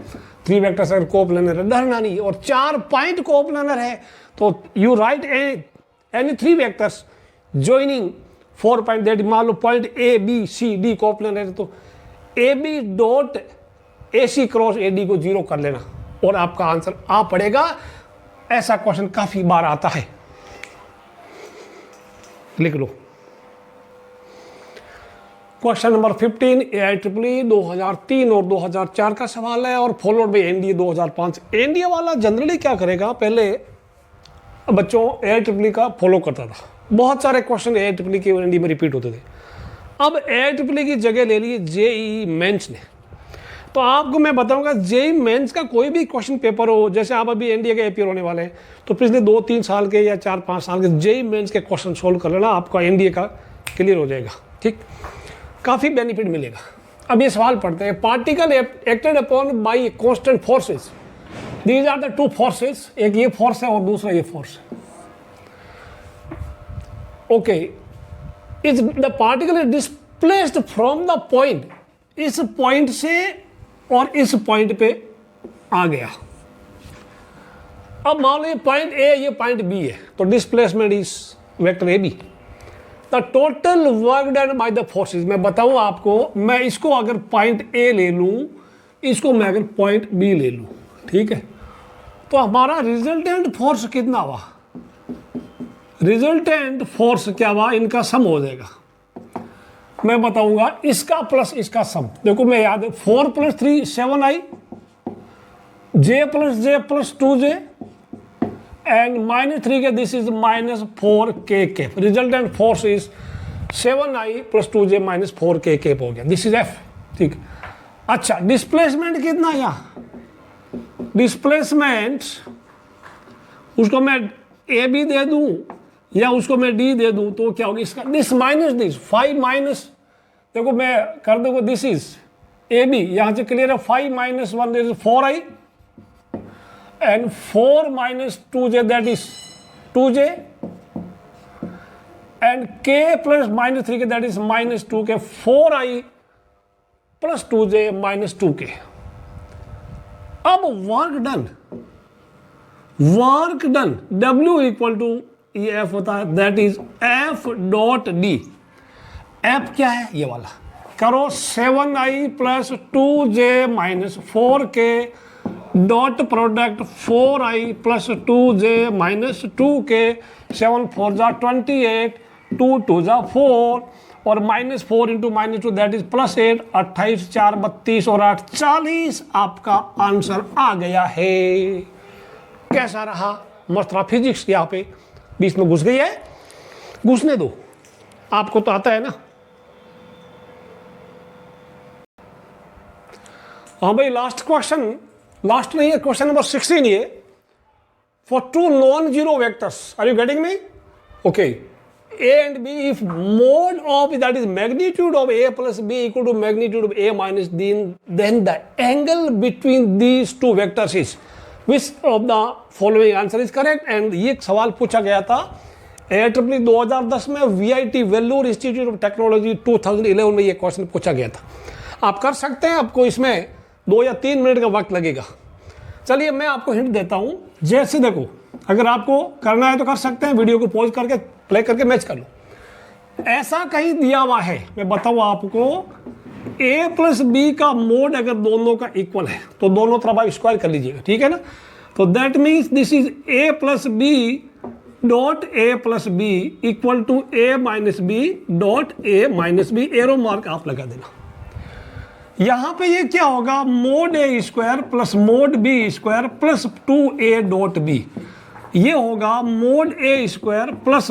3 वेक्टर्स अगर कोप्लेनर है, डरना नहीं, और 4 पॉइंट कोप्लेनर है, तो you write any 3 vectors joining 4 point, that मान लो point A B C D coplanar है, तो AB dot AC cross AD को 0 कर लेना और आपका आंसर आ पड़ेगा। ऐसा क्वेश्चन काफी बार आता है, लिख लो। क्वेश्चन नंबर 15 AIEEE 2003 और 2004 का सवाल है और फॉलोड बाय NDA 2005। NDA वाला जनरली क्या करेगा, पहले बच्चों AIEEE का फॉलो करता था, बहुत सारे क्वेश्चन AIEEE के एनडी में रिपीट होते थे। अब AIEEE की जगह ले ली JEE मेंस ने। तो आपको मैं बताऊंगा JEE मेंस का कोई भी क्वेश्चन पेपर हो, जैसे आप अभी NDA के APR होने वाले हैं, तो पिछले 2-3 साल के या 4-5 साल के JEE मेंस के क्वेश्चन सोल्व कर लेना, आपका NDA का क्लियर हो जाएगा। ठीक, काफ़ी बेनिफिट मिलेगा। अब ये सवाल पढ़ते हैं, particle acted upon by constant forces, these are the two forces, एक ये फोर्स है और दूसरा ये फोर्स है। Okay, is the particle is displaced from the point, इस पॉइंट से और इस पॉइंट पे आ गया। अब मान लो ये पॉइंट ए, ये पॉइंट बी है, तो displacement is vector A B. The total work done by the forces, मैं बताऊं आपको, मैं इसको अगर पॉइंट ए ले लूं, इसको मैं अगर पॉइंट बी ले लूं, ठीक है, तो हमारा रिजल्टेंट फोर्स कितना हुआ? रिजल्टेंट फोर्स क्या हुआ? इनका सम हो जाएगा। मैं बताऊंगा इसका प्लस इसका सम। देखो मैं याद है, 4 + 3 7i, j + j + 2j and -3 के this is -4k cap. Resultant force is 7i + 2j - 4k cap हो गया। This is F। ठीक, अच्छा डिस्प्लेसमेंट कितना आया? डिस्प्लेसमेंट उसको मैं ए बी दे दूं या उसको मैं डी दे दूं तो क्या होगा इसका? दिस माइनस दिस 5 माइनस, देखो मैं कर दूंगा, दिस इज ए बी, यहां से क्लियर है, 5 - 1 is 4i and 4 - 2j that is 2j and k + -3 के that is -2k, 4i + 2j - 2k। अब वर्क डन W = ये F होता है, दैट इज F.D। F क्या है? ये वाला करो, 7i + 2j - 4k dot product 4i + 2j - 2k, 7 × 4 = 28, 2 × 2 = 4 और -4 × -2 दैट इज +8, 28 4 32 और 8 40 आपका आंसर आ गया है। कैसा रहा? मस्त रहा। फिजिक्स यहाँ पे बीच में घुस गई है, घुसने दो, आपको तो आता है ना। हाँ भाई, लास्ट क्वेश्चन, लास्ट नहीं है, क्वेश्चन नंबर 16 ये, for 2 non-zero vectors, are you getting me? Okay, A and B, if mode of that is magnitude of A plus B equal to magnitude of A minus D, then the angle between these two vectors is, which of the following answer is correct? And ये सवाल पूछा गया था AIEEE 2010 में, VIT Vellore institute of technology 2011 में ये question पूछा गया था। आप कर सकते हैं, आपको इसमें 2 या 3 मिनट का वक्त लगेगा। चलिए मैं आपको हिंट देता हूं, जैसे देखो अगर आपको करना है तो कर सकते हैं, वीडियो को पॉज करके प्ले करके मैच कर लो। ऐसा कहीं दिया हुआ है, मैं बताऊं आपको, A + B का मोड अगर दोनों का इक्वल है तो दोनों तरफ आप स्क्वायर कर लीजिएगा, ठीक है ना। तो that means this is A + B dot A + B equal to A - B dot A - B, arrow mark आप लगा देना। यहां पे ये क्या होगा? Mode A² + mode B² + 2A dot B, ये होगा मोड A²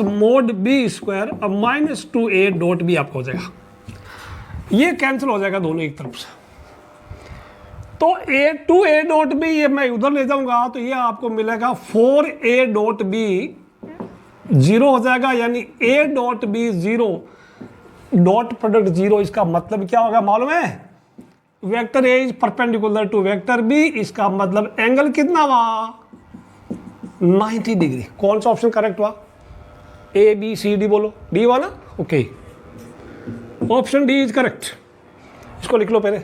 + मोड B² और -2A डॉट B आपको हो जाएगा। ये कैंसिल हो जाएगा दोनों एक तरफ से, तो A डॉट B ये मैं उधर ले जाऊंगा तो ये आपको मिलेगा 4A डॉट B 0 हो जाएगा, यानी A dot B 0 dot product 0। इसका मतलब क्या होगा मालूम है? Vector A is perpendicular to vector B, इसका मतलब एंगल कितना हुआ? 90 डिग्री। कौन सा ऑप्शन करेक्ट हुआ? A B C D बोलो, D वाला। Okay, option D is correct. इसको लिख लो पहले।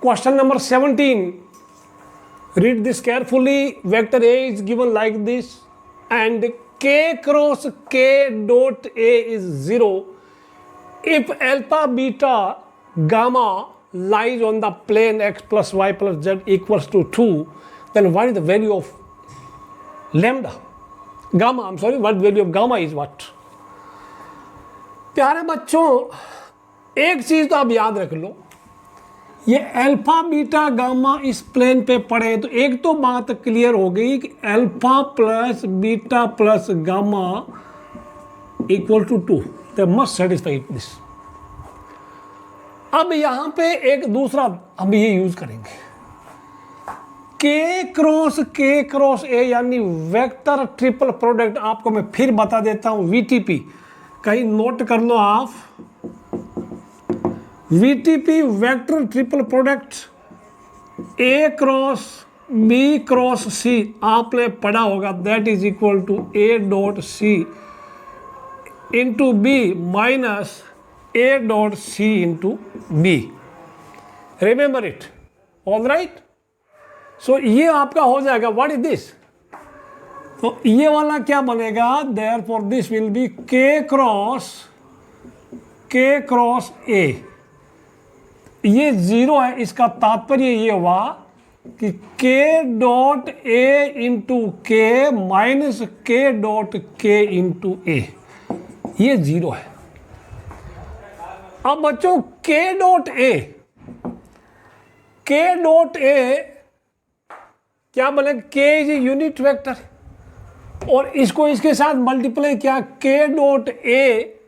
Question number 17, read this carefully. Vector A is given like this and K cross K dot A is 0 if alpha beta gamma lies on the plane x plus y plus z equals to 2, then what is the value of lambda? Gamma, I'm sorry, what value of gamma is what? प्यारे बच्चों, एक चीज तो आप याद रख लो, ये alpha beta gamma इस प्लेन पे पड़े तो एक तो बात क्लियर हो गई कि alpha plus beta plus gamma equal to 2, they must satisfy this. अब यहां पे एक दूसरा हम ये यूज करेंगे, के क्रॉस ए यानी वेक्टर ट्रिपल प्रोडक्ट। आपको मैं फिर बता देता हूं, वीटीपी कहीं नोट कर लो आप, VTP vector triple product A cross B cross C आपने पढ़ा होगा, that is equal to A dot C into B minus A dot C into B. Remember it, all right. So ये आपका हो जाएगा, व्हाट इज दिस, तो ये वाला क्या बनेगा, therefore this will be K cross A. ये जीरो है, इसका तात्पर्य ये हुआ कि K dot A into K minus K dot K into A, ये जीरो है। अब बच्चों के डॉट ए क्या बोले, के इज यूनिट वेक्टर और इसको इसके साथ मल्टीप्लाई किया, के dot A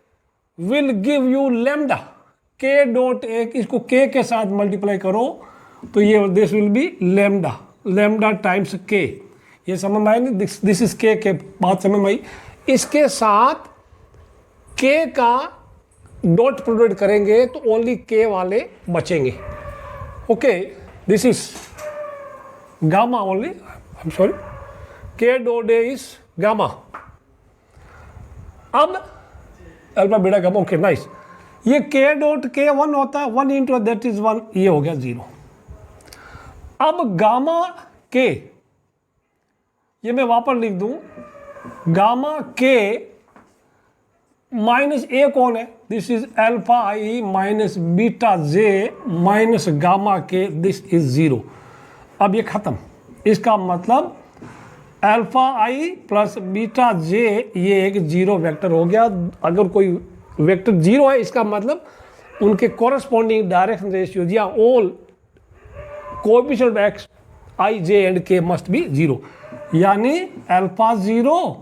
will give u lambda. के डॉट ए इसको के साथ मल्टीप्लाई करो तो ये this will B lambda times के। ये समझ में आई नहीं, दिस इज के बात समझ में आई। इसके साथ के का डॉट प्रोडक्ट करेंगे तो ओनली के वाले बचेंगे। Okay, this is gamma only, I am sorry, के डॉट ए इज गामा। अब alpha beta gamma, okay nice. ये के डॉट के 1 होता है, 1 इंटू दैट इज 1, ये हो गया 0। अब गामा के, ये मैं वापस लिख दूं, गामा के माइनस ए कौन है, this is alpha I minus beta J minus gamma के, दिस इज 0। अब ये खत्म, इसका मतलब अल्फा आई प्लस बीटा जे ये एक जीरो वेक्टर हो गया। अगर कोई वेक्टर जीरो है इसका मतलब उनके कॉरस्पॉन्डिंग डायरेक्शन रेशियो या all coefficient x I j and के मस्ट बी 0, यानी अल्फा 0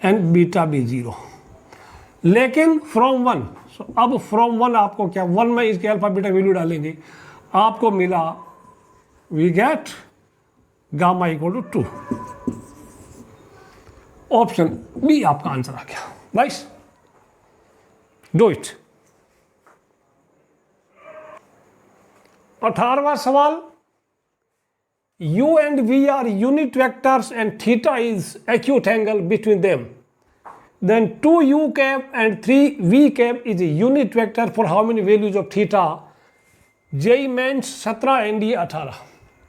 एंड बीटा भी 0। लेकिन फ्रॉम 1, अब फ्रॉम 1 आपको क्या, 1 में इसके अल्फा बीटा वैल्यू डालेंगे, आपको मिला we get gamma equal to 2। Option B आपका आंसर आ गया। Nice, do it. 18वां सवाल, u and v are unit vectors and theta is acute angle between them, then 2u cap and 3v cap is a unit vector for how many values of theta? JEE Mains 17 NDA 18।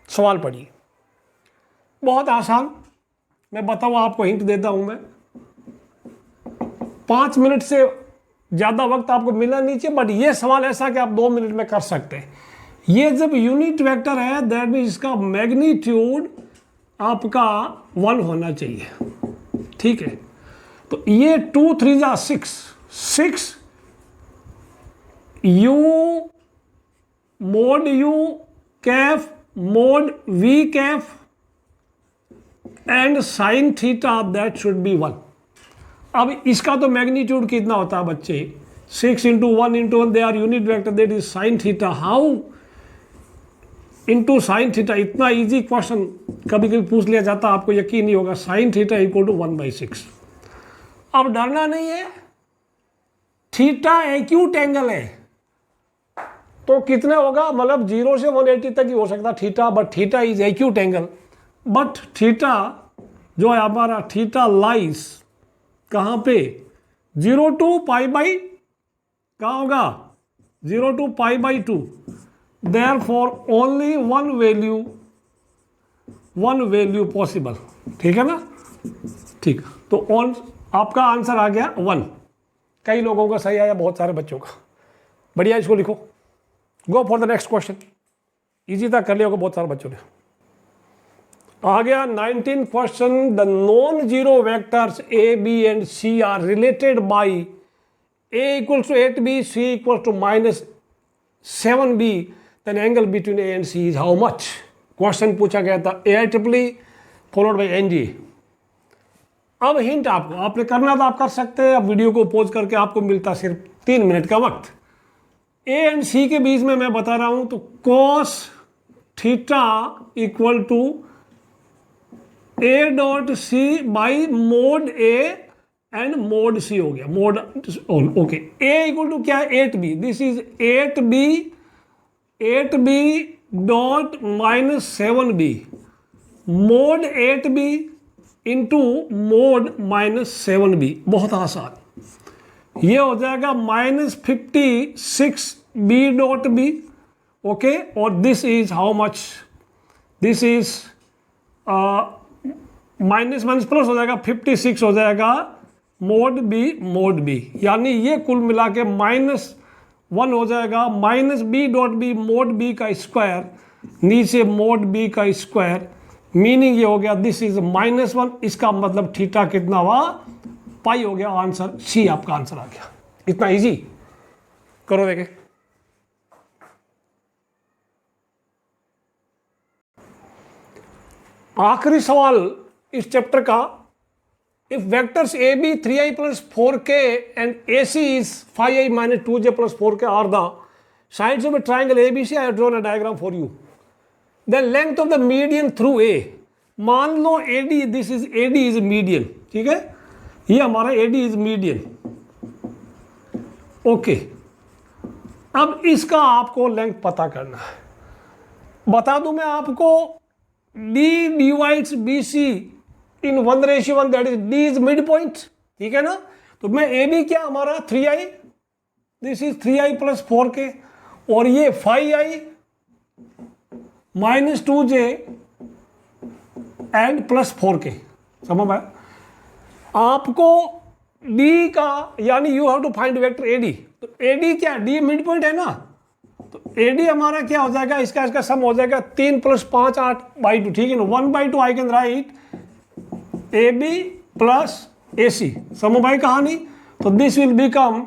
सवाल पढ़िए, बहुत आसान, मैं बताऊँ आपको, hint देता हूँ मैं, 5 मिनट से ज़्यादा वक्त आपको मिलना नहीं चाहिए, बट ये सवाल ऐसा कि आप 2 मिनट में कर सकते हैं। ये जब यूनिट वेक्टर है दैट मीन इसका मैग्नीट्यूड आपका 1 होना चाहिए, ठीक है। तो ये 2 3 जा 6 U mod U cap mod V cap and sine theta that should be 1। अब इसका तो मैग्नीट्यूड कितना होता है बच्चे, 6 into 1 into 1 they are unit vector, that is sine theta. How into sine theta, इतना इजी क्वेश्चन कभी कभी पूछ लिया जाता, आपको यकीन नहीं होगा। Sine theta equal to 1/6। अब डरना नहीं है, थीटा एक्यूट एंगल है तो कितने होगा, मतलब 0 से 180 तक ही हो सकता theta, but theta is acute angle. But theta जो है हमारा, थीटा लाइस कहाँ पे, 0 टू पाई बाई, कहाँ होगा 0 to pi by 2। Therefore only one value possible, ठीक है ना, ठीक। तो ऑन आपका आंसर आ गया 1। कई लोगों का सही आया, बहुत सारे बच्चों का, बढ़िया, इसको लिखो। Go for the next question, easy था, कर लिया होगा बहुत सारे बच्चों ने। आ गया 19 question, the non zero vectors A B and C are related by A equals to 8b, C equals to -7b, then angle between A and C is how much. Question पूछा गया था AIEEE फॉलोड बाई NGA। अब hint आपको, आपने करना तो आप कर सकते हैं, अब वीडियो को पॉज करके आपको मिलता सिर्फ 3 मिनट का वक्त। ए एंड सी के बीच में मैं बता रहा हूं, तो cos theta equal to A dot C by mod A and mod C हो गया, mod okay. A equal to क्या है 8B, this is 8B dot minus 7B mod 8B into mod minus 7B। बहुत आसान, ये हो जाएगा -56B dot B, okay. और this is how much, this is minus minus plus हो जाएगा, 56 हो जाएगा मोड बी, यानी ये कुल मिला के -1 हो जाएगा, -B dot B mod B का स्क्वायर, नीचे मोड बी का स्क्वायर, मीनिंग ये हो गया दिस इज -1। इसका मतलब थीटा कितना हुआ, पाई हो गया। आंसर सी आपका आंसर आ गया। इतना इजी, करो देखे। आखिरी सवाल इस चैप्टर का, if vectors AB 3i plus 4k and AC is 5i minus 2j plus 4k are the sides of a triangle ABC, I have drawn a diagram for you. The length of the median through A, मान लो AD, this is AD is median, ठीक है, ये हमारा AD is median, okay. अब इसका आपको length पता करना है। बता दूं मैं आपको, D divides BC in 1:1, that is D is midpoint, ठीक है ना। तो मैं AB क्या हमारा 3i, this is 3i plus 4k, और ये 5i minus 2j and plus 4k। समझ में आपको D का, यानी you have to find vector AD। तो AD क्या, D मिड पॉइंट है ना, तो AD हमारा क्या हो जाएगा, इसका सम हो जाएगा 3 + 5 8/2, ठीक है ना। 1/2 आई can right AB plus AC, समझ भाई कहानी। तो दिस विल बिकम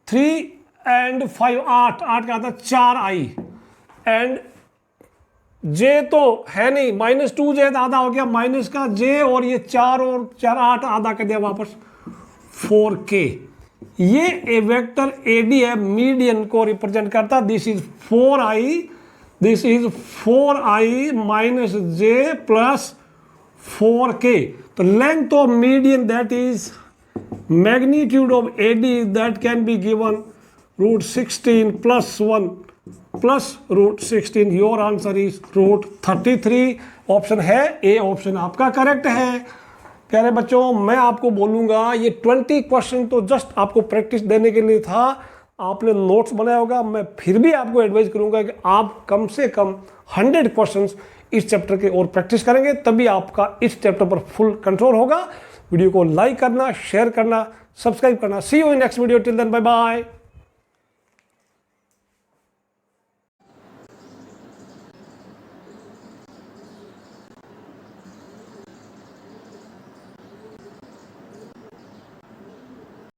3 and 5 8 का आता 4i, एंड J तो है नहीं, -2j आधा हो गया, माइनस का J, और ये 4 और 4 8 आधा कर दिया वापस 4k। ये ए वेक्टर AD है, मीडियन को रिप्रेजेंट करता। This is 4i, this is 4i minus J plus 4k। तो length of median, that is magnitude of AD, that can be given √16 + 1 + √16। Your answer is √33। Option है ए, option आपका correct है। प्यारे बच्चों, मैं आपको बोलूँगा ये 20 क्वेश्चन तो जस्ट आपको प्रैक्टिस देने के लिए था, आपने नोट्स बनाया होगा। मैं फिर भी आपको एडवाइस करूँगा कि आप कम से कम 100 क्वेश्चंस इस चैप्टर के और प्रैक्टिस करेंगे, तभी आपका इस चैप्टर पर फुल कंट्रोल होगा। वीडियो को लाइक करना, शेयर करना, सब्सक्राइब करना। See you in next video, till then bye bye.